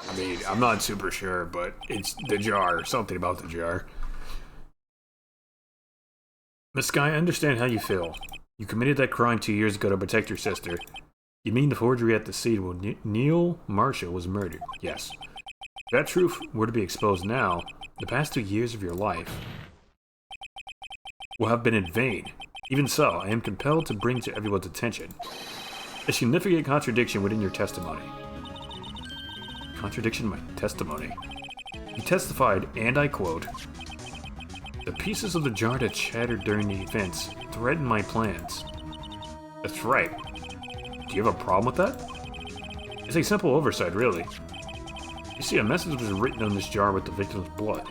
I mean, I'm not super sure, but it's the jar. Something about the jar. Miss Sky, I understand how you feel. You committed that crime 2 years ago to protect your sister. You mean the forgery at the scene when Neil Marshall was murdered? Yes. If that truth were to be exposed now, the past 2 years of your life will have been in vain. Even so, I am compelled to bring to everyone's attention a significant contradiction within your testimony. Contradiction in my testimony? You testified, and I quote, "The pieces of the jar that shattered during the events threaten my plans." That's right. Do you have a problem with that? It's a simple oversight, really. You see, a message was written on this jar with the victim's blood.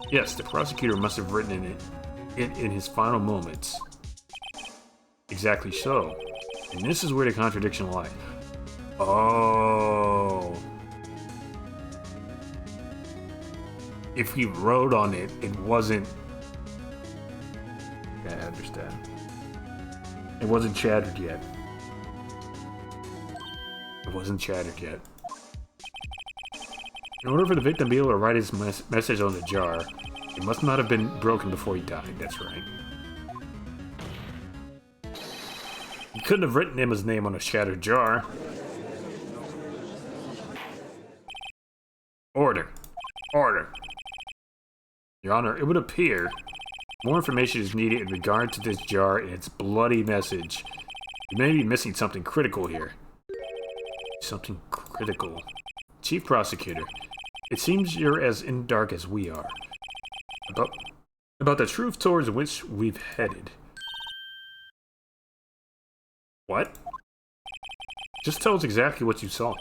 Yes, the prosecutor must have written it in his final moments. Exactly so. And this is where the contradiction lies. Oh. If he wrote on it, it wasn't... Yeah, I understand. It wasn't shattered yet. It wasn't shattered yet. In order for the victim to be able to write his message on the jar, it must not have been broken before he died. That's right. He couldn't have written his name on a shattered jar. Order. Order. Your Honor, it would appear more information is needed in regard to this jar and its bloody message. You may be missing something critical here. Something critical. Chief Prosecutor, it seems you're as in dark as we are. About the truth towards which we've headed. What? Just tell us exactly what you saw.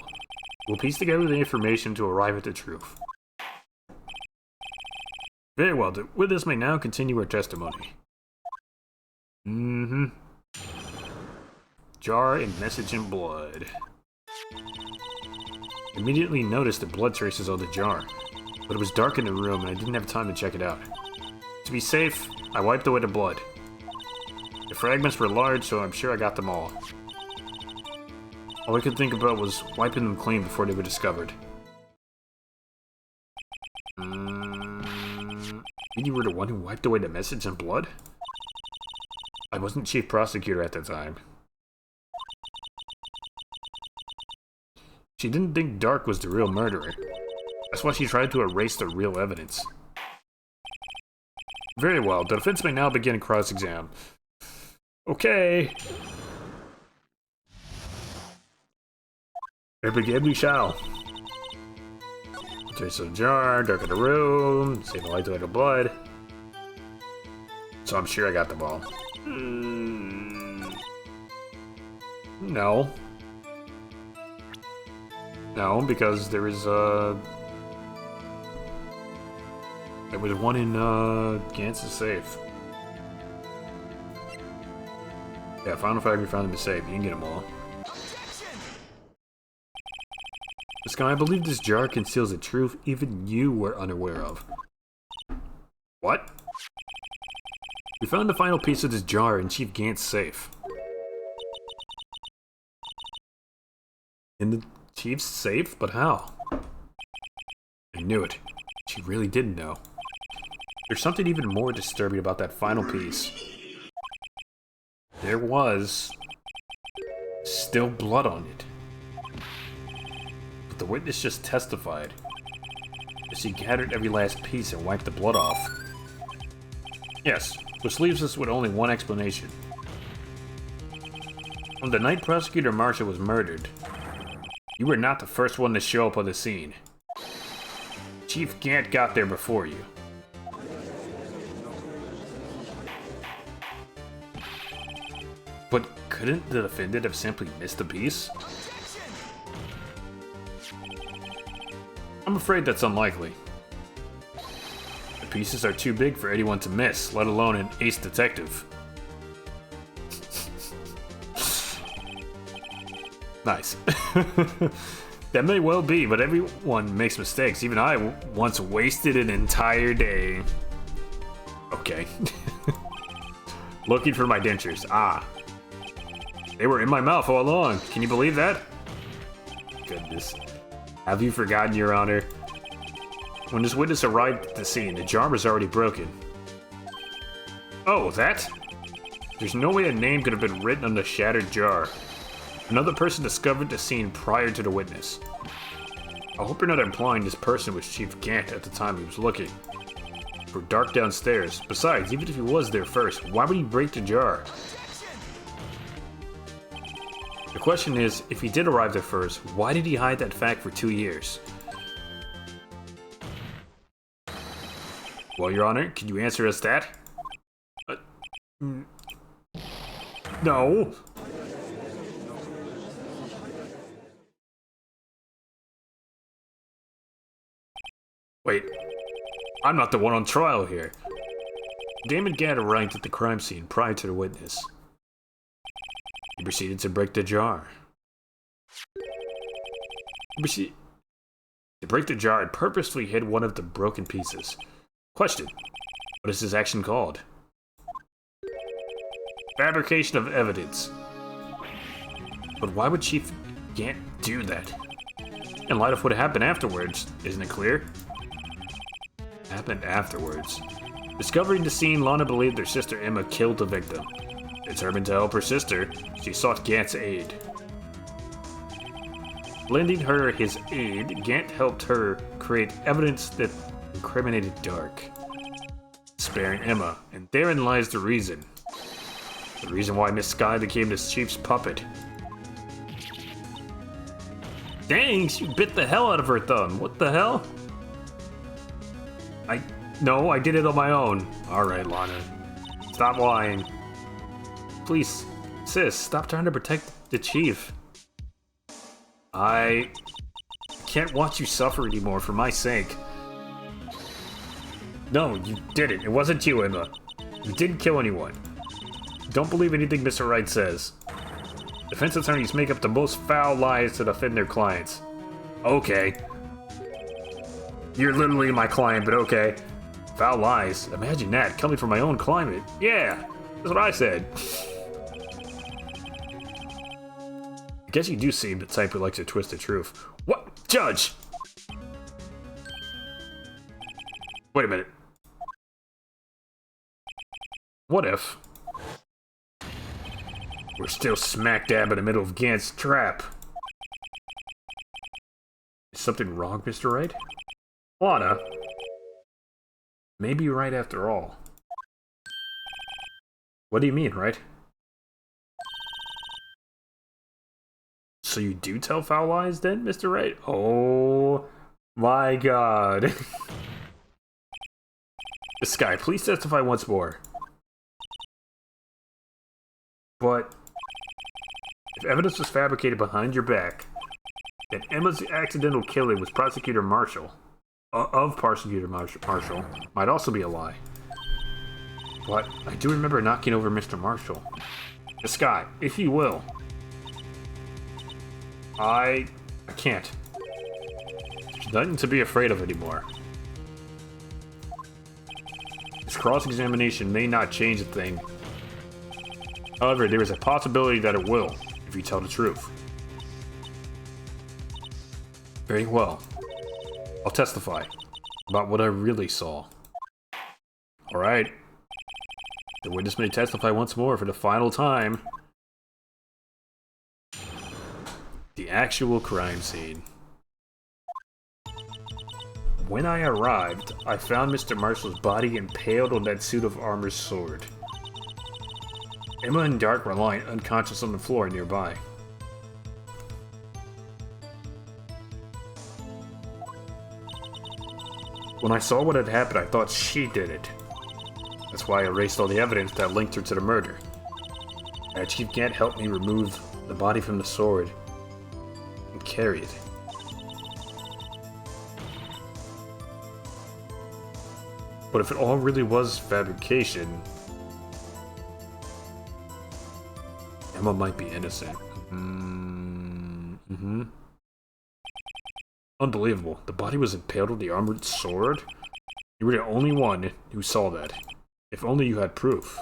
We'll piece together the information to arrive at the truth. Very well, the witness may now continue her testimony. Jar and message in blood. Immediately noticed the blood traces on the jar, but it was dark in the room and I didn't have time to check it out. To be safe, I wiped away the blood. The fragments were large, so I'm sure I got them all. All I could think about was wiping them clean before they were discovered. You were the one who wiped away the message in blood? I wasn't chief prosecutor at the time. She didn't think Dark was the real murderer. That's why she tried to erase the real evidence. Very well, the defense may now begin a cross-exam. Okay. Here begin we shall. Trace of the jar, darken the room, save the light to the blood. So I'm sure I got them all. No. No, because there was one in Gantz's safe. Yeah, final fact, we found in the safe. You can get them all. Sky, I believe this jar conceals a truth even you were unaware of. What? We found the final piece of this jar in Chief Gantz's safe. In the Chief's safe? But how? I knew it. She really didn't know. There's something even more disturbing about that final piece. There was still blood on it. But the witness just testified that she gathered every last piece and wiped the blood off. Yes, which leaves us with only one explanation. On the night Prosecutor Marshall was murdered, you were not the first one to show up on the scene. Chief Gant got there before you. But couldn't the defendant have simply missed a piece? I'm afraid that's unlikely. The pieces are too big for anyone to miss, let alone an ace detective. Nice. That may well be, but everyone makes mistakes. Even I once wasted an entire day. Okay. Looking for my dentures. Ah. They were in my mouth all along. Can you believe that? Goodness. Have you forgotten, Your Honor? When this witness arrived at the scene, the jar was already broken. Oh, that? There's no way a name could have been written on the shattered jar. Another person discovered the scene prior to the witness. I hope you're not implying this person was Chief Gant at the time he was looking. were dark downstairs. Besides, even if he was there first, why would he break the jar? The question is, if he did arrive there first, why did he hide that fact for 2 years? Well, Your Honor, can you answer us that? No. Wait, I'm not the one on trial here. Damon Gadd arrived at the crime scene prior to the witness. He proceeded to break the jar. To break the jar and purposefully hid one of the broken pieces. Question: what is this action called? Fabrication of evidence. But why would Chief Gant do that? In light of what happened afterwards, isn't it clear? Happened afterwards. Discovering the scene, Lana believed her sister Emma killed the victim. Determined to help her sister, she sought Gant's aid. Lending her his aid, Gant helped her create evidence that incriminated Dark, sparing Emma, and therein lies the reason. The reason why Miss Sky became the Chief's puppet. Dang, she bit the hell out of her thumb. What the hell? No, I did it on my own. Alright, Lana. Stop lying. Please, sis, stop trying to protect the Chief. I can't watch you suffer anymore for my sake. No, you didn't. It wasn't you, Emma. You didn't kill anyone. Don't believe anything Mr. Wright says. Defense attorneys make up the most foul lies to defend their clients. Okay. You're literally my client, but okay. Foul lies. Imagine that, coming from my own client. Yeah, that's what I said. I guess you do seem the type who likes to twist the truth. What? Judge! Wait a minute. What if we're still smack dab in the middle of Gant's trap? Is something wrong, Mr. Wright? Lana? Maybe you're right after all. What do you mean, right? So you do tell foul lies then, Mr. Wright? Oh my god. Sky, please testify once more. But if evidence was fabricated behind your back, then Emma's accidental killing was Prosecutor Marshall, might also be a lie. But I do remember knocking over Mr. Marshall. Sky, if you will. I can't. There's nothing to be afraid of anymore. This cross-examination may not change a thing. However, there is a possibility that it will, if you tell the truth. Very well. I'll testify about what I really saw. Alright. The witness may testify once more for the final time. The actual crime scene. When I arrived, I found Mr. Marshall's body impaled on that suit of armor's sword. Emma and Dark were lying unconscious on the floor nearby. When I saw what had happened, I thought she did it. That's why I erased all the evidence that linked her to the murder. Chief Gant helped me remove the body from the sword and carry it. But if it all really was fabrication, Emma might be innocent. Unbelievable. The body was impaled with the armored sword? You were the only one who saw that. If only you had proof.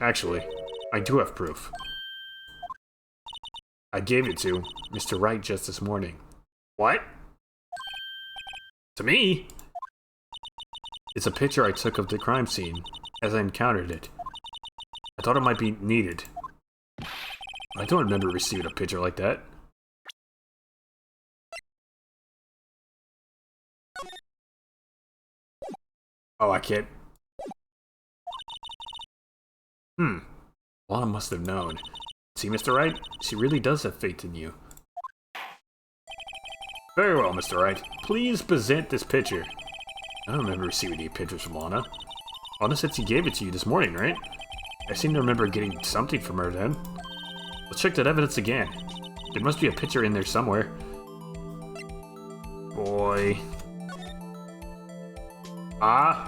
Actually, I do have proof. I gave it to Mr. Wright just this morning. What? To me? It's a picture I took of the crime scene as I encountered it. I thought it might be needed. I don't remember receiving a picture like that. Oh, I can't. Lana must have known. See, Mr. Wright? She really does have faith in you. Very well, Mr. Wright. Please present this picture. I don't remember receiving any pictures from Lana. Lana said she gave it to you this morning, right? I seem to remember getting something from her then. Let's check that evidence again. There must be a picture in there somewhere. Boy. Ah?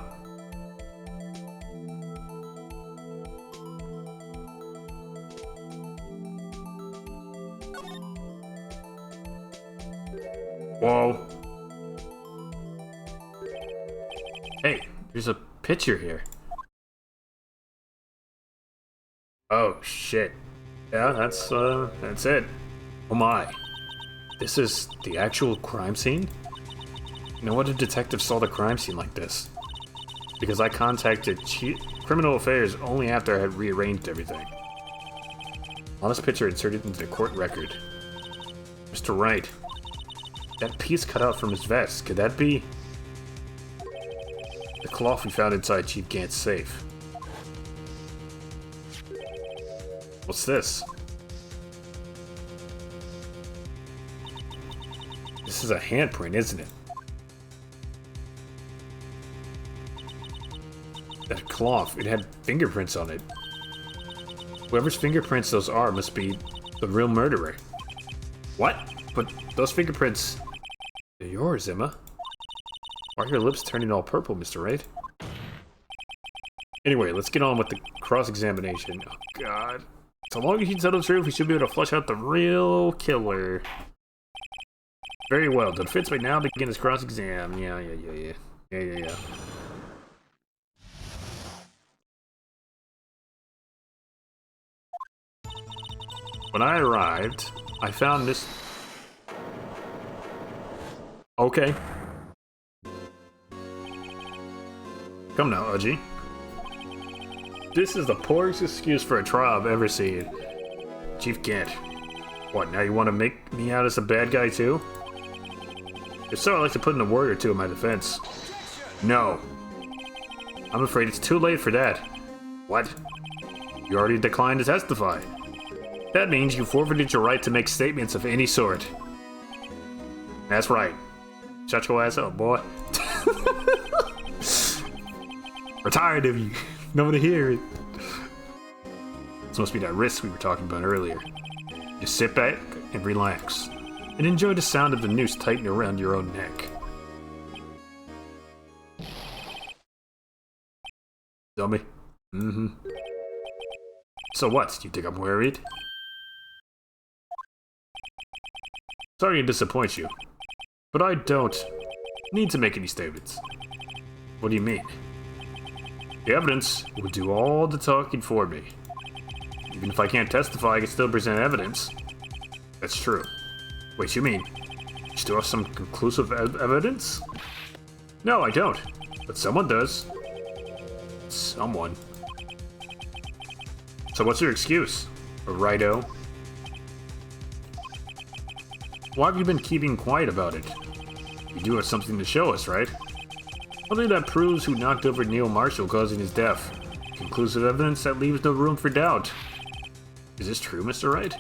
Whoa. Hey, there's a picture here. Oh, shit. Yeah, that's it. Oh my. This is the actual crime scene? No wonder detectives saw the crime scene like this. Because I contacted Criminal Affairs only after I had rearranged everything. Honest picture inserted into the court record. Mr. Wright. That piece cut out from his vest, could that be the cloth we found inside Chief Gant's safe? What's this? This is a handprint, isn't it? That cloth, it had fingerprints on it. Whoever's fingerprints those are must be the real murderer. What? But those fingerprints... They're yours, Emma. Why are your lips turning all purple, Mr. Wright? Anyway, let's get on with the cross-examination. Oh, God. So long as you tell the truth, we should be able to flush out the real killer. Very well. The defense may now begin his cross-exam. Yeah. When I arrived, I found this... Okay. Come now, Udgy. This is the poorest excuse for a trial I've ever seen. Chief Gant. What, now you want to make me out as a bad guy too? If so, I'd like to put in a word or two in my defense. No. I'm afraid it's too late for that. What? You already declined to testify. That means you forfeited your right to make statements of any sort. That's right. Shut your ass up, boy. We're tired of you. Nobody hear it. This must be that wrist we were talking about earlier. Just sit back and relax. And enjoy the sound of the noose tightening around your own neck. Dummy. Mm-hmm. So what? Do you think I'm worried? Sorry to disappoint you. But I don't need to make any statements. What do you mean? The evidence will do all the talking for me. Even if I can't testify, I can still present evidence. That's true. Wait, you mean you still have some conclusive evidence? No, I don't. But someone does. Someone. So what's your excuse? Righto. Why have you been keeping quiet about it? You do have something to show us, right? Something that proves who knocked over Neil Marshall, causing his death. Conclusive evidence that leaves no room for doubt. Is this true, Mr. Wright?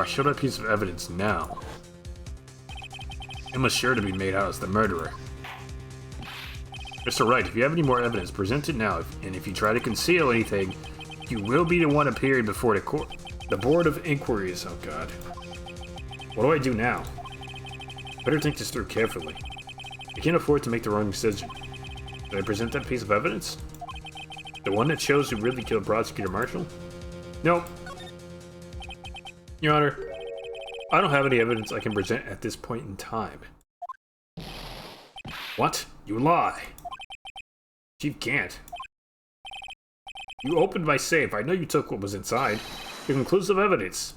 I show that piece of evidence now. Emma's sure to be made out as the murderer. Mr. Wright, if you have any more evidence, present it now, and if you try to conceal anything, you will be the one appearing before the court. The Board of Inquiries. Oh, God. What do I do now? Better think this through carefully. I can't afford to make the wrong decision. Did I present that piece of evidence? The one that shows who really killed Prosecutor Marshall? Nope. Your Honor, I don't have any evidence I can present at this point in time. What? You lie! Chief Gant. You opened my safe. I know you took what was inside. The conclusive evidence.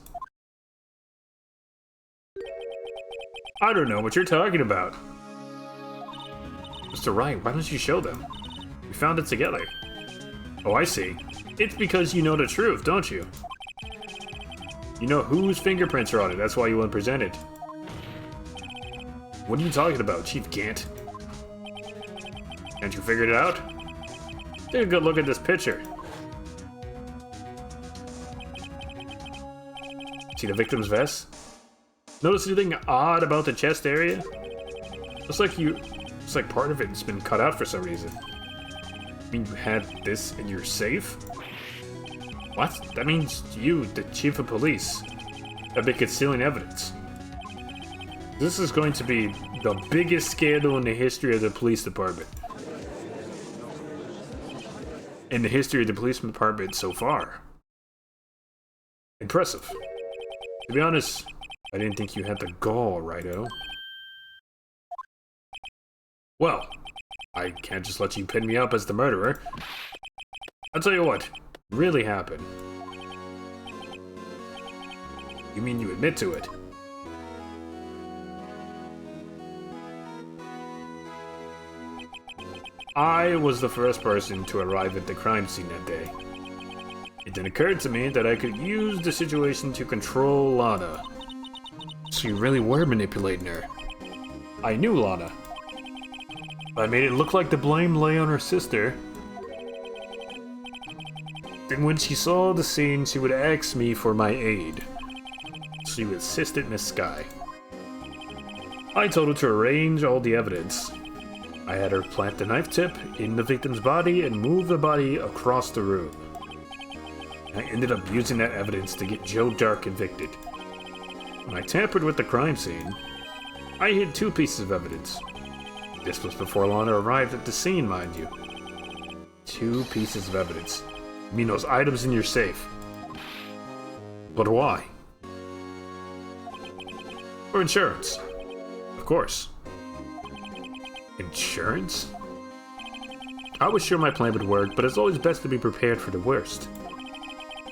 I don't know what you're talking about. Mr. Wright, why don't you show them? We found it together. Oh, I see. It's because you know the truth, don't you? You know whose fingerprints are on it, that's why you wouldn't present it. What are you talking about, Chief Gant? Can't you figure it out? Take a good look at this picture. See the victim's vest? Notice anything odd about the chest area? Looks like part of it's been cut out for some reason. You mean you had this in your safe? What? That means you, the chief of police, have been concealing evidence. This is going to be the biggest scandal in the history of the police department. In the history of the police department so far. Impressive. To be honest, I didn't think you had the gall, Righto. Well, I can't just let you pin me up as the murderer. I'll tell you what really happened. You mean you admit to it? I was the first person to arrive at the crime scene that day. It then occurred to me that I could use the situation to control Lana. So you really were manipulating her. I knew Lana. I made it look like the blame lay on her sister. Then when she saw the scene, she would ask me for my aid. She assisted Miss Sky. I told her to arrange all the evidence. I had her plant the knife tip in the victim's body and move the body across the room. I ended up using that evidence to get Joe Dark convicted. When I tampered with the crime scene, I hid 2 pieces of evidence. This was before Lana arrived at the scene, mind you. 2 pieces of evidence. You mean those items in your safe? But why? For insurance. Of course. Insurance? I was sure my plan would work, but it's always best to be prepared for the worst.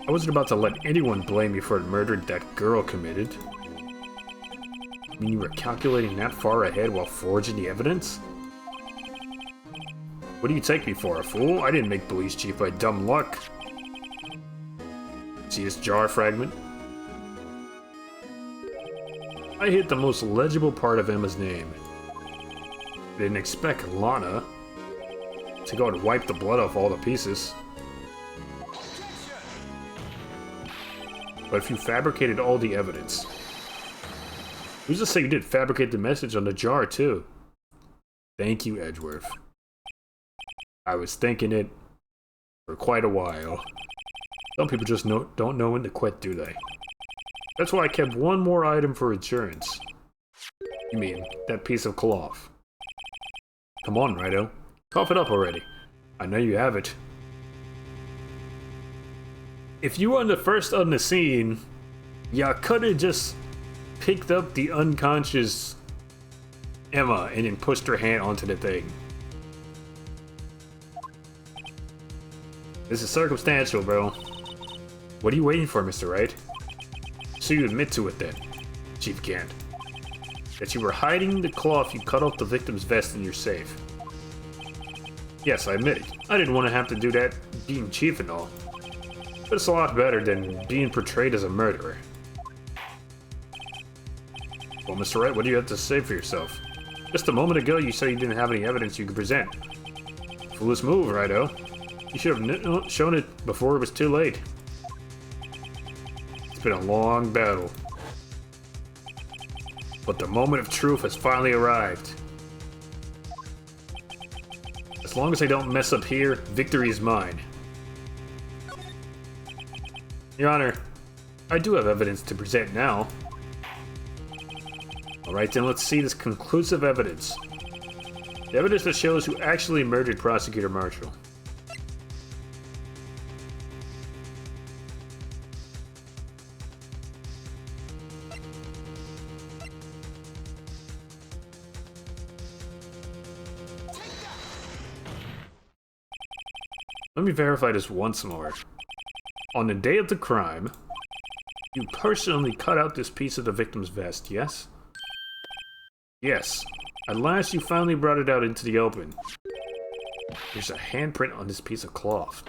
I wasn't about to let anyone blame me for the murder that girl committed. I mean, you were calculating that far ahead while forging the evidence? What do you take me for, a fool? I didn't make police chief by dumb luck. See this jar fragment? I hit the most legible part of Emma's name. Didn't expect Lana to go and wipe the blood off all the pieces. But if you fabricated all the evidence, who's to say you didn't fabricate the message on the jar too? Thank you, Edgeworth. I was thinking it for quite a while. Some people just don't know when to quit, do they? That's why I kept one more item for insurance. You mean, that piece of cloth. Come on, Righto. Cough it up already. I know you have it. If you were the first on the scene, you could have just picked up the unconscious Emma and then pushed her hand onto the thing. This is circumstantial, bro. What are you waiting for, Mr. Wright? So you admit to it then, Chief Gant. That you were hiding the cloth you cut off the victim's vest in your safe. Yes, I admit it. I didn't want to have to do that being chief and all. But it's a lot better than being portrayed as a murderer. Well, Mr. Wright, what do you have to say for yourself? Just a moment ago, you said you didn't have any evidence you could present. Foolish move, Righto. You should have shown it before it was too late. It's been a long battle. But the moment of truth has finally arrived. As long as I don't mess up here, victory is mine. Your Honor, I do have evidence to present now. Alright then, let's see this conclusive evidence. The evidence that shows who actually murdered Prosecutor Marshall. Let me verify this once more. On the day of the crime, you personally cut out this piece of the victim's vest, yes? Yes. At last you finally brought it out into the open. There's a handprint on this piece of cloth.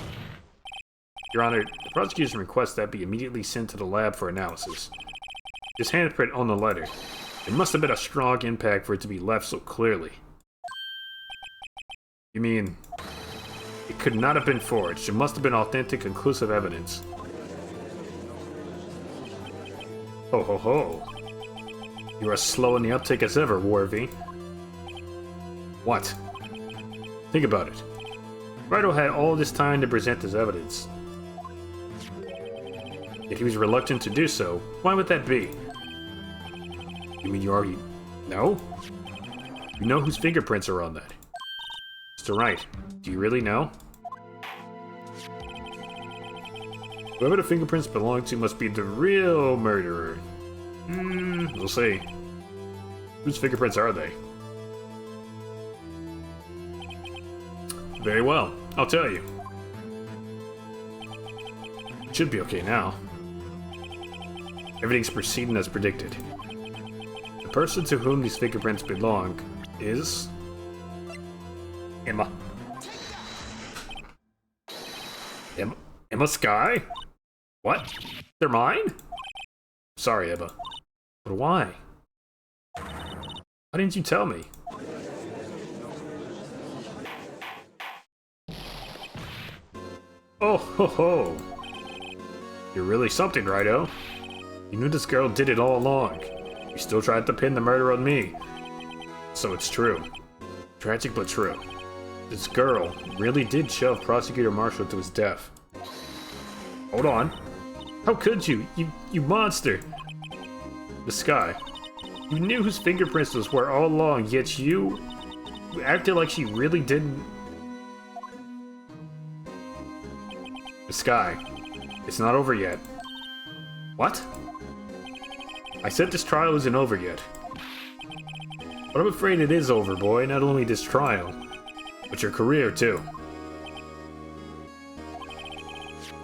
Your Honor, the prosecution requests that be immediately sent to the lab for analysis. This handprint on the letter. There must have been a strong impact for it to be left so clearly. You mean, it could not have been forged. It must have been authentic, conclusive evidence. Ho ho ho. You are as slow in the uptake as ever, Warvy. What? Think about it. Rido had all this time to present his evidence. Yet he was reluctant to do so. Why would that be? You mean you already know? You know whose fingerprints are on that? Mr. Wright, do you really know? Whoever the fingerprints belong to must be the real murderer. We'll see. Whose fingerprints are they? Very well, I'll tell you. Should be okay now. Everything's proceeding as predicted. The person to whom these fingerprints belong is... Emma. Emma Sky? What? They're mine? Sorry, Emma. But why? Why didn't you tell me? Oh ho ho! You're really something, Rido. You knew this girl did it all along. You still tried to pin the murder on me. So it's true. Tragic but true. This girl really did shove Prosecutor Marshall to his death. Hold on. How could you? You monster! The Sky. You knew whose fingerprints those were all along, yet you acted like she really didn't. The Sky. It's not over yet. What? I said this trial isn't over yet. But I'm afraid it is over, boy. Not only this trial, but your career, too.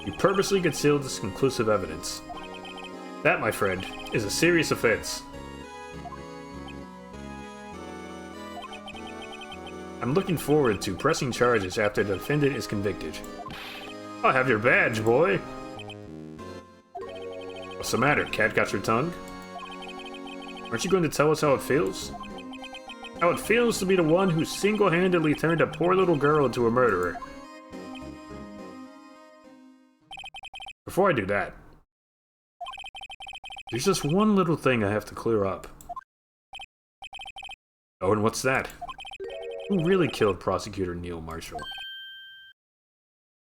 You purposely concealed this conclusive evidence. That, my friend, is a serious offense. I'm looking forward to pressing charges after the defendant is convicted. I'll have your badge, boy! What's the matter? Cat got your tongue? Aren't you going to tell us how it feels? How it feels to be the one who single-handedly turned a poor little girl into a murderer. Before I do that, there's just one little thing I have to clear up. Oh, and what's that? Who really killed Prosecutor Neil Marshall?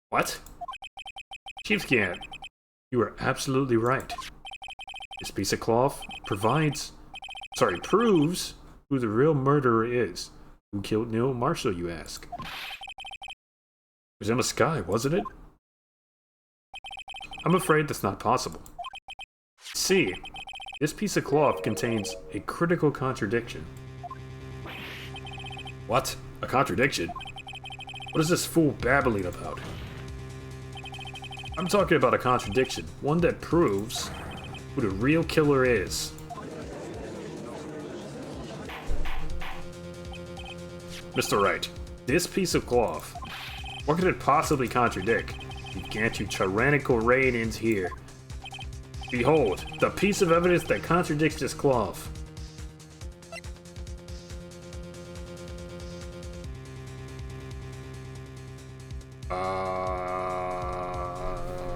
What? Chief Gant, you are absolutely right. This piece of cloth proves who the real murderer is. Who killed Neil Marshall, you ask? It was Emma Sky, wasn't it? I'm afraid that's not possible. See, this piece of cloth contains a critical contradiction. What? A contradiction? What is this fool babbling about? I'm talking about a contradiction, one that proves who the real killer is. Mr. Wright, this piece of cloth, what could it possibly contradict? You can't, you tyrannical reign-ins here. Behold, the piece of evidence that contradicts this cloth.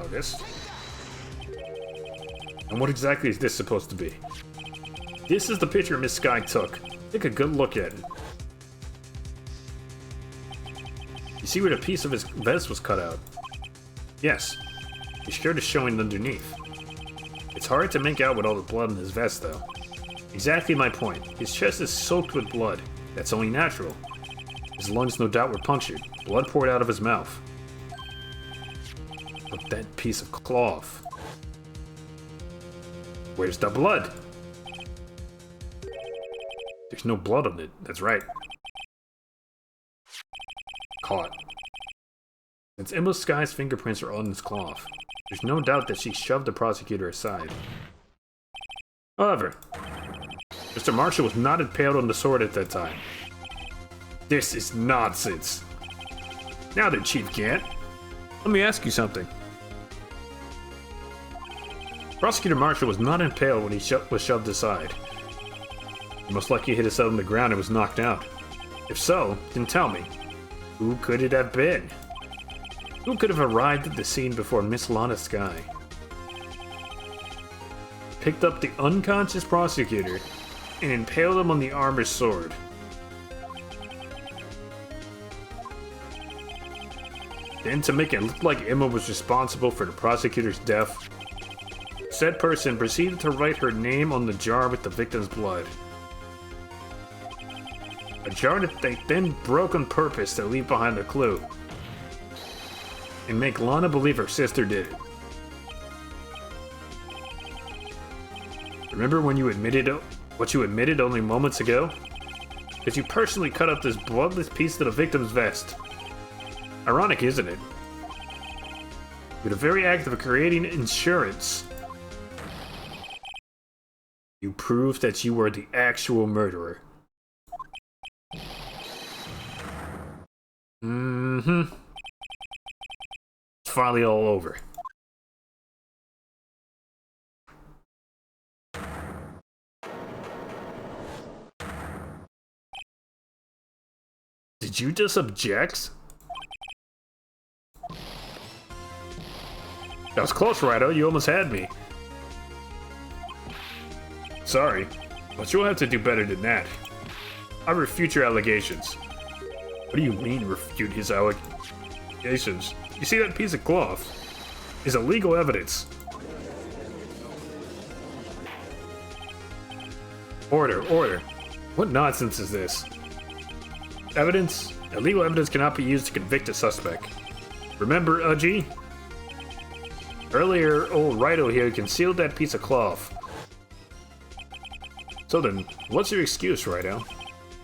This? And what exactly is this supposed to be? This is the picture Miss Sky took. Take a good look at it. You see where the piece of his vest was cut out? Yes. His shirt is showing underneath. It's hard to make out with all the blood in his vest, though. Exactly my point. His chest is soaked with blood. That's only natural. His lungs no doubt were punctured. Blood poured out of his mouth. But that piece of cloth... Where's the blood? There's no blood on it. That's right. Caught. Since Emma Sky's fingerprints are on this cloth, there's no doubt that she shoved the prosecutor aside. However, Mr. Marshall was not impaled on the sword at that time. This is nonsense. Now then, Chief Gant, let me ask you something. Prosecutor Marshall was not impaled when he was shoved aside. He most likely hit himself on the ground and was knocked out. If so, then tell me, who could it have been? Who could have arrived at the scene before Miss Lana Skye? Picked up the unconscious prosecutor and impaled him on the armor's sword. Then, to make it look like Emma was responsible for the prosecutor's death, said person proceeded to write her name on the jar with the victim's blood. A jar that they then broke on purpose to leave behind a clue and make Lana believe her sister did it. Remember when you admitted what you admitted only moments ago? That you personally cut up this bloodless piece of the victim's vest. Ironic, isn't it? With the very act of creating insurance, you proved that you were the actual murderer. Mm-hmm. It's finally all over. Did you just object? That was close, Rido. You almost had me. Sorry, but you'll have to do better than that. I refute your allegations. What do you mean, refute his allegations? You see that piece of cloth? Is illegal evidence. Order, order. What nonsense is this? Evidence? Illegal evidence cannot be used to convict a suspect. Remember, Uji? Earlier, old Rido here concealed that piece of cloth. So then, what's your excuse, Rido?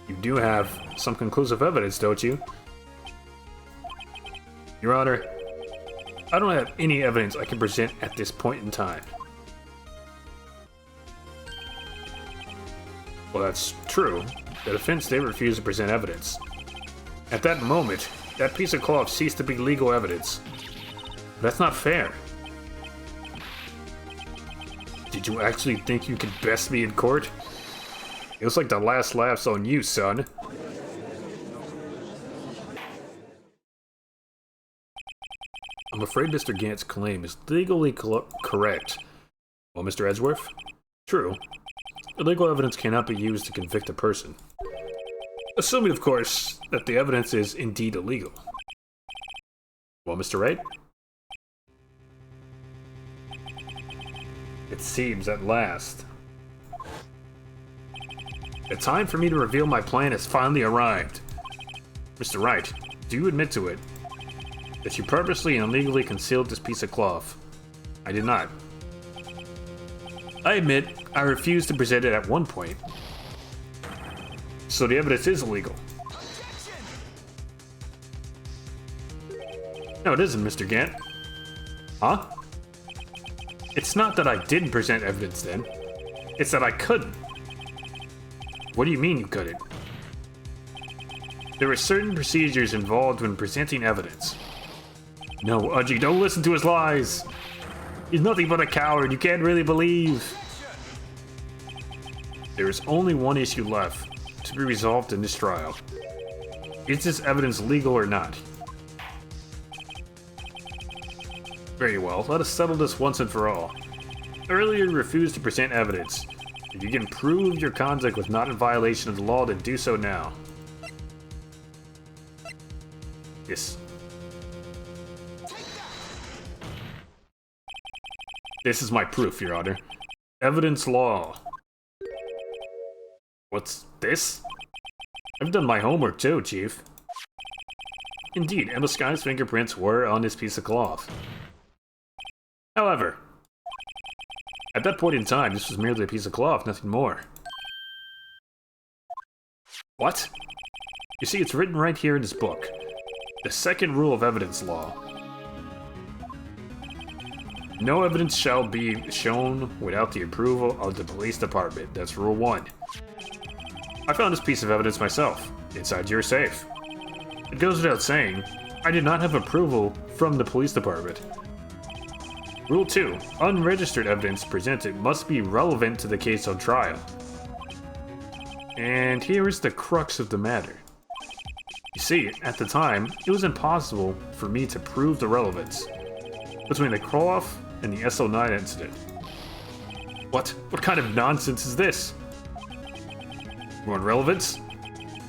You do have some conclusive evidence, don't you? Your Honor, I don't have any evidence I can present at this point in time. Well, that's true. The defense did refuse to present evidence. At that moment, that piece of cloth ceased to be legal evidence. But that's not fair. Did you actually think you could best me in court? It looks like the last laugh's on you, son. I'm afraid Mr. Gant's claim is legally correct. Well, Mr. Edgeworth? True. Illegal evidence cannot be used to convict a person. Assuming, of course, that the evidence is indeed illegal. Well, Mr. Wright? It seems at last. The time for me to reveal my plan has finally arrived. Mr. Wright, do you admit to it? That you purposely and illegally concealed this piece of cloth? I did not. I admit, I refused to present it at one point. So the evidence is illegal. No, it isn't, Mr. Gant. Huh? It's not that I didn't present evidence then. It's that I couldn't. What do you mean you couldn't? There were certain procedures involved when presenting evidence. No, Uji, don't listen to his lies! He's nothing but a coward you can't really believe! There is only one issue left to be resolved in this trial. Is this evidence legal or not? Very well, let us settle this once and for all. Earlier you refused to present evidence. If you can prove your conduct was not in violation of the law, then do so now. Yes. This is my proof, Your Honor. Evidence law. What's this? I've done my homework too, Chief. Indeed, Emma Skye's fingerprints were on this piece of cloth. However, at that point in time, this was merely a piece of cloth, nothing more. What? You see, it's written right here in this book. The second rule of evidence law. No evidence shall be shown without the approval of the police department. That's rule 1. I found this piece of evidence myself, inside your safe. It goes without saying, I did not have approval from the police department. Rule 2. Unregistered evidence presented must be relevant to the case on trial. And here is the crux of the matter. You see, at the time, it was impossible for me to prove the relevance between the call-off and the SO9 incident. What kind of nonsense is this? You want relevance?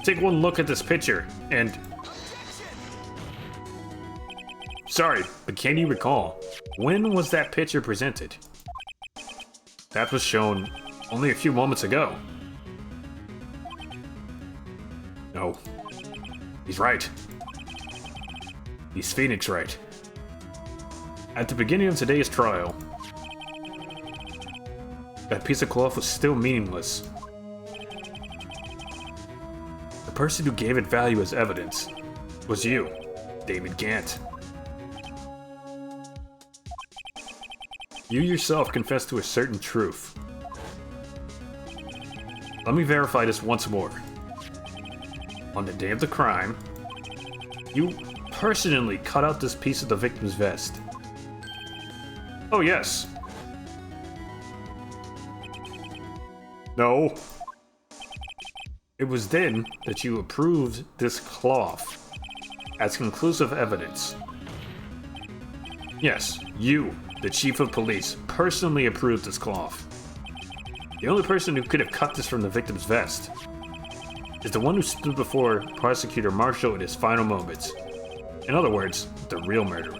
Take one look at this picture, and... Sorry, but can you recall, when was that picture presented? That was shown only a few moments ago. No. He's right. He's Phoenix right. At the beginning of today's trial, that piece of cloth was still meaningless. The person who gave it value as evidence was you, David Gant. You yourself confessed to a certain truth. Let me verify this once more. On the day of the crime, you personally cut out this piece of the victim's vest. Oh, yes. No. It was then that you approved this cloth as conclusive evidence. Yes, you, the chief of police, personally approved this cloth. The only person who could have cut this from the victim's vest is the one who stood before Prosecutor Marshall in his final moments. In other words, the real murderer.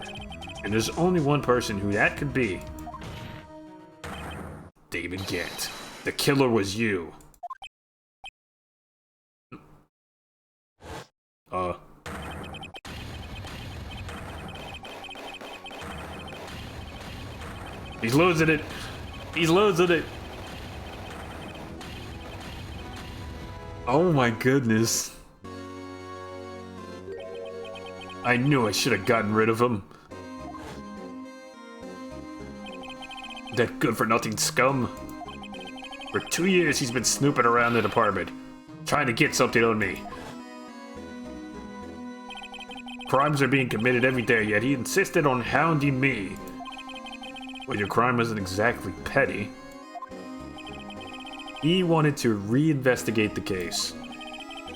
And there's only one person who that could be. David Gant. The killer was you. He's losing it. He's losing it. Oh my goodness. I knew I should have gotten rid of him. That good-for-nothing scum. For 2 years he's been snooping around the department, trying to get something on me. Crimes are being committed every day, yet he insisted on hounding me. Well, your crime wasn't exactly petty. He wanted to reinvestigate the case.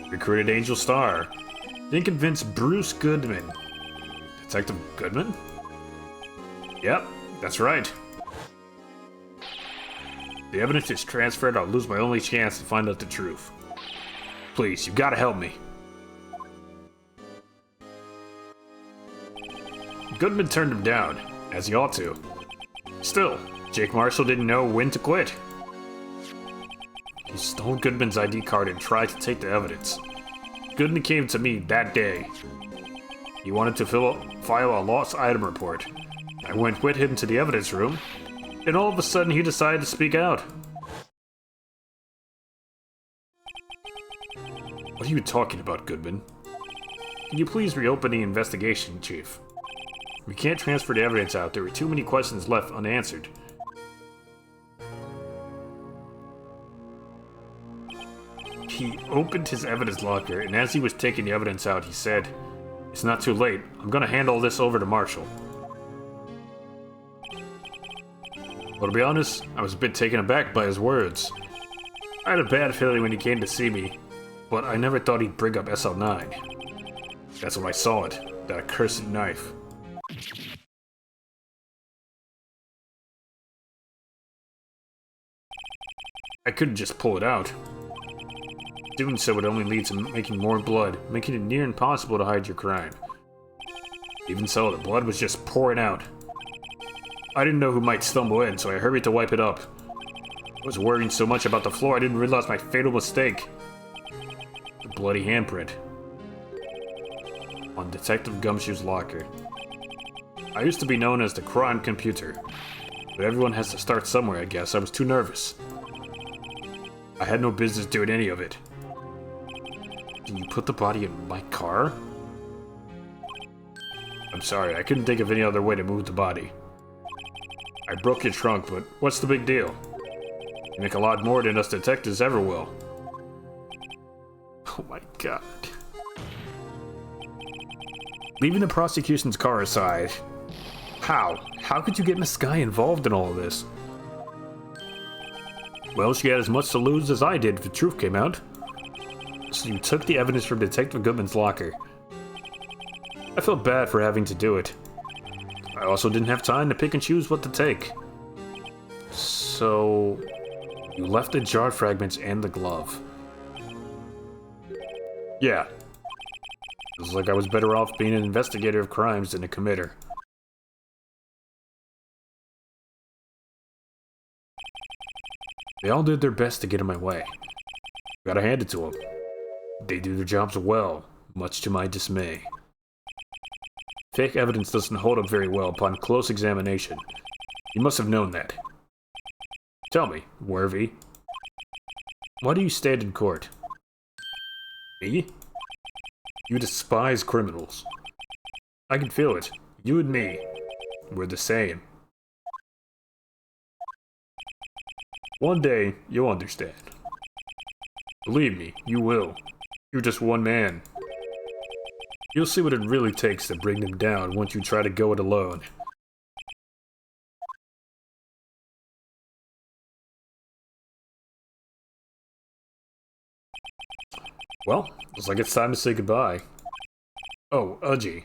Recruited Angel Starr. Then convinced Bruce Goodman. Detective Goodman? Yep, that's right. The evidence is transferred, I'll lose my only chance to find out the truth. Please, you gotta help me. Goodman turned him down, as he ought to. Still, Jake Marshall didn't know when to quit. He stole Goodman's ID card and tried to take the evidence. Goodman came to me that day. He wanted to file a lost item report. I went with him to the evidence room, and all of a sudden he decided to speak out. What are you talking about, Goodman? Can you please reopen the investigation, Chief? We can't transfer the evidence out. There were too many questions left unanswered. He opened his evidence locker, and as he was taking the evidence out, he said, "It's not too late. I'm gonna hand all this over to Marshall." Well, to be honest, I was a bit taken aback by his words. I had a bad feeling when he came to see me, but I never thought he'd bring up SL9. That's when I saw it, that accursed knife. I couldn't just pull it out. Doing so would only lead to making more blood, making it near impossible to hide your crime. Even so, the blood was just pouring out. I didn't know who might stumble in, so I hurried to wipe it up. I was worrying so much about the floor I didn't realize my fatal mistake. The bloody handprint on Detective Gumshoe's locker. I used to be known as the crime computer, but everyone has to start somewhere, I guess. I was too nervous. I had no business doing any of it. Did you put the body in my car? I'm sorry, I couldn't think of any other way to move the body. I broke your trunk, but what's the big deal? You make a lot more than us detectives ever will. Oh my god. Leaving the prosecution's car aside, how How could you get Miss Sky involved in all of this? Well, she had as much to lose as I did if the truth came out. So you took the evidence from Detective Goodman's locker. I felt bad for having to do it. I also didn't have time to pick and choose what to take. So... you left the jar fragments and the glove. Yeah. It was like I was better off being an investigator of crimes than a committer. They all did their best to get in my way. Gotta hand it to them. They do their jobs well, much to my dismay. Fake evidence doesn't hold up very well upon close examination. You must have known that. Tell me, Worthy, why do you stand in court? Me? You despise criminals. I can feel it. You and me, we're the same. One day, you'll understand. Believe me, you will. You're just one man. You'll see what it really takes to bring them down once you try to go it alone. Well, looks like it's time to say goodbye. Oh, Udgy.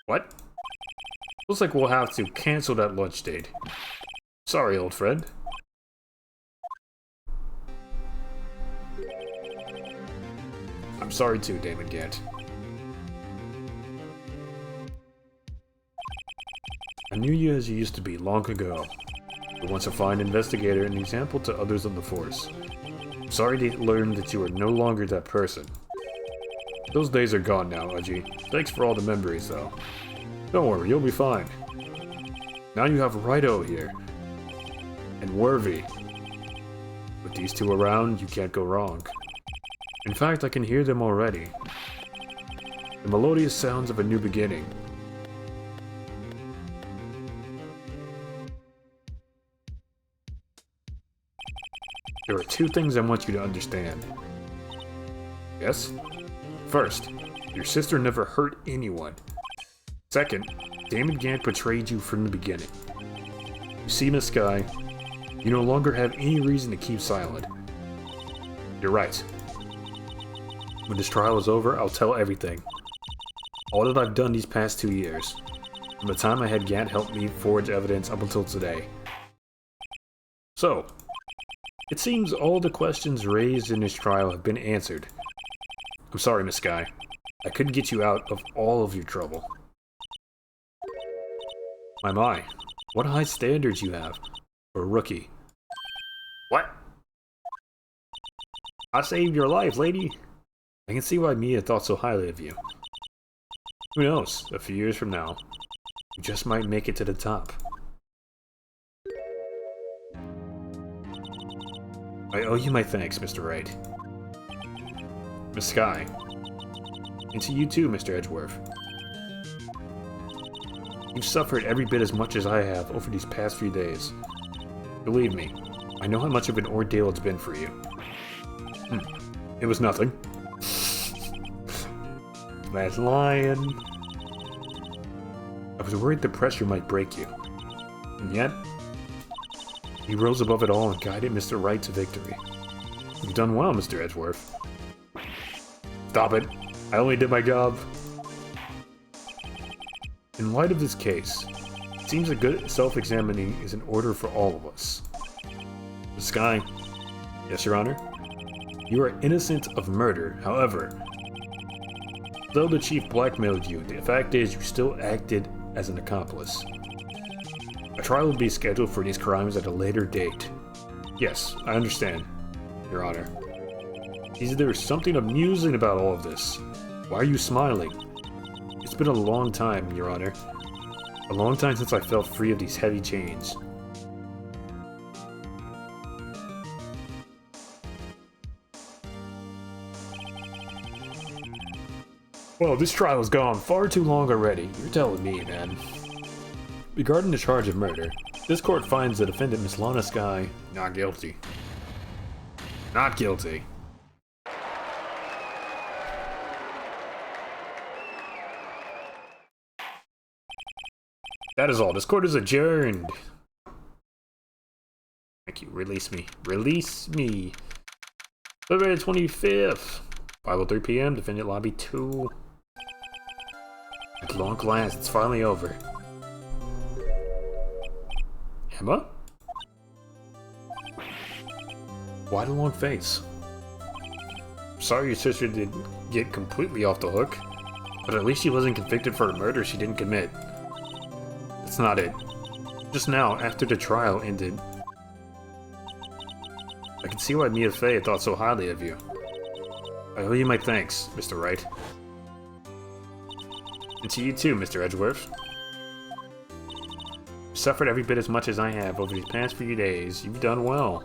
What? Looks like we'll have to cancel that lunch date. Sorry, old friend. I'm sorry too, Damon Gant. I knew you as you used to be long ago. You were once a fine investigator and an example to others on the force. I'm sorry to learn that you are no longer that person. Those days are gone now, Udgy. Thanks for all the memories, though. Don't worry, you'll be fine. Now you have Rido here. And Worthy. With these two around, you can't go wrong. In fact, I can hear them already. The melodious sounds of a new beginning. There are two things I want you to understand. Yes? First, your sister never hurt anyone. Second, Damon Gant betrayed you from the beginning. You see, Miss Sky, you no longer have any reason to keep silent. You're right. When this trial is over, I'll tell everything. All that I've done these past 2 years. From the time I had Gant help me forge evidence up until today. So, it seems all the questions raised in this trial have been answered. I'm sorry, Miss Sky. I couldn't get you out of all of your trouble. My, what high standards you have for a rookie. What? I saved your life, lady. I can see why Mia thought so highly of you. Who knows, a few years from now, you just might make it to the top. I owe you my thanks, Mr. Wright. Miss Sky. And to you too, Mr. Edgeworth. You've suffered every bit as much as I have over these past few days. Believe me, I know how much of an ordeal it's been for you. It was nothing. That's lying. I was worried the pressure might break you. And yet, he rose above it all and guided Mr. Wright to victory. You've done well, Mr. Edgeworth. Stop it. I only did my job. In light of this case, it seems a good self-examining is in order for all of us. The Sky. Yes, Your Honor? You are innocent of murder, however, though the Chief blackmailed you, the fact is you still acted as an accomplice. A trial will be scheduled for these crimes at a later date. Yes, I understand, Your Honor. Is there something amusing about all of this? Why are you smiling? It's been a long time, Your Honor. A long time since I felt free of these heavy chains. Well, this trial has gone far too long already. You're telling me, man. Regarding the charge of murder, this court finds the defendant, Miss Lana Sky, not guilty. Not guilty. That is all. This court is adjourned. Thank you. Release me. Release me. February 25th. 5:03 p.m. Defendant Lobby 2. At long last, it's finally over. Emma? Why the long face? Sorry your sister didn't get completely off the hook, but at least she wasn't convicted for a murder she didn't commit. That's not it. Just now, after the trial ended, I can see why Mia Fey thought so highly of you. I owe you my thanks, Mr. Wright. And to you too, Mr. Edgeworth. You've suffered every bit as much as I have over these past few days. You've done well.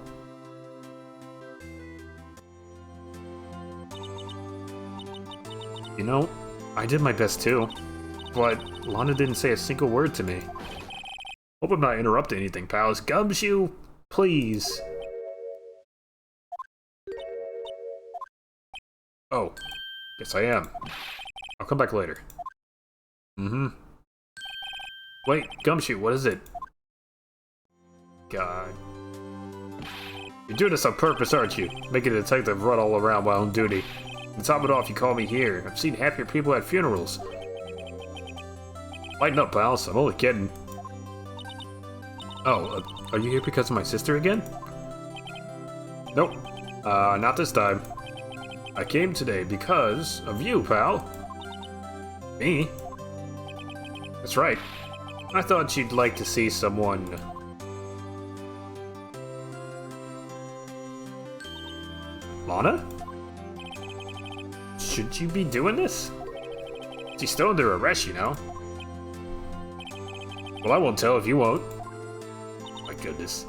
You know, I did my best too, but Lana didn't say a single word to me. Hope I'm not interrupting anything, pals. Gumshoe, please. Oh, yes I am. I'll come back later. Wait, Gumshoe, what is it? God. You're doing this on purpose, aren't you? Making a detective run all around while on duty. To top it off, you call me here. I've seen happier people at funerals. Lighten up, pals. I'm only kidding. Oh, are you here because of my sister again? Nope. Not this time. I came today because of you, pal. Me? That's right. I thought you'd like to see someone... Lana? Should you be doing this? She's still under arrest, you know. Well, I won't tell if you won't. My goodness.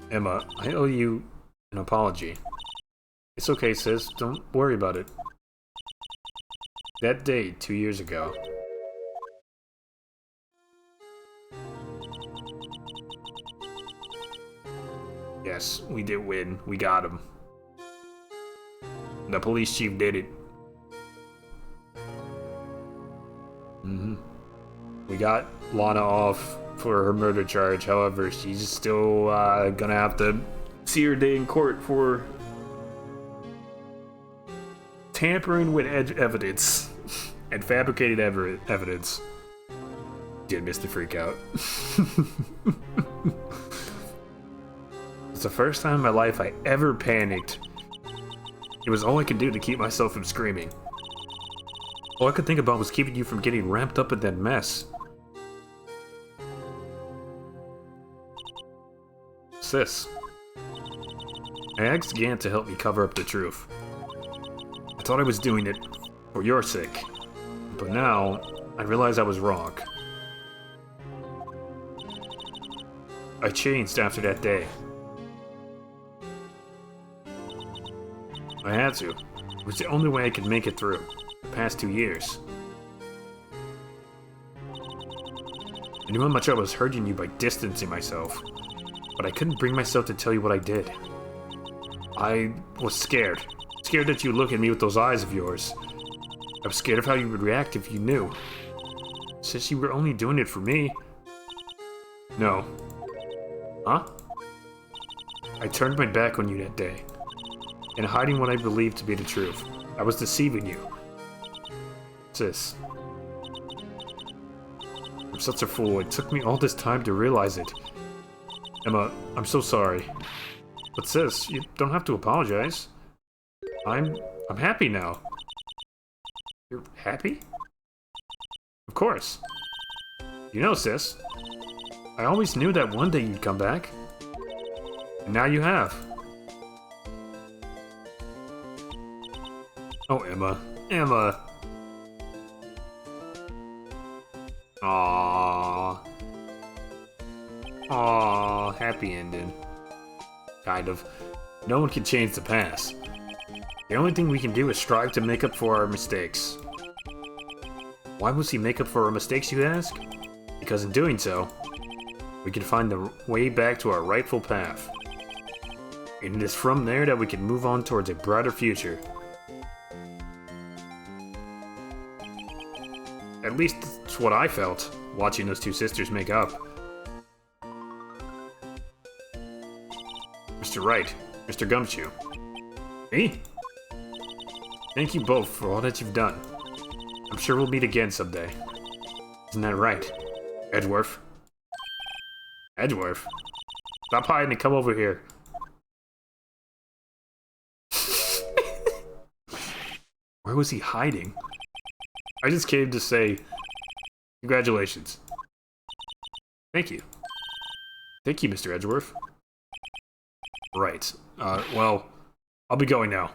Emma, I owe you an apology. It's okay, sis. Don't worry about it. That day, 2 years ago. Yes, we did win. We got him. The police chief did it. We got Lana off for her murder charge. However, she's still gonna have to see her day in court for tampering with evidence and fabricated evidence. Did miss the freak out. It's the first time in my life I ever panicked. It was all I could do to keep myself from screaming. All I could think about was keeping you from getting ramped up in that mess. Sis, I asked Gant to help me cover up the truth. I thought I was doing it for your sake, but now I realize I was wrong. I changed after that day. I had to. It was the only way I could make it through the past 2 years. I knew how much I was hurting you by distancing myself, but I couldn't bring myself to tell you what I did. I was scared. Scared that you'd look at me with those eyes of yours. I was scared of how you would react if you knew. Since you were only doing it for me. No. Huh? I turned my back on you that day. And hiding what I believed to be the truth. I was deceiving you. Sis. I'm such a fool. It took me all this time to realize it. Emma, I'm so sorry. But sis, you don't have to apologize. I'm happy now. You're happy? Of course. You know, sis, I always knew that one day you'd come back. And now you have. Oh, Emma. Emma! Aww. Aww, happy ending. Kind of. No one can change the past. The only thing we can do is strive to make up for our mistakes. Why must we make up for our mistakes, you ask? Because in doing so, we can find the way back to our rightful path. And it is from there that we can move on towards a brighter future. At least that's what I felt. watching those two sisters make up. Mr. Wright, Mr. Gumshoe. Me? Thank you both for all that you've done. I'm sure we'll meet again someday. Isn't that right? Edgeworth? Edgeworth? Stop hiding and come over here. Where was he hiding? I just came to say, congratulations. Thank you. Thank you, Mr. Edgeworth. Right. Well, I'll be going now.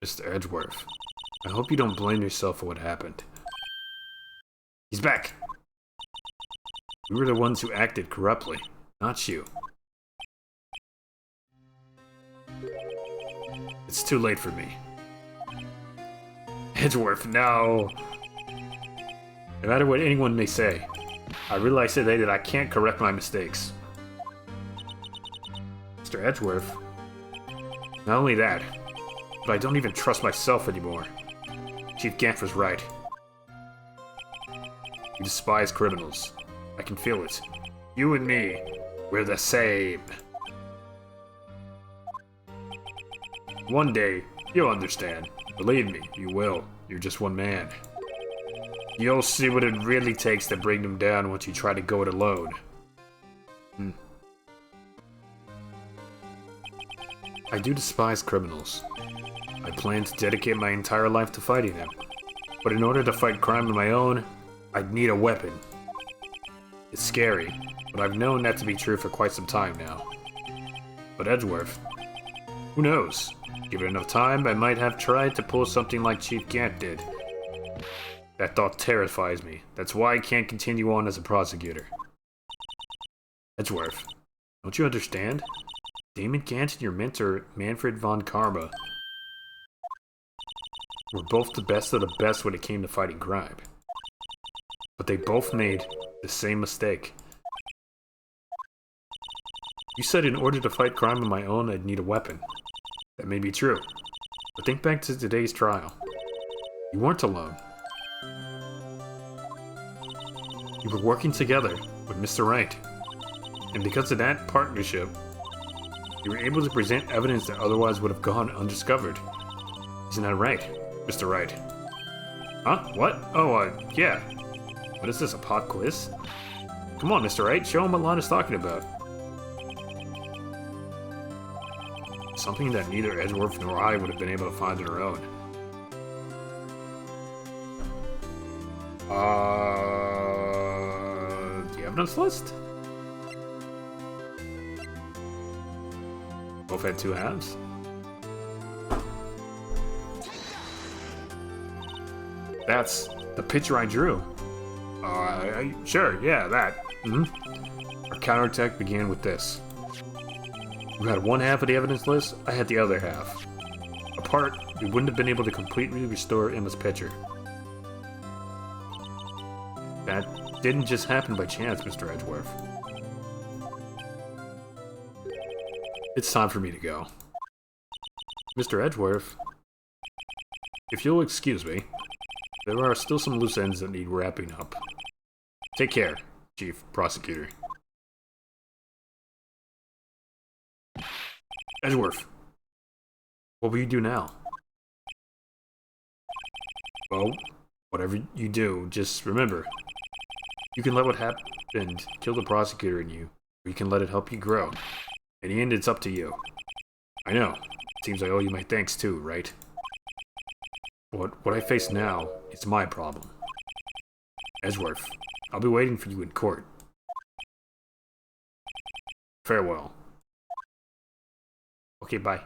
Mr. Edgeworth, I hope you don't blame yourself for what happened. He's back. We were the ones who acted corruptly, not you. It's too late for me. Edgeworth, no. No matter what anyone may say, I realize today that I can't correct my mistakes. Mr. Edgeworth, not only that, but I don't even trust myself anymore. Chief Gant was right. You despise criminals. I can feel it. You and me, we're the same. One day, you'll understand. Believe me, you will. You're just one man. You'll see what it really takes to bring them down once you try to go it alone. I do despise criminals. I plan to dedicate my entire life to fighting them. But in order to fight crime on my own, I'd need a weapon. It's scary, but I've known that to be true for quite some time now. But Edgeworth, who knows? Given enough time, I might have tried to pull something like Chief Gant did. That thought terrifies me. That's why I can't continue on as a prosecutor. Edgeworth, don't you understand? Damon Gant and your mentor, Manfred von Karma, were both the best of the best when it came to fighting crime. But they both made the same mistake. You said in order to fight crime on my own, I'd need a weapon. That may be true. But think back to today's trial. You weren't alone. You were working together with Mr. Wright. And because of that partnership, you were able to present evidence that otherwise would have gone undiscovered. Isn't that right, Mr. Wright? Huh? What? Oh, yeah. What is this, a pop quiz? Come on, Mr. Wright, show him what Lana's talking about. Something that neither Edgeworth nor I would have been able to find on our own. The evidence list? Both had two halves? That's the picture I drew. Sure, yeah, that. Our counterattack began with this. You had one half of the evidence list, I had the other half. Apart, we wouldn't have been able to completely restore Emma's picture. That didn't just happen by chance, Mr. Edgeworth. It's time for me to go. Mr. Edgeworth, if you'll excuse me, there are still some loose ends that need wrapping up. Take care, Chief Prosecutor. Edgeworth, what will you do now? Well, whatever you do, just remember, you can let what happened kill the prosecutor in you, or you can let it help you grow. In the end, it's up to you. I know. Seems I owe you my thanks too, right? What I face now is my problem. Edgeworth, I'll be waiting for you in court. Farewell. Okay, bye.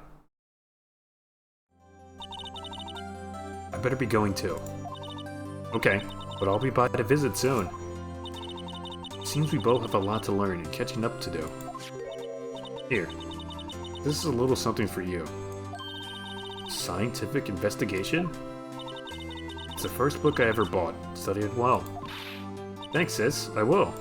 I better be going too. Okay, but I'll be by to visit soon. Seems we both have a lot to learn and catching up to do. Here, this is a little something for you. Scientific investigation? It's the first book I ever bought. Study it well. Thanks, sis. I will.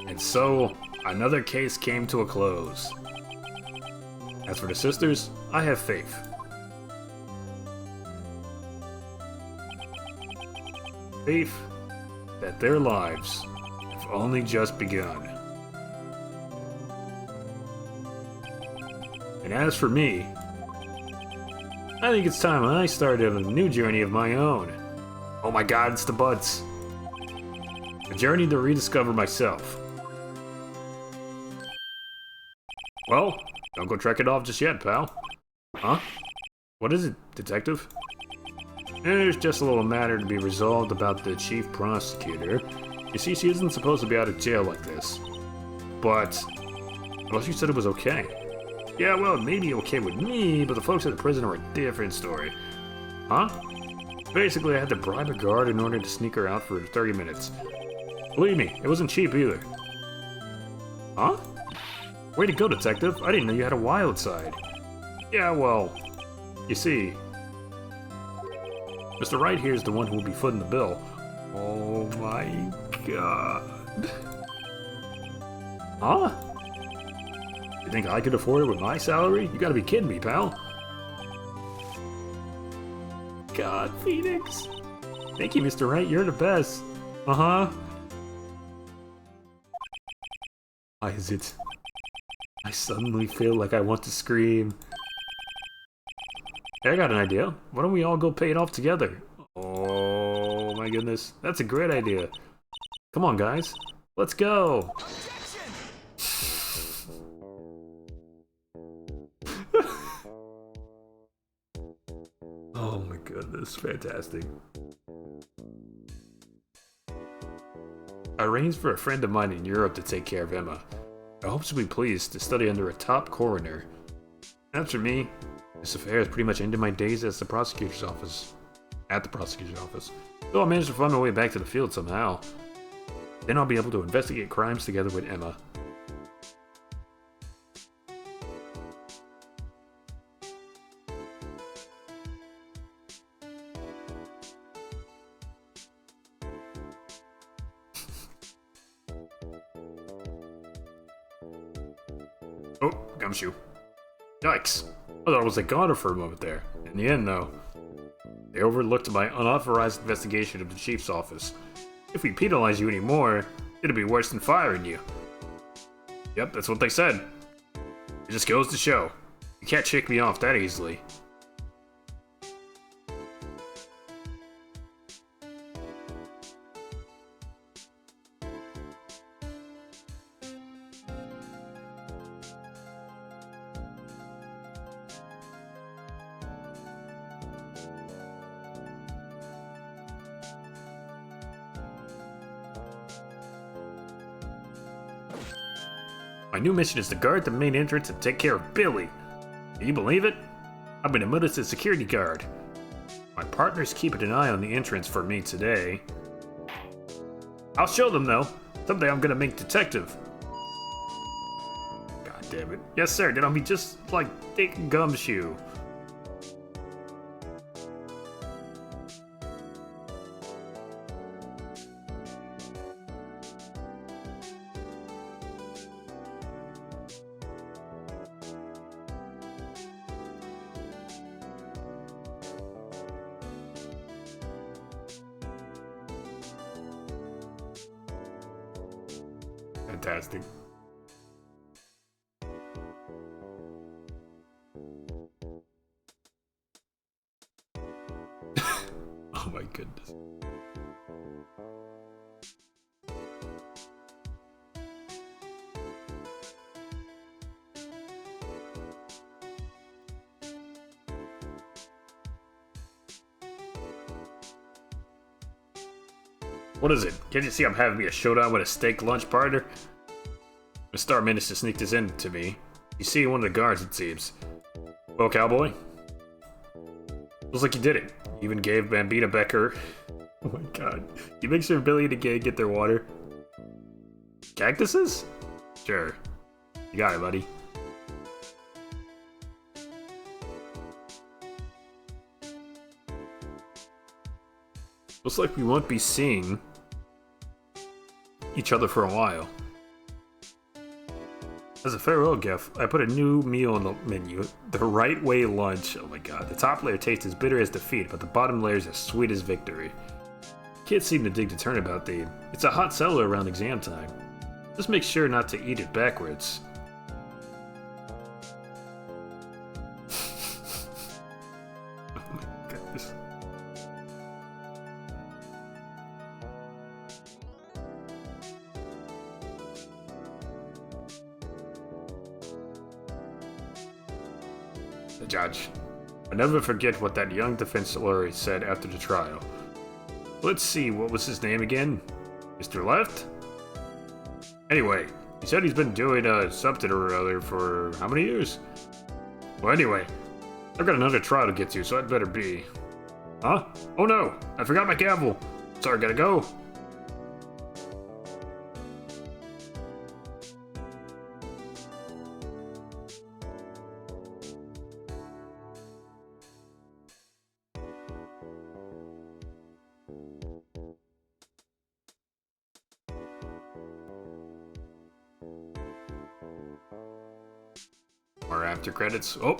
And so, another case came to a close. As for the sisters, I have faith. Faith that their lives have only just begun. And as for me, I think it's time I started on a new journey of my own. Oh my god, it's the buds. A journey to rediscover myself. Well, don't go trek it off just yet, pal. Huh? What is it, detective? There's just a little matter to be resolved about the chief prosecutor. You see, she isn't supposed to be out of jail like this. But, well, she said it was okay. Yeah, well, it may be okay with me, but the folks at the prison are a different story. Huh? Basically, I had to bribe a guard in order to sneak her out for 30 minutes. Believe me, it wasn't cheap either. Huh? Way to go, detective. I didn't know you had a wild side. Yeah, well, you see, Mr. Wright here is the one who will be footing the bill. Oh my god. Huh? You think I could afford it with my salary? You gotta be kidding me, pal. God, Phoenix. Thank you, Mr. Wright. You're the best. Uh-huh. Why is it? I suddenly feel like I want to scream. Hey, I got an idea. Why don't we all go pay it off together? Oh my goodness. That's a great idea. Come on, guys. Let's go. Oh my goodness. Fantastic. I arranged for a friend of mine in Europe to take care of Emma. I hope she'll be pleased to study under a top coroner. As for me, this affair has pretty much ended my days at the prosecutor's office. So I'll manage to find my way back to the field somehow. Then I'll be able to investigate crimes together with Emma. Oh, gumshoe. Yikes. I thought it was a goner for a moment there. In the end, though, they overlooked my unauthorized investigation of the chief's office. If we penalize you anymore, it'll be worse than firing you. Yep, that's what they said. It just goes to show. You can't shake me off that easily. My new mission is to guard the main entrance and take care of Billy. Can you believe it? I've been promoted to security guard. My partner's keeping an eye on the entrance for me today. I'll show them though. Someday I'm gonna make detective. God damn it. Yes sir, then I'll be just like Dick Gumshoe. Fantastic. Oh my goodness. What is it? Can't you see I'm having me a showdown with a steak lunch partner? The star managed to sneak this in to me. You see one of the guards, it seems. Well, cowboy? Looks like you did it. You even gave Bambina Becker... Oh my god. You make sure Billy and the gang get their water. Cactuses? Sure. You got it, buddy. Looks like we won't be seeing each other for a while. As a farewell gift, I put a new meal on the menu. The right way lunch. Oh my god. The top layer tastes as bitter as defeat, but the bottom layer is as sweet as victory. Kids seem to dig the turnabout theme. It's a hot seller around exam time. Just make sure not to eat it backwards. Oh my goodness. The judge. I'll never forget what that young defense lawyer said after the trial. Let's see, what was his name again? Mr. Left? Anyway, he said he's been doing something or other for how many years? Well, anyway, I've got another trial to get to, so I'd better be. Huh? Oh no, I forgot my gavel. Sorry, gotta go. Or after credits. Oh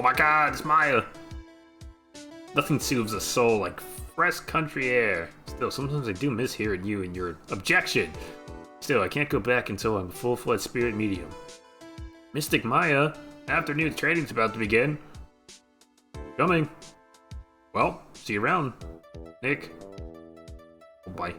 my god, it's Maya. Nothing soothes a soul like fresh country air. Still, sometimes I do miss hearing you and your objection. Still, I can't go back until I'm a full-fledged spirit medium. Mystic Maya, afternoon training's about to begin. Coming. Well, see you around, Nick. Oh, bye.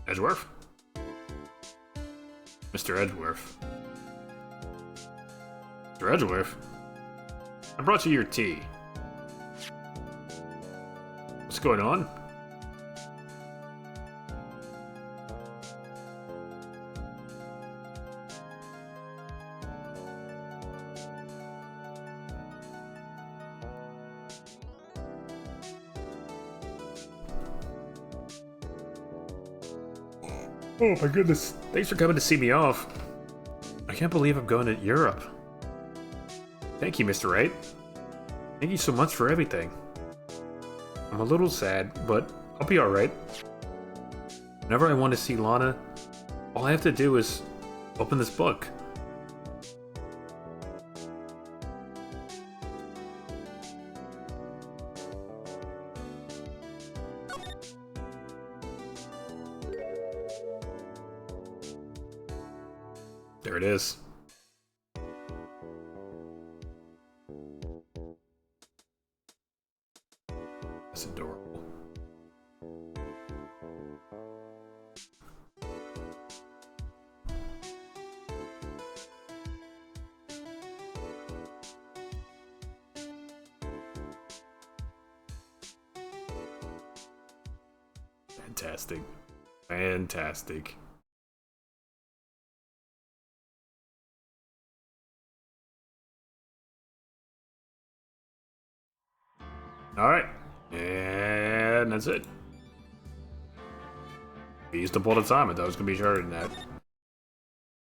Edgeworth? Mr. Edgeworth. Mr. Edgeworth? I brought you your tea. What's going on? Oh my goodness. Thanks for coming to see me off. I can't believe I'm going to Europe. Thank you, Mr. Wright. Thank you so much for everything. I'm a little sad, but I'll be alright. Whenever I want to see Lana, all I have to do is open this book. There it is. That's adorable. Fantastic. Fantastic. Alright. And that's it. We used up all the time, I thought it was going to be shorter than that.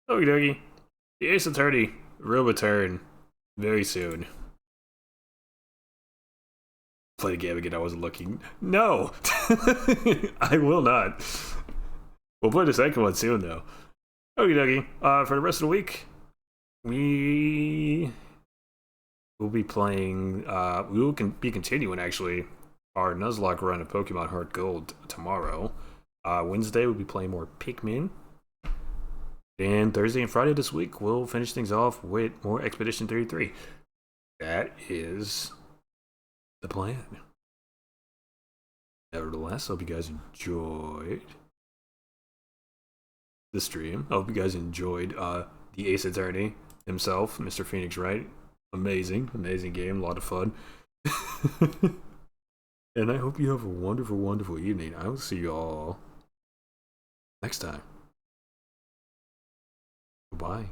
Okie dokie. The Ace Attorney will return very soon. Play the game again, I wasn't looking. No! I will not. We'll play the second one soon, though. Okie dokie. For the rest of the week, we will be playing, we will be continuing, actually, our Nuzlocke run of Pokemon Heart Gold tomorrow. Wednesday, we'll be playing more Pikmin. And Thursday and Friday this week, we'll finish things off with more Expedition 33. That is the plan. Nevertheless, I hope you guys enjoyed the stream. I hope you guys enjoyed the Ace Attorney himself, Mr. Phoenix Wright. Amazing game, a lot of fun. And I hope you have a wonderful, wonderful evening. I will see you all next time. Goodbye.